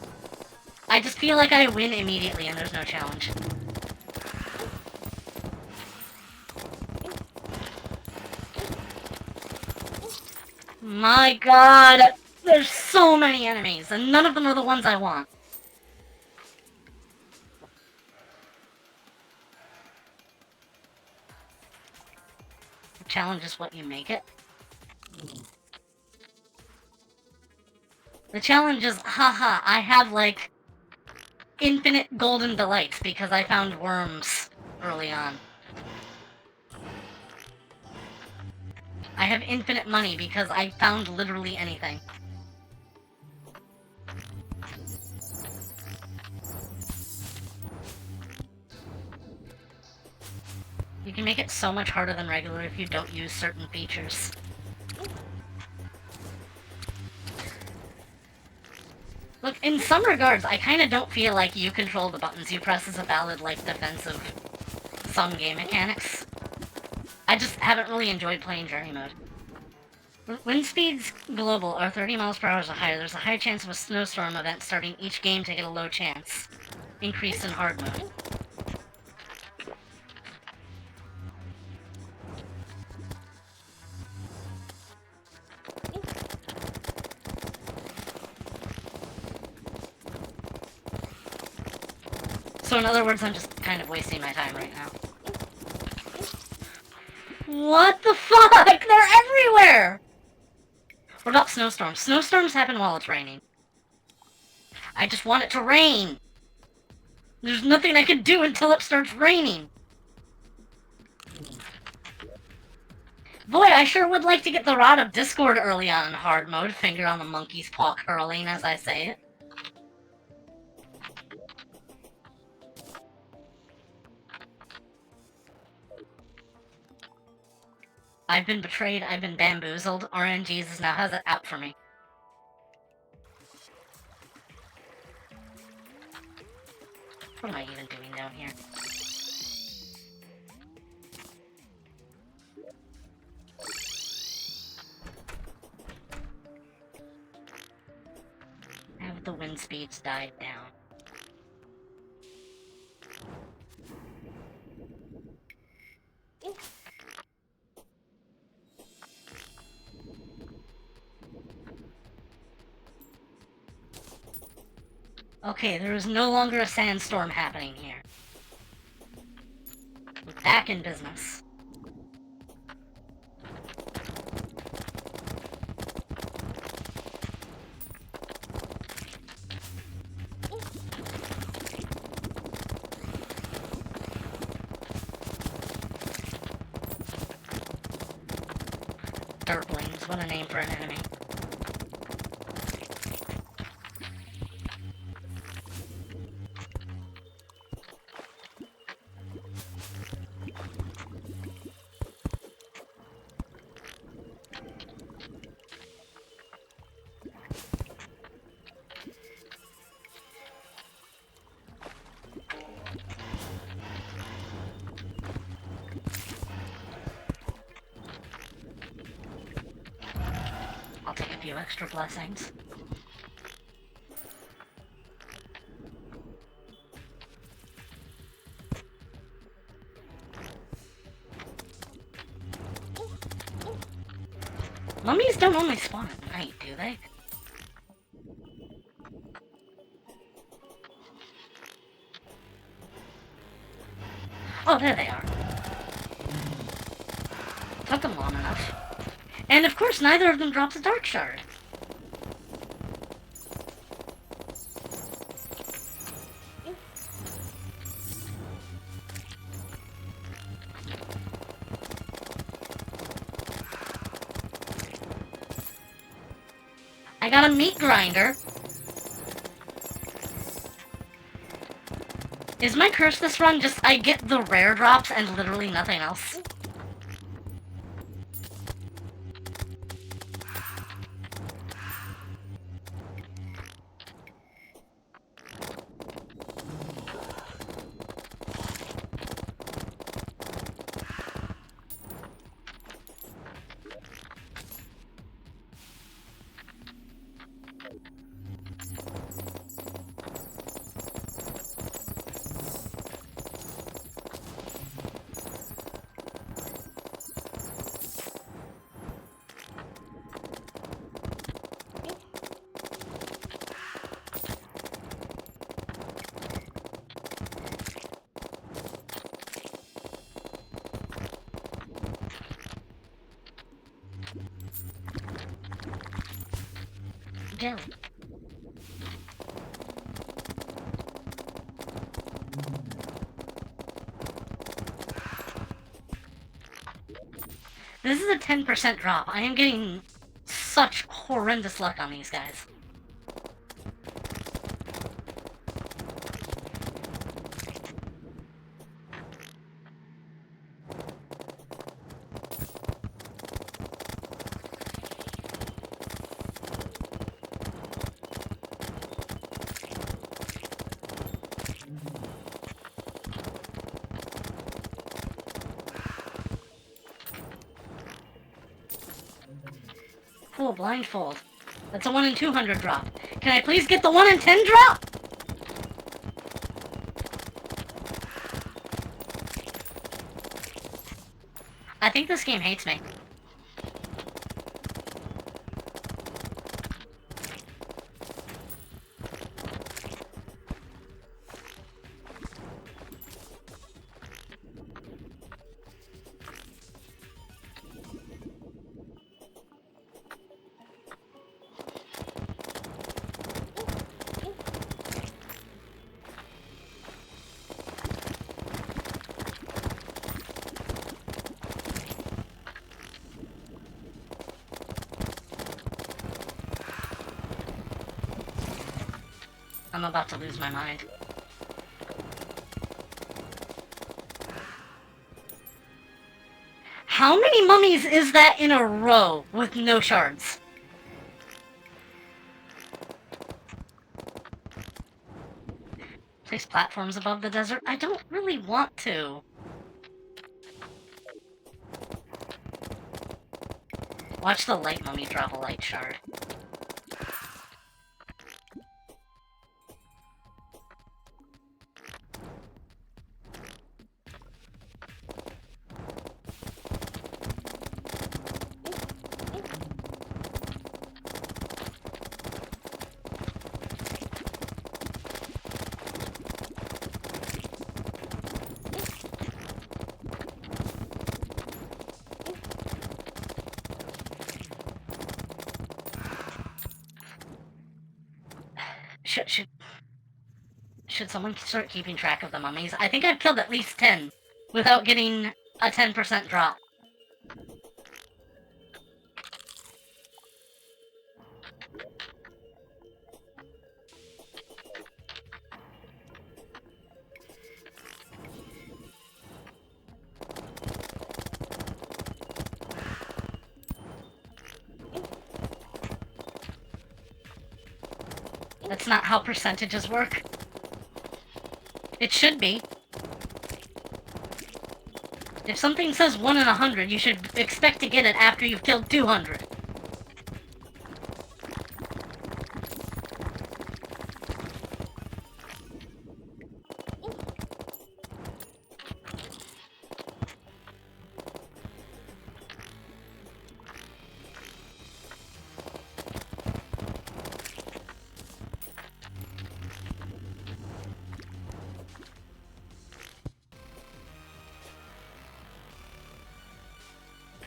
I just feel like I win immediately and there's no challenge. My god! There's so many enemies, and none of them are the ones I want. The challenge is what you make it. The challenge is, haha, I have, like, infinite golden delights because I found worms early on. I have infinite money because I found literally anything. You can make it so much harder than regular if you don't use certain features. Look, in some regards, I kinda don't feel like you control the buttons you press as a valid, like, defense of some game mechanics. I just haven't really enjoyed playing Journey Mode. Wind speeds global are 30 miles per hour or higher. There's a high chance of a snowstorm event starting each game to get a low chance. Increase in hard mode. So in other words, I'm just kind of wasting my time right now. What the fuck? They're everywhere! What about snowstorms? Snowstorms happen while it's raining. I just want it to rain! There's nothing I can do until it starts raining! Boy, I sure would like to get the Rod of Discord early on in hard mode, finger on the monkey's paw curling as I say it. I've been betrayed, I've been bamboozled, RNGesus now has it out for me. What am I even doing down here? Have the wind speeds died down? Okay, there is no longer a sandstorm happening here. We're back in business. Derplings, what a name for an enemy. I'll take a few extra blessings. Mummies don't only spawn at night, do they? Oh, there they are. Took them long enough. And of course, neither of them drops a Dark Shard. got a meat grinder. Is my curse this run just I get the rare drops and literally nothing else? Jelly. This is a 10% drop. I am getting such horrendous luck on these guys. Cool, blindfold. That's a 1 in 200 drop. Can I please get the 1 in 10 drop? I think this game hates me. I'm about to lose my mind. How many mummies is that in a row with no shards? Place platforms above the desert? I don't really want to. Watch the light mummy drop a light shard. Should someone start keeping track of the mummies? I think I've killed at least 10 without getting a 10% drop. That's not how percentages work. It should be. If something says 1 in 100, you should expect to get it after you've killed 200.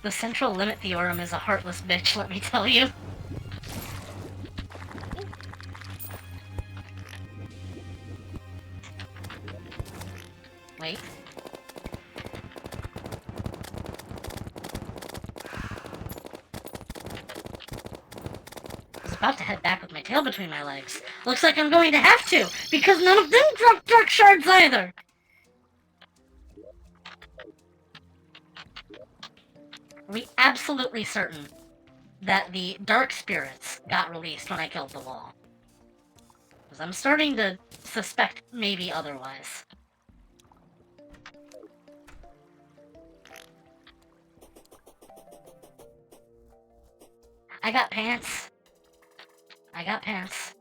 The central limit theorem is a heartless bitch, let me tell you. Wait. Is it about to head back with my tail between my legs. Looks like I'm going to have to, because none of them drop dark shards either! Are we absolutely certain that the dark spirits got released when I killed the wall? Because I'm starting to suspect maybe otherwise. I got pants. I got pants.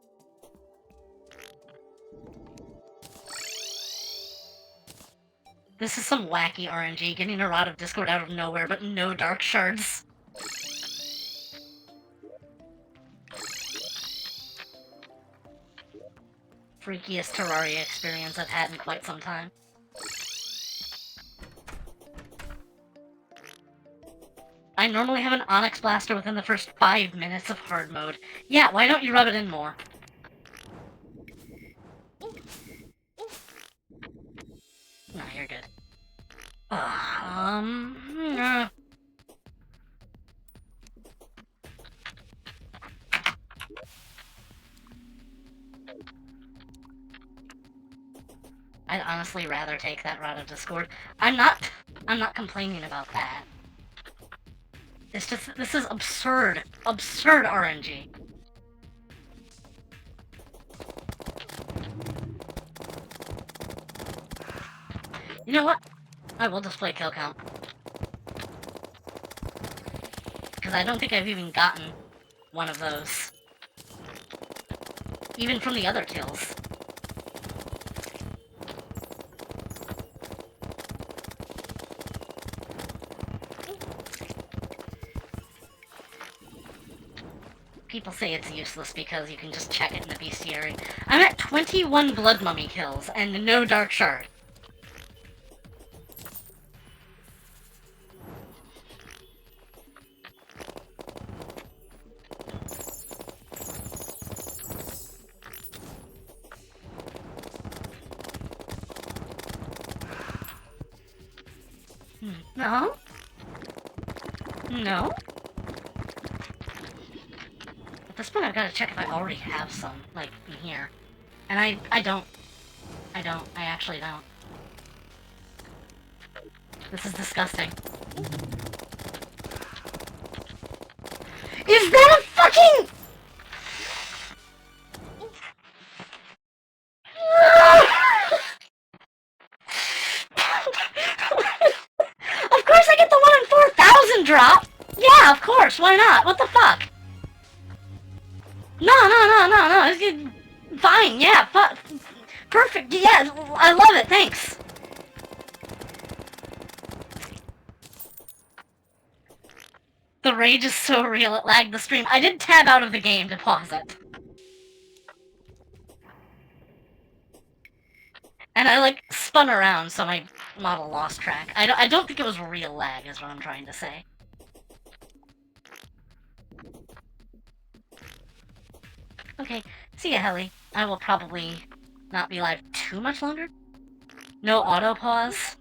This is some wacky RNG, getting a Rod of Discord out of nowhere, but no dark shards. Freakiest Terraria experience I've had in quite some time. I normally have an Onyx Blaster within the first 5 minutes of hard mode. Yeah, why don't you rub it in more? No, you're good. I'd honestly rather take that Rod of Discord. I'm not complaining about that. It's just, this is absurd. Absurd RNG. You know what? I will display kill count. Because I don't think I've even gotten one of those. Even from the other kills. People say it's useless because you can just check it in the bestiary. I'm at 21 Blood Mummy kills and no Dark Shard. No? No? At this point, I've got to check if I already have some, like, in here. And I don't. I actually don't. This is disgusting. Is that a fucking... Of course I get the 1 in 4,000 drop! Yeah, of course, why not? What the fuck? No. It's good. Fine, yeah, perfect, yeah, I love it, thanks. The rage is so real, it lagged the stream. I did tab out of the game to pause it. And I, like, spun around, so my model lost track. I don't think it was real lag, is what I'm trying to say. Okay, see ya, Helly. I will probably not be live too much longer. No auto pause.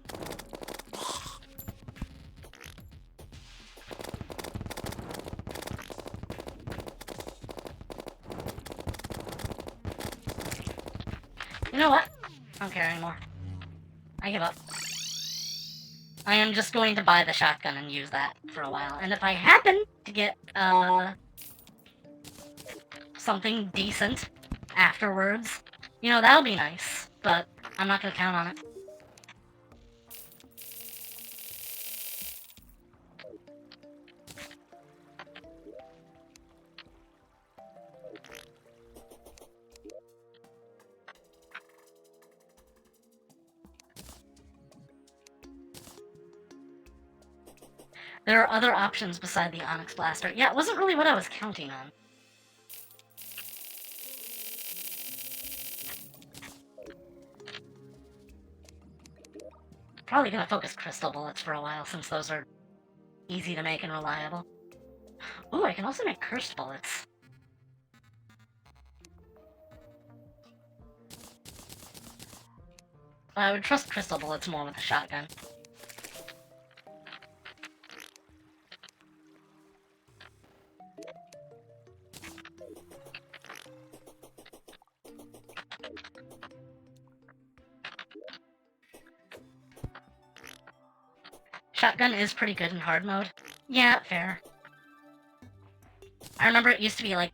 You know what? I don't care anymore. I give up. I am just going to buy the shotgun and use that for a while. And if I happen to get, something decent afterwards, you know, that'll be nice. But I'm not gonna count on it. There are other options beside the Onyx Blaster. Yeah, it wasn't really what I was counting on. Probably gonna focus crystal bullets for a while, since those are easy to make and reliable. Ooh, I can also make cursed bullets. I would trust crystal bullets more with a shotgun. shotgun is pretty good in hard mode. Yeah, fair. I remember it used to be like,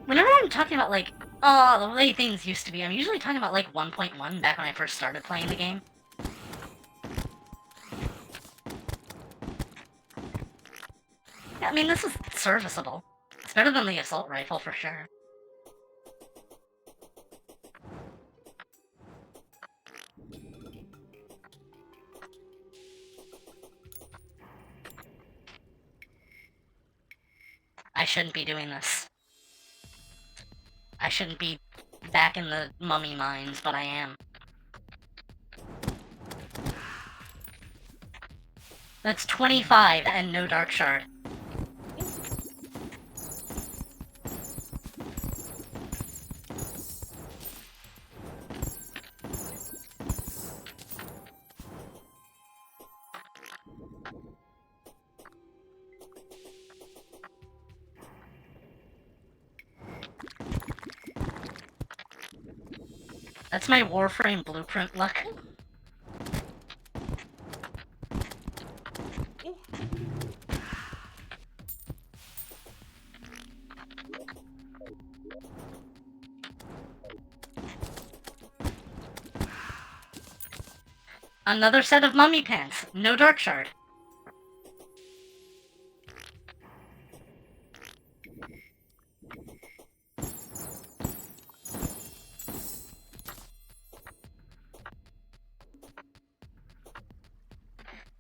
whenever I'm talking about like, oh, the way things used to be, I'm usually talking about like 1.1 back when I first started playing the game. Yeah, I mean, this is serviceable. It's better than the assault rifle for sure. I shouldn't be doing this. I shouldn't be back in the mummy mines, but I am. That's 25 and no dark shard. That's my Warframe blueprint luck. Another set of mummy pants. No dark shard.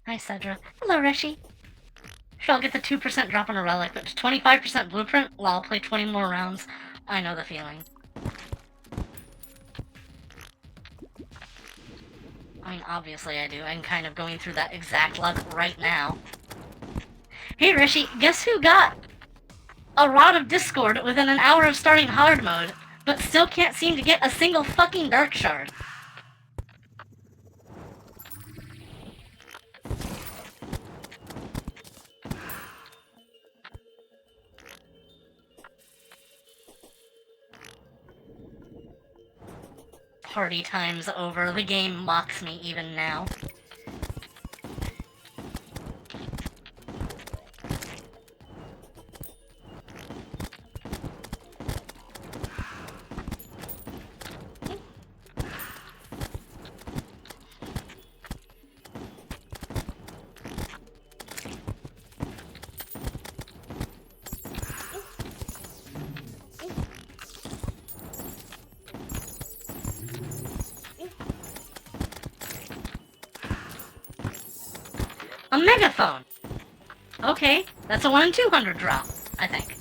Hi, Sedra. Hello, Reshi. Sure, I'll get the 2% drop on a relic, but 25% blueprint? Well, I'll play 20 more rounds. I know the feeling. I mean, obviously I do. I'm kind of going through that exact luck right now. Hey, Rishi, guess who got a Rod of Discord within an hour of starting hard mode, but still can't seem to get a single fucking Dark Shard? Party time's over. The game mocks me even now. A megaphone! Okay, that's a 1 in 200 drop, I think.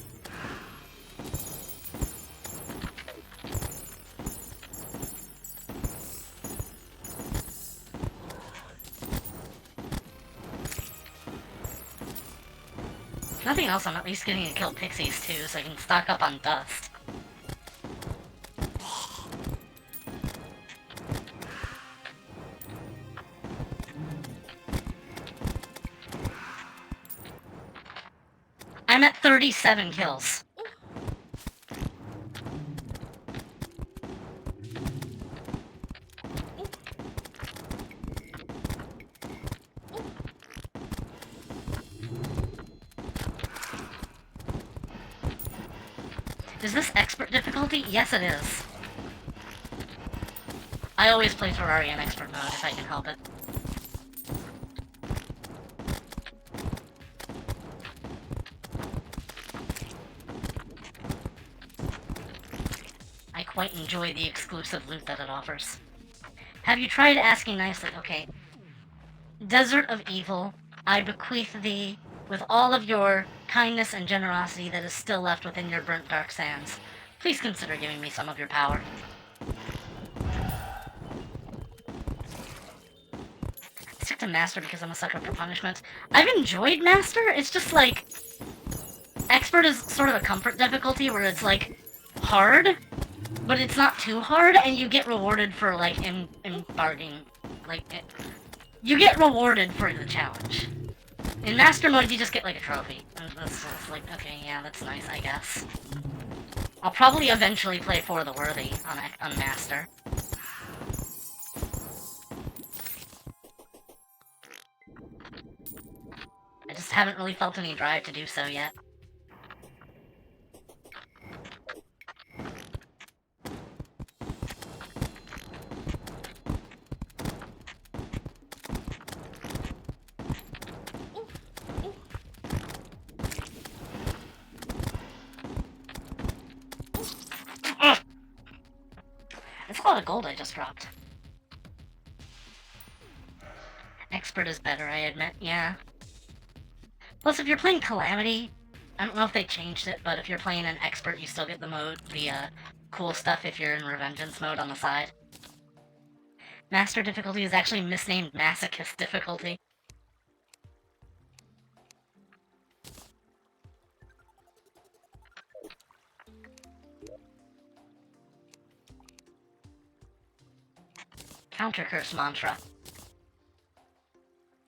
Nothing else, I'm at least getting to kill pixies too, so I can stock up on dust. I'm at 37 kills. Is this expert difficulty? Yes, it is. I always play Terraria in expert mode if I can help it. I quite enjoy the exclusive loot that it offers. Have you tried asking nicely? Okay. Desert of Evil, I bequeath thee with all of your kindness and generosity that is still left within your burnt dark sands. Please consider giving me some of your power. I stick to Master because I'm a sucker for punishment. I've enjoyed Master, it's just like... Expert is sort of a comfort difficulty where it's like hard, but it's not too hard, and you get rewarded for like embarking. You get rewarded for the challenge. In Master mode, you just get like a trophy. And that's like, okay, yeah, that's nice, I guess. I'll probably eventually play For the Worthy on Master. haven't really felt any drive to do so yet. It's a lot of gold I just dropped. Expert is better, I admit, yeah. Plus, if you're playing Calamity, I don't know if they changed it, but if you're playing an Expert, you still get the cool stuff if you're in Revengeance mode on the side. Master difficulty is actually misnamed Masochist difficulty. Counter curse mantra.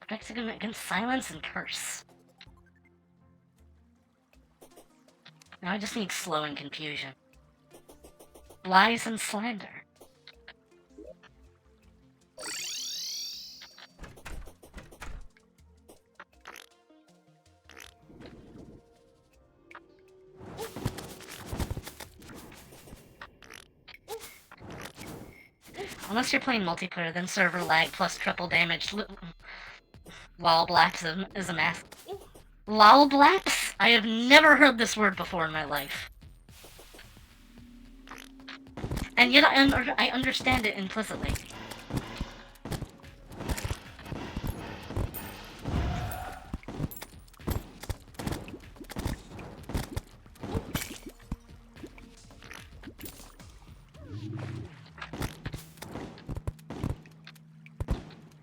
Protects against silence and curse. Now I just need slow and confusion. Lies and slander. Unless you're playing multiplayer, then server lag plus triple damage. Lolblaps is a math. Lolblaps? I have never heard this word before in my life. And yet I understand it implicitly.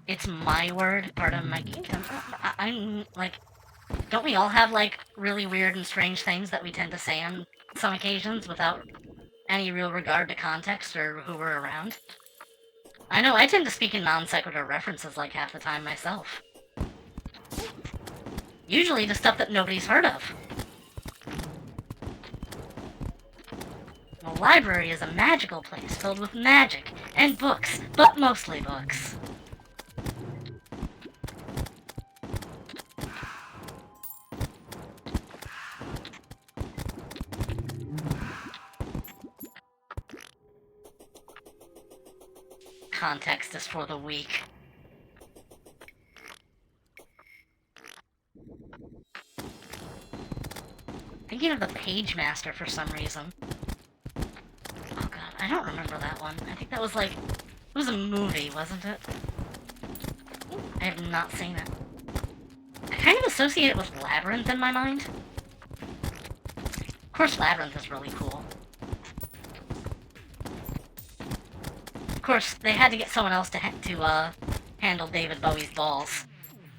It's my word, part of my geekdom. I'm, like... Don't we all have, like, really weird and strange things that we tend to say on some occasions without any real regard to context or who we're around? I know I tend to speak in non-sequitur references like half the time myself. Usually to stuff that nobody's heard of. The library is a magical place filled with magic and books, but mostly books. Context is for the weak. Thinking of the Page Master for some reason. Oh god, I don't remember that one. I think that was like... It was a movie, wasn't it? I have not seen it. I kind of associate it with Labyrinth in my mind. Of course, Labyrinth is really cool. Of course, they had to get someone else to handle David Bowie's balls.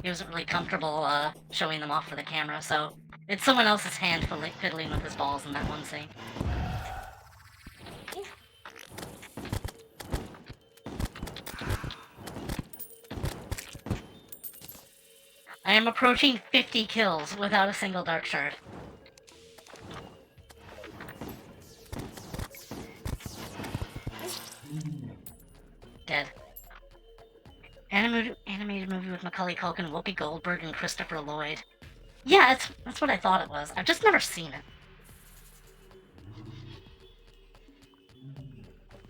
He wasn't really comfortable showing them off for the camera, so it's someone else's hand fiddling with his balls in that one scene. I am approaching 50 kills without a single dark shard. Dead. Animated movie with Macaulay Culkin, Whoopi Goldberg, and Christopher Lloyd. Yeah, that's what I thought it was. I've just never seen it.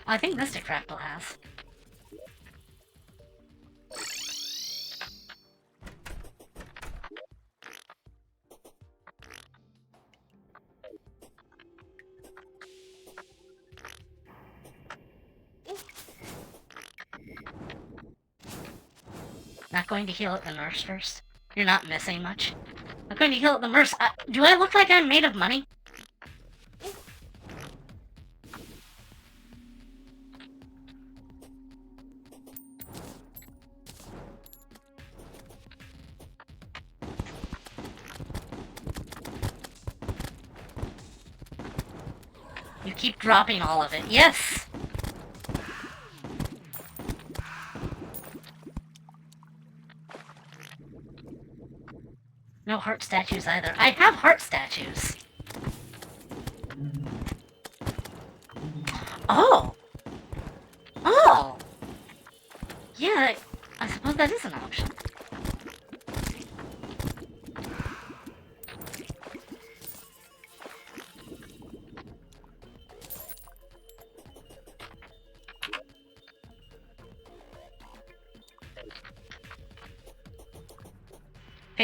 I think Mystic Fractal has. Not going to heal at the nurse first? You're not missing much. Not going to heal at the nurse. Do I look like I'm made of money? You keep dropping all of it. Yes! No heart statues either. I have heart statues. Oh! Oh! Yeah, I suppose that is an option.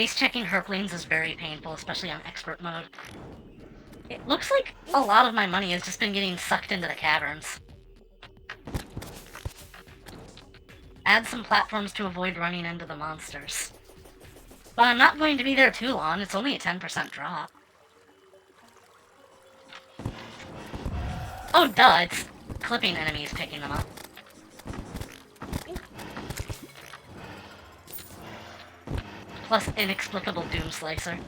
face-checking herplings is very painful, especially on expert mode. It looks like a lot of my money has just been getting sucked into the caverns. Add some platforms to avoid running into the monsters. But I'm not going to be there too long, it's only a 10% drop. Oh duh, it's clipping enemies picking them up. Plus inexplicable Doom Slicer.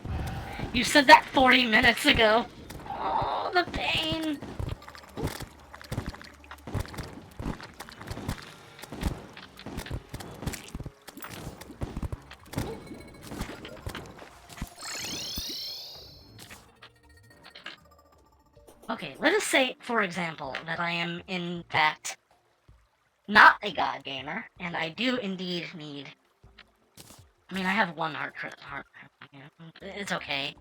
You said that 40 minutes ago! Oh, the pain! Okay, let us say, for example, that I am, in fact, not a god gamer, and I do indeed need... I mean, I have one heart... It's okay.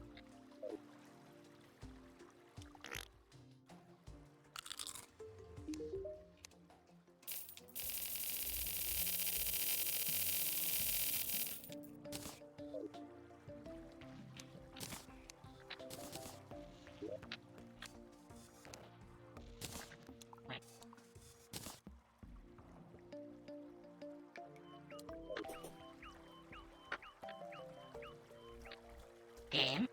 Game?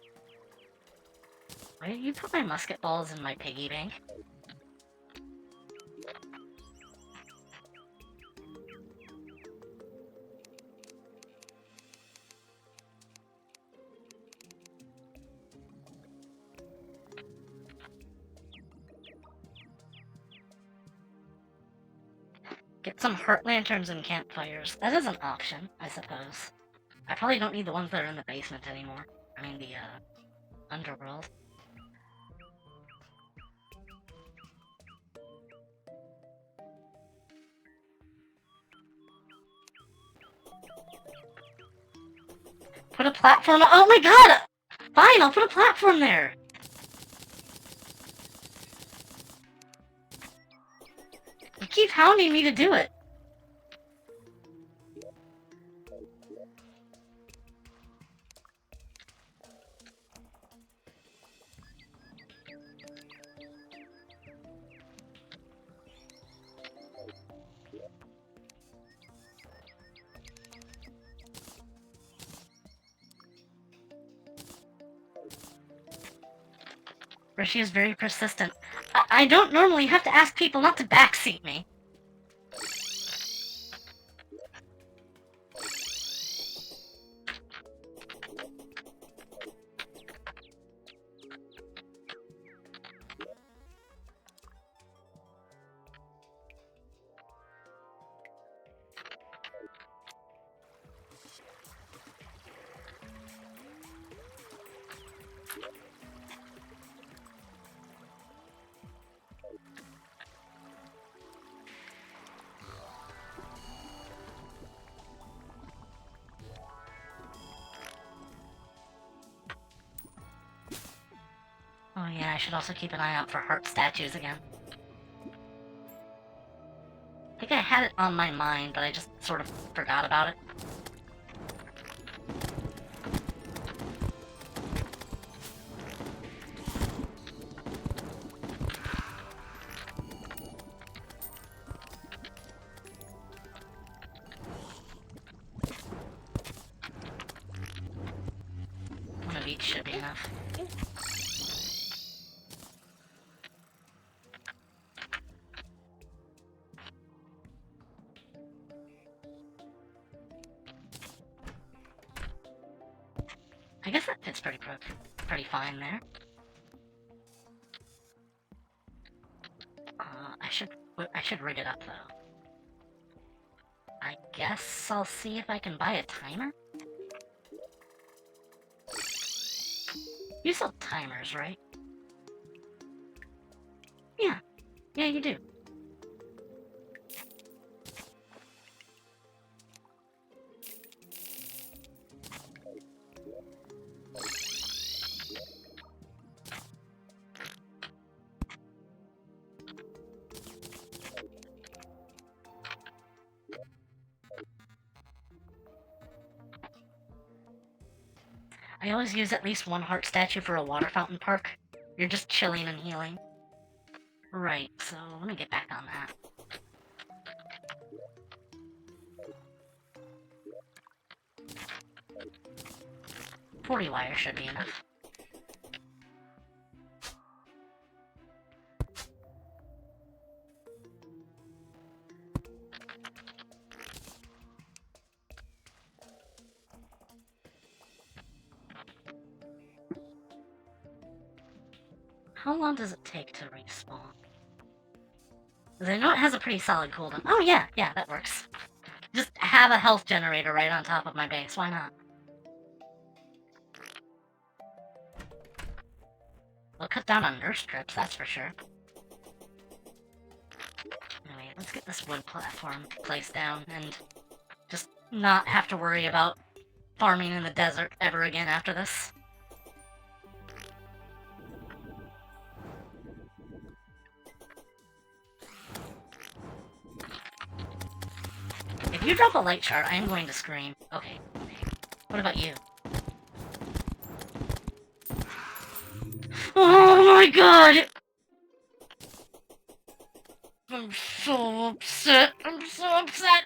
Why did you put my musket balls in my piggy bank? Get some heart lanterns and campfires. That is an option, I suppose. I probably don't need the ones that are in the basement anymore. I mean, the, underworld. Put a platform- oh my god! Fine, I'll put a platform there! You keep hounding me to do it. Rishi is very persistent. I don't normally have to ask people not to backseat me. Oh yeah, I should also keep an eye out for heart statues again. I think I had it on my mind, but I just sort of forgot about it. One of each should be enough. I guess that fits pretty fine there. I should rig it up though. I guess I'll see if I can buy a timer? You sell timers, right? Yeah. Yeah, you do. I always use at least one heart statue for a water fountain park. You're just chilling and healing. Right, so let me get back on that. $40 wire should be enough. How long does it take to respawn? Because I know it has a pretty solid cooldown. Oh yeah, that works. Just have a health generator right on top of my base, why not? We'll cut down on nurse trips, that's for sure. Anyway, let's get this wood platform placed down and just not have to worry about farming in the desert ever again after this. If you drop a light shard, I am going to scream. Okay. What about you? Oh my god! I'm so upset. I'm so upset.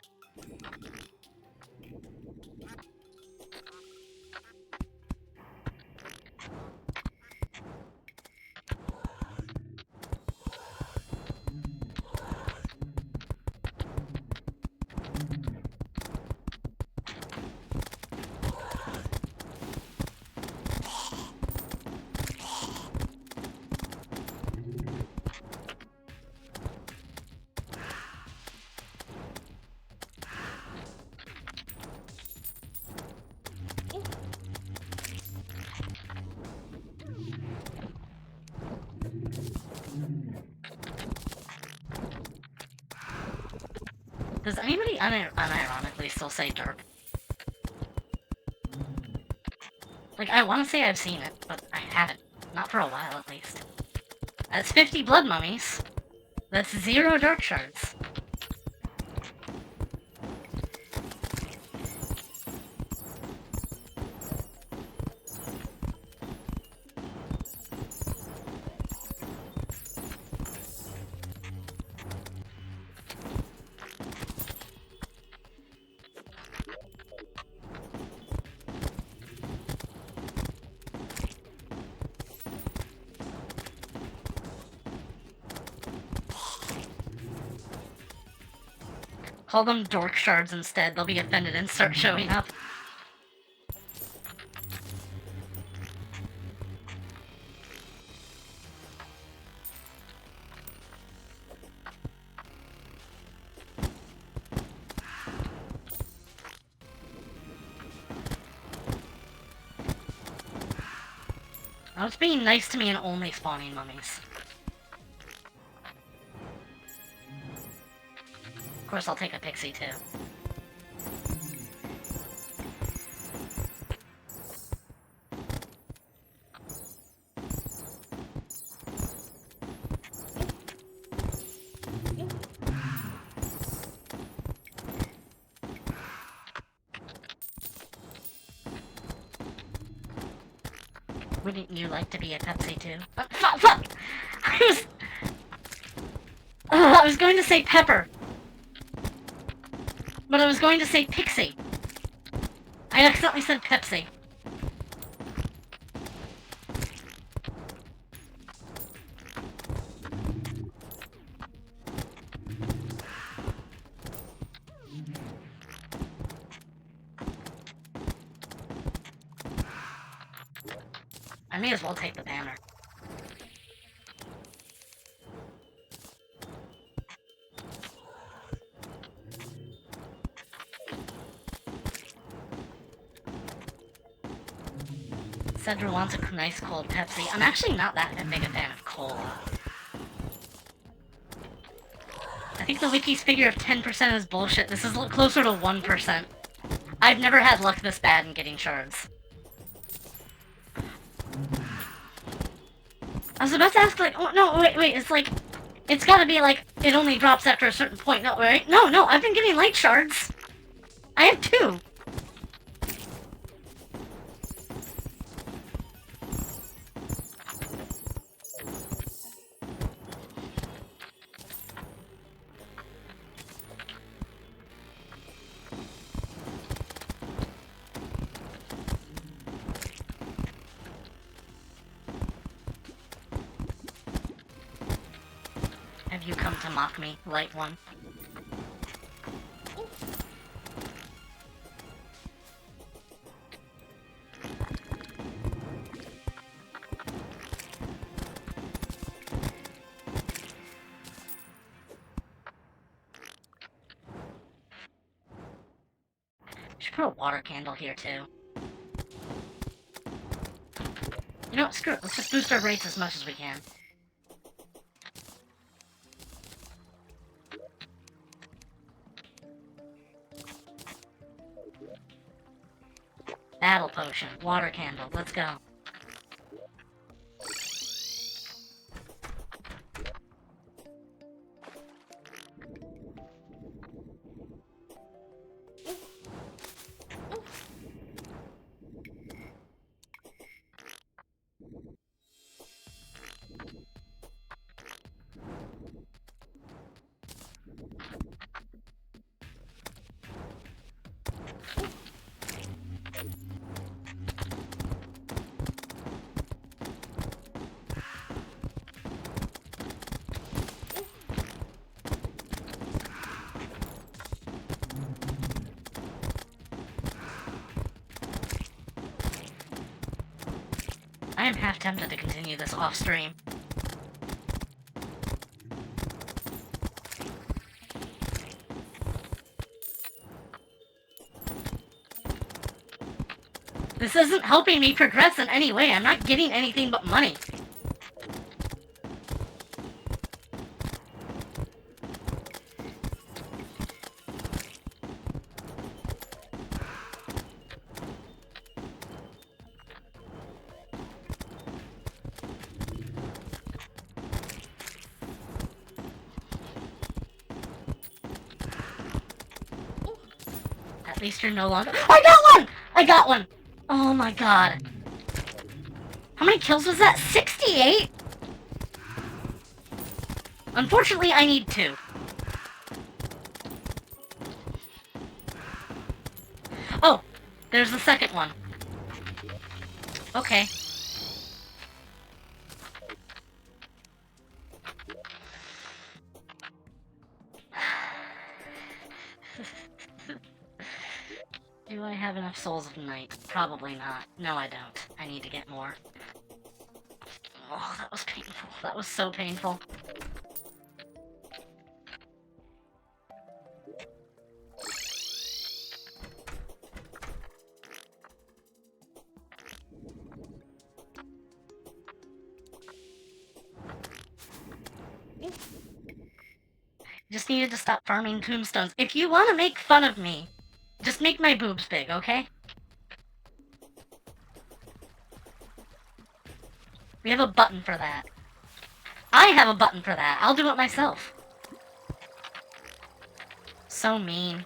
Does anybody unironically still say derp? Like, I want to say I've seen it, but I haven't. Not for a while, at least. That's 50 blood mummies. That's 0 dark shards. Call them dork shards instead. They'll be offended and start showing up. I was being nice to me and only spawning mummies. Of course, I'll take a pixie too. Wouldn't you like to be a Pepsi too? Fuck! I was going to say pepper. But I was going to say pixie. I accidentally said Pepsi. I may as well take the banner. Sedra wants a nice cold Pepsi. I'm actually not that big a fan of cola. I think the wiki's figure of 10% is bullshit. This is closer to 1%. I've never had luck this bad in getting shards. I was about to ask, like, oh, no, wait, it's like, it's gotta be like, it only drops after a certain point, no, right? No, I've been getting light shards. I have 2. to mock me, light one. Should put a water candle here too. You know what, screw it, let's just boost our rates as much as we can. Battle potion, water candle, let's go. I am half tempted to continue this off-stream. This isn't helping me progress in any way. I'm not getting anything but money. At least you're no longer— I got one! I got one! Oh my god. How many kills was that? 68? Unfortunately, I need 2. Oh, there's the second one. Okay. Do I have enough Souls of Night? Probably not. No, I don't. I need to get more. Oh, that was painful. That was so painful. Just needed to stop farming tombstones. If you want to make fun of me, just make my boobs big, okay? We have a button for that. I have a button for that. I'll do it myself. So mean.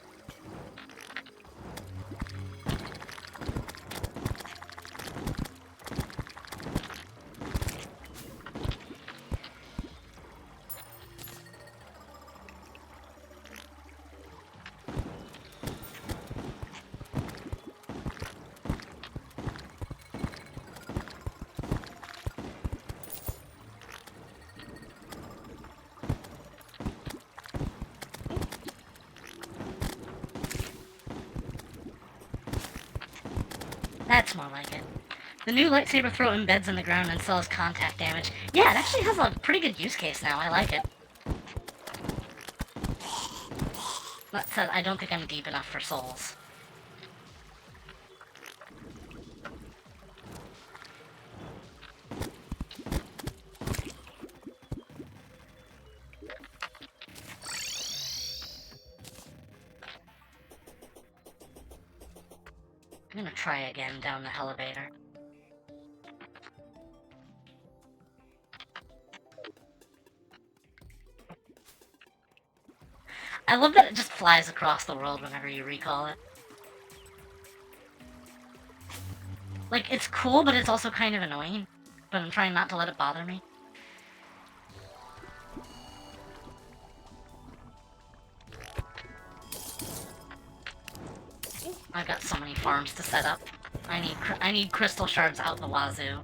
That's more like it. The new lightsaber throw embeds in the ground and sells contact damage. Yeah, it actually has a pretty good use case now. I like it. That said, I don't think I'm deep enough for souls. I'm gonna try again down the elevator. I love that it just flies across the world whenever you recall it. Like, it's cool, but it's also kind of annoying. But I'm trying not to let it bother me. I've got so many farms to set up. I need crystal shards out the wazoo.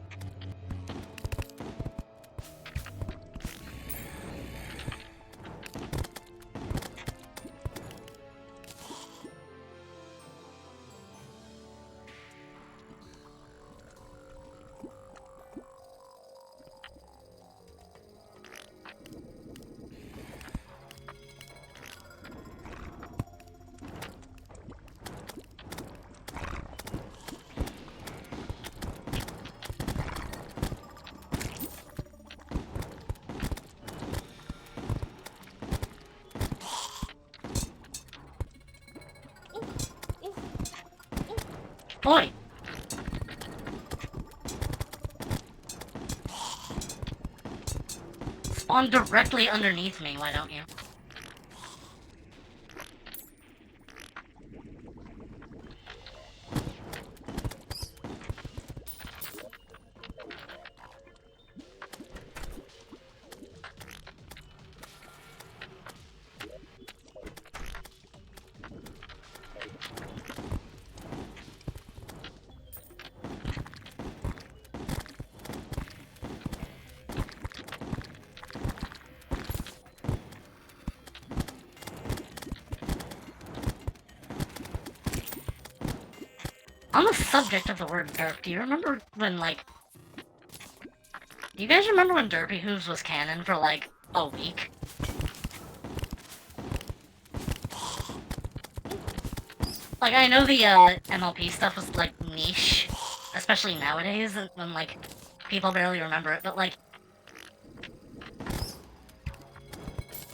Boy! Spawn directly underneath me, why don't you? On the subject of the word derp, do you remember when, like... Do you guys remember when Derpy Hooves was canon for, like, a week? Like, I know the, MLP stuff was, like, niche, especially nowadays, when, like, people barely remember it, but, like...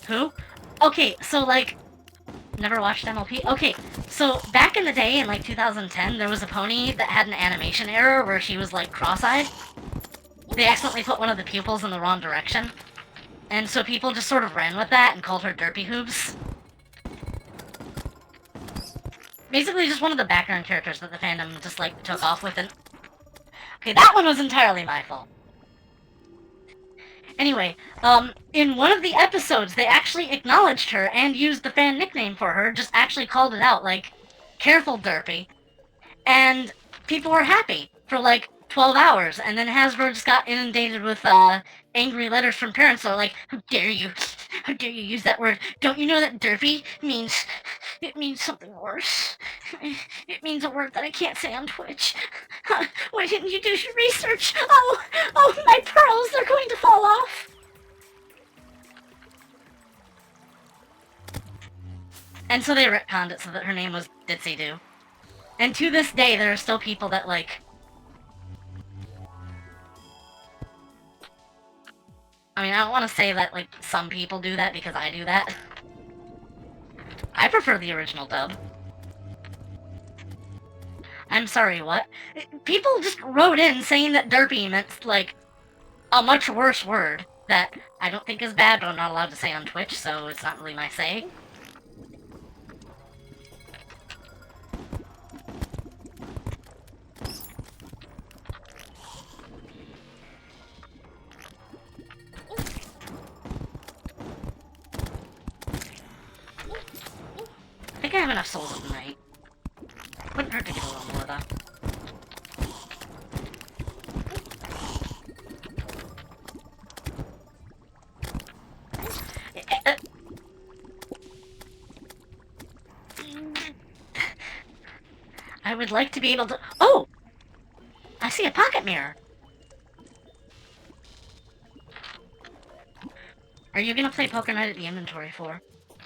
Who? Okay, so, like... Never watched MLP? Okay, so back in the day, in like 2010, there was a pony that had an animation error where she was like cross-eyed. They accidentally put one of the pupils in the wrong direction. And so people just sort of ran with that and called her Derpy Hooves. Basically just one of the background characters that the fandom just like took off with and... Okay, that one was entirely my fault. Anyway, in one of the episodes, they actually acknowledged her and used the fan nickname for her, just actually called it out, like, careful, Derpy. And people were happy for, like, 12 hours, and then Hasbro just got inundated with, angry letters from parents that were like, how dare you use that word? Don't you know that Derpy means something worse? It means a word that I can't say on Twitch. Why didn't you do your research? Oh, my pearls, they're going to fall off. And so they retconned it so that her name was Ditsy Doo. And to this day, there are still people that, like... I mean, I don't want to say that, like, some people do that because I do that. I prefer the original dub. I'm sorry, what? People just wrote in saying that derpy meant, like, a much worse word that I don't think is bad, but I'm not allowed to say on Twitch, so it's not really my say. I think I have enough souls of the night. Wouldn't hurt to get a little more, though. I would like to be able to... Oh! I see a pocket mirror! Are you gonna play Poker Night at the Inventory for?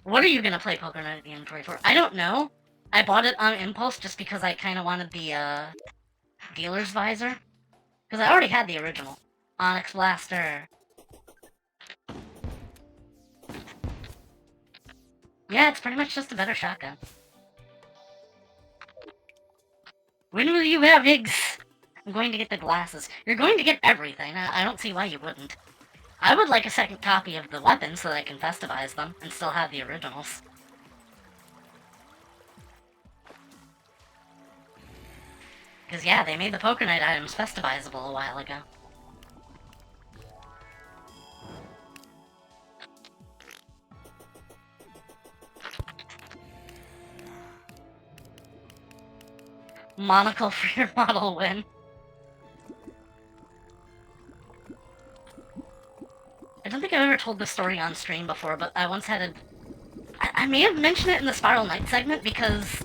What are you gonna play Poker Night at the Inventory for? I don't know. I bought it on impulse just because I kinda wanted the, dealer's visor. Because I already had the original. Onyx Blaster. Yeah, it's pretty much just a better shotgun. When will you have Higgs? I'm going to get the glasses. You're going to get everything. I don't see why you wouldn't. I would like a second copy of the weapons so that I can festivize them and still have the originals. Because yeah, they made the Poker Night items festivizable a while ago. Monocle for your model win. I don't think I've ever told this story on stream before, but I once had a... I may have mentioned it in the Spiral Knight segment because...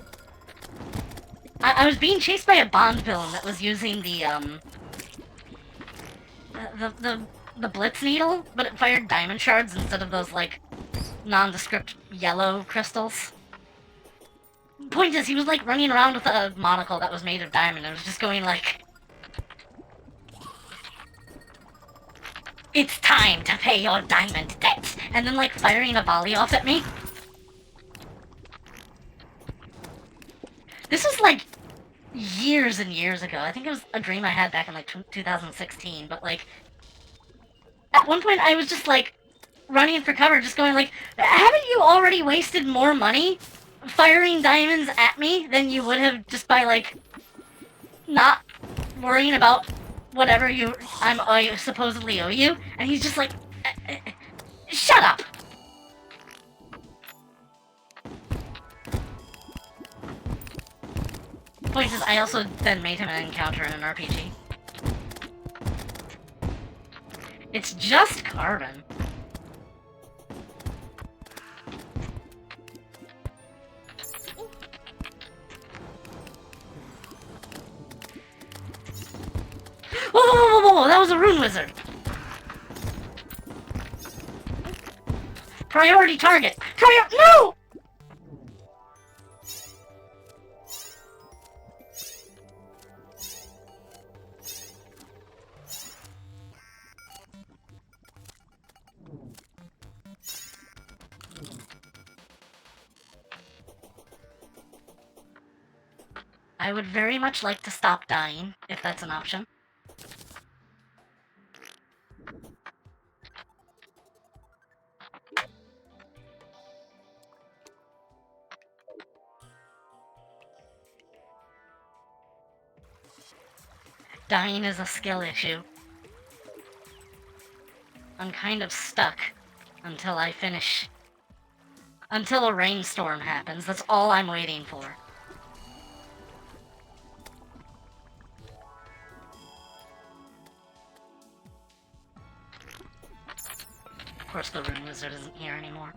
I was being chased by a Bond villain that was using the Blitz Needle, but it fired diamond shards instead of those, like, nondescript yellow crystals. Point is, he was, like, running around with a monocle that was made of diamond, and was just going, like... It's time to pay your diamond debt! And then, like, firing a volley off at me. This is, like, years and years ago. I think it was a dream I had back in like 2016, but like at one point I was just like running for cover, just going like, haven't you already wasted more money firing diamonds at me than you would have just by like not worrying about whatever I supposedly owe you? And he's just like, shut up. Point is, I also then made him an encounter in an RPG. It's just carbon. Whoa, whoa, whoa, whoa, whoa, that was a rune wizard! Priority target! No! I would very much like to stop dying, if that's an option. Dying is a skill issue. I'm kind of stuck until I finish. Until a rainstorm happens. That's all I'm waiting for. Of course the rune wizard isn't here anymore.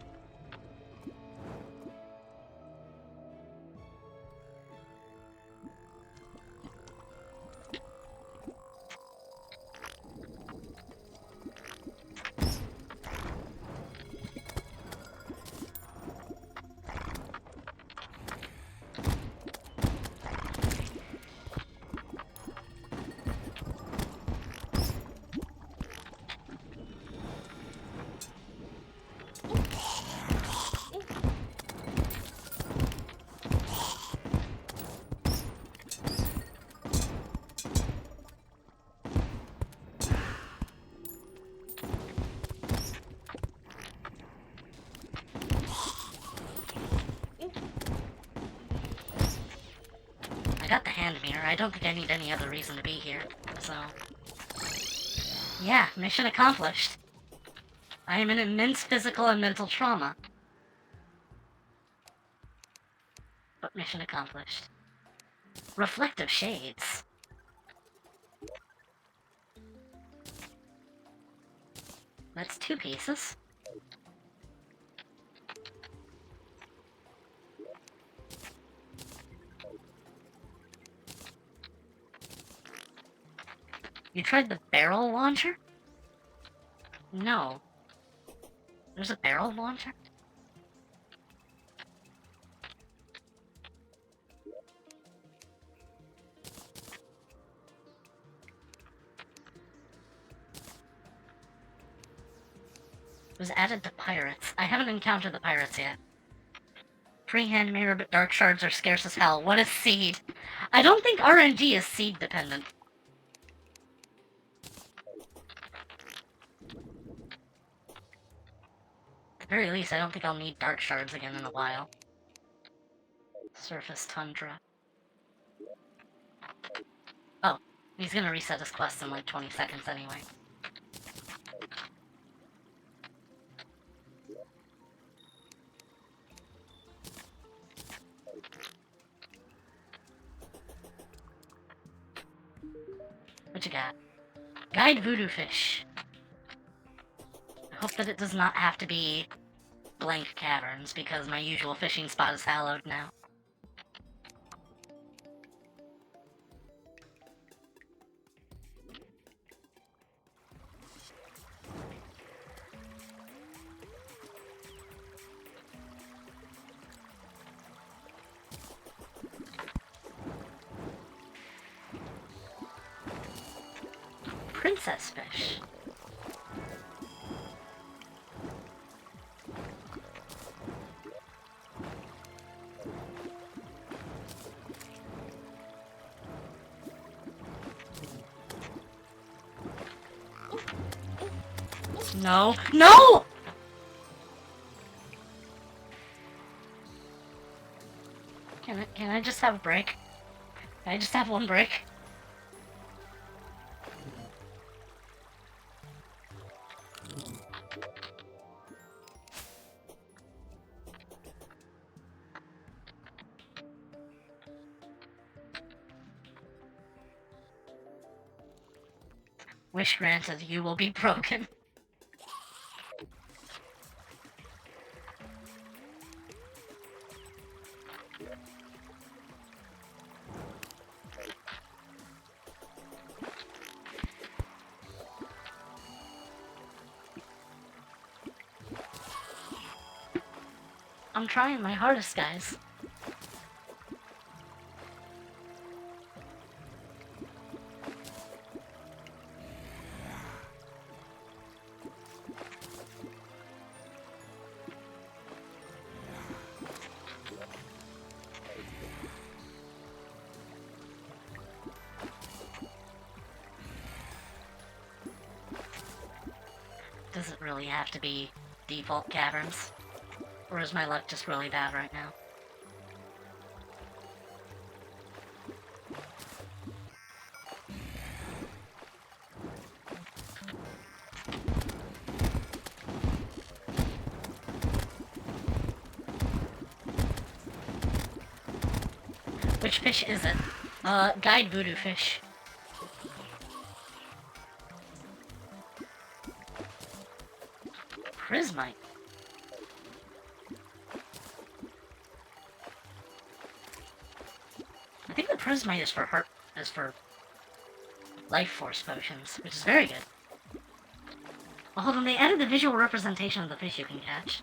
Got the hand mirror. I don't think I need any other reason to be here. So, yeah, mission accomplished. I am in immense physical and mental trauma. But mission accomplished. Reflective shades. That's 2 pieces. You tried the barrel launcher? No. There's a barrel launcher? It was added to pirates. I haven't encountered the pirates yet. Pre-hand mirror, but dark shards are scarce as hell. What is seed? I don't think RNG is seed dependent. At the very least, I don't think I'll need dark shards again in a while. Surface tundra. Oh, he's gonna reset his quest in like 20 seconds anyway. What you got? Guide voodoo fish. I hope that it does not have to be blank caverns, because my usual fishing spot is hallowed now. Princess fish. No. No! Can I just have a break? Can I just have one break? Wish granted, you will be broken. I'm trying my hardest, guys. Does it really have to be default caverns? Or is my luck just really bad right now? Which fish is it? Guide voodoo fish. Prismite. I think the prismite is for life force potions, which is very good. Well, hold on, they added the visual representation of the fish you can catch.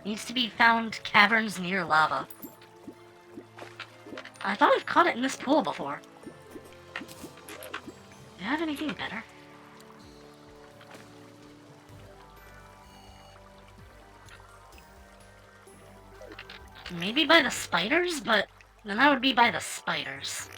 Needs to be found caverns near lava. I thought I've caught it in this pool before. Do you have anything better? Maybe by the spiders, but then I would be by the spiders.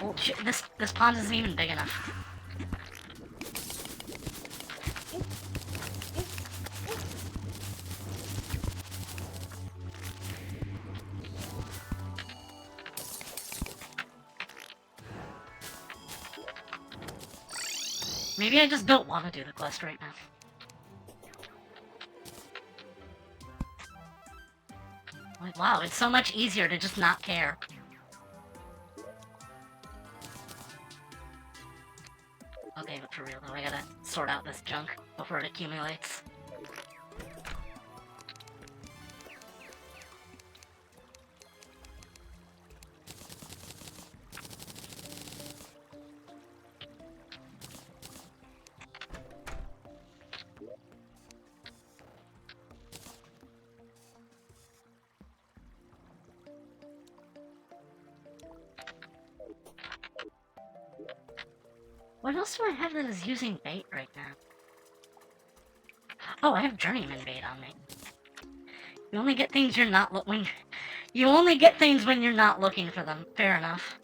Oh, shit, this pond isn't even big enough. Maybe I just don't want to do the quest right now. Like, wow, it's so much easier to just not care. Okay, but for real though, I gotta sort out this junk before it accumulates. What else do I have that is using bait right now? Oh, I have journeyman bait on me. You only get things you're not looking. You only get things when you're not looking for them. Fair enough.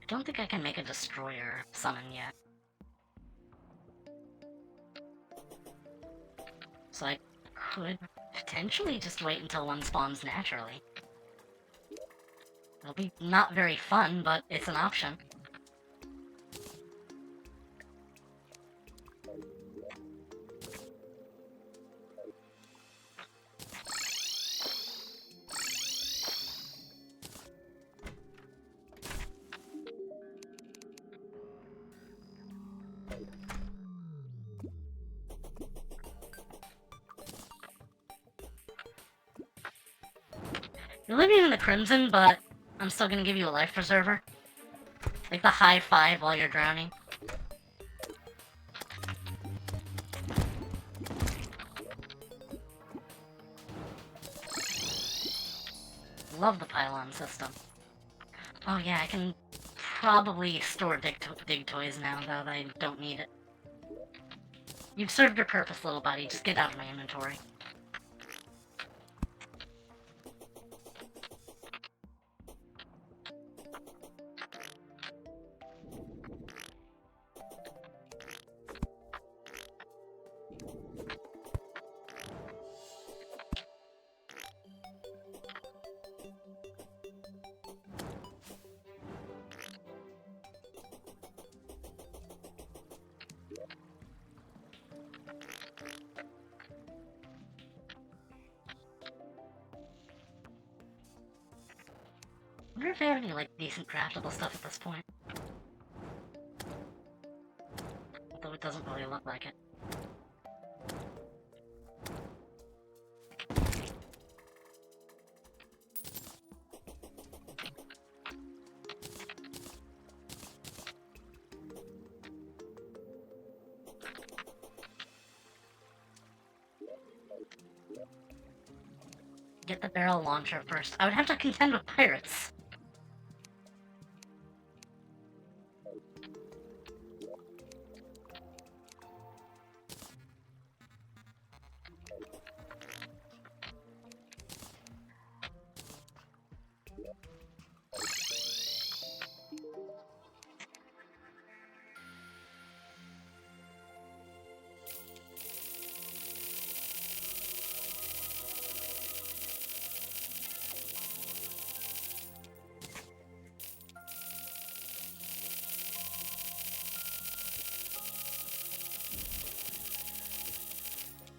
I don't think I can make a destroyer summon yet. So I could potentially just wait until one spawns naturally. It'll be not very fun, but it's an option. You're living in the Crimson, but I'm still gonna give you a life preserver. Like the high five while you're drowning. Love the pylon system. Oh yeah, I can probably store dig toys now, though I don't need it. You've served your purpose, little buddy. Just get out of my inventory. I wonder if they have any, like, decent craftable stuff at this point. Although it doesn't really look like it. Get the barrel launcher first. I would have to contend with pirates.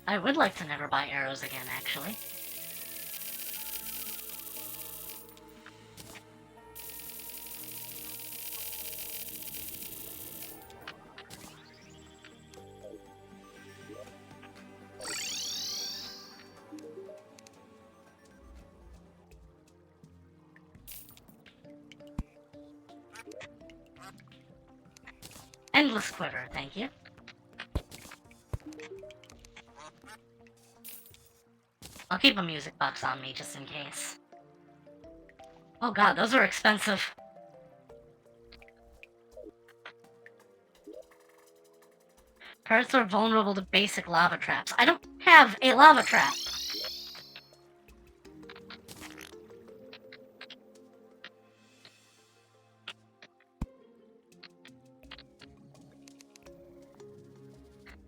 I would like to never buy arrows again, actually. Endless quiver, thank you. I'll keep a music box on me just in case. Oh god, those are expensive. Parrots are vulnerable to basic lava traps. I don't have a lava trap!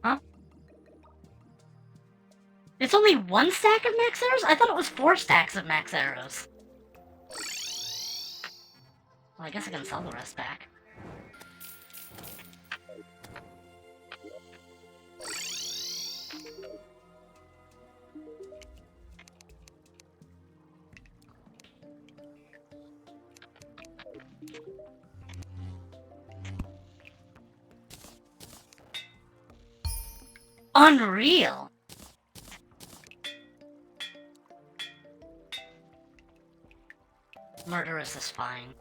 Huh? It's only 1 stack of max arrows? I thought it was 4 stacks of max arrows. Well, I guess I can sell the rest back. Unreal! Murderous is fine.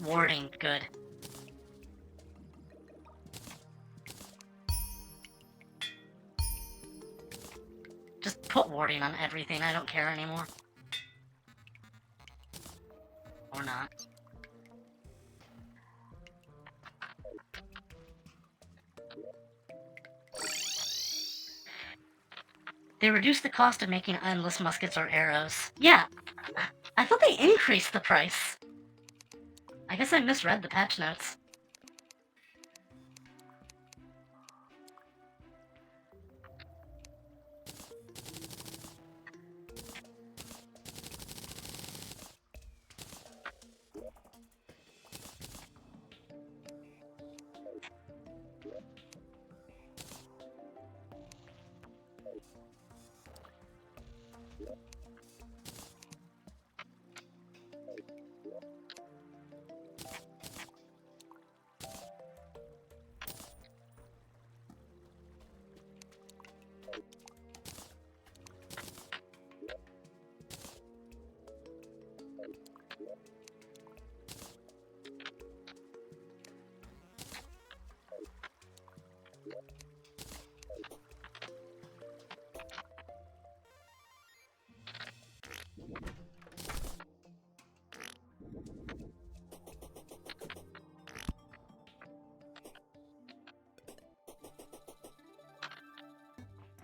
Warding, good. Just put warding on everything, I don't care anymore. Or not. They reduced the cost of making endless muskets or arrows. Yeah, I thought they increased the price. I guess I misread the patch notes.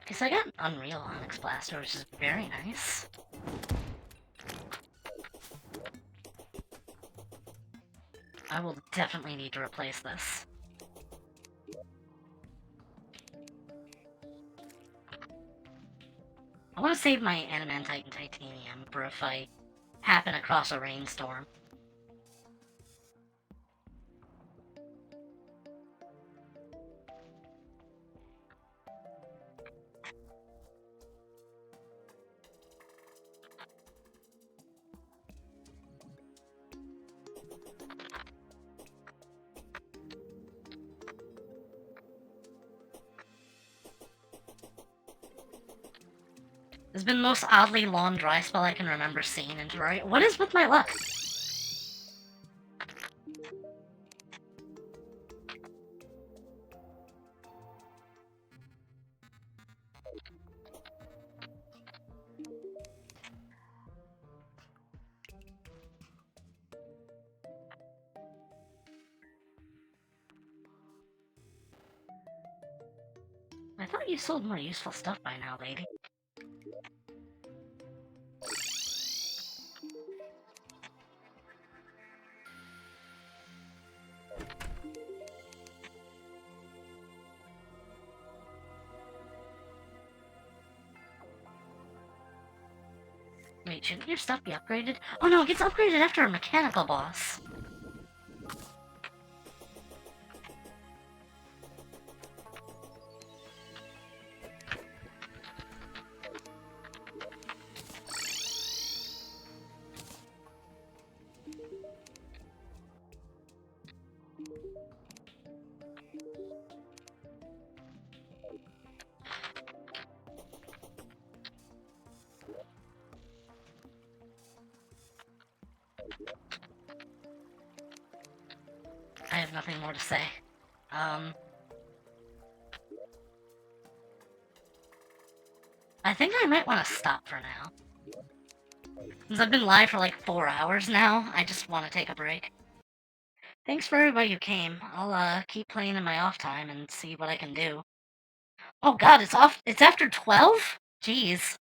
Guess I got an Unreal Onyx Blaster, which is very nice. I will definitely need to replace this. I want to save my Adamantite and Titanium for if I happen across a rainstorm. This has been the most oddly long dry spell I can remember seeing in Terraria. What is with my luck? I thought you sold more useful stuff by now, lady. Wait, shouldn't your stuff be upgraded? Oh no, it gets upgraded after a mechanical boss. I have nothing more to say. I think I might want to stop for now. Since I've been live for like 4 hours now, I just want to take a break. Thanks for everybody who came. I'll keep playing in my off time and see what I can do. Oh god, it's after 12? Jeez.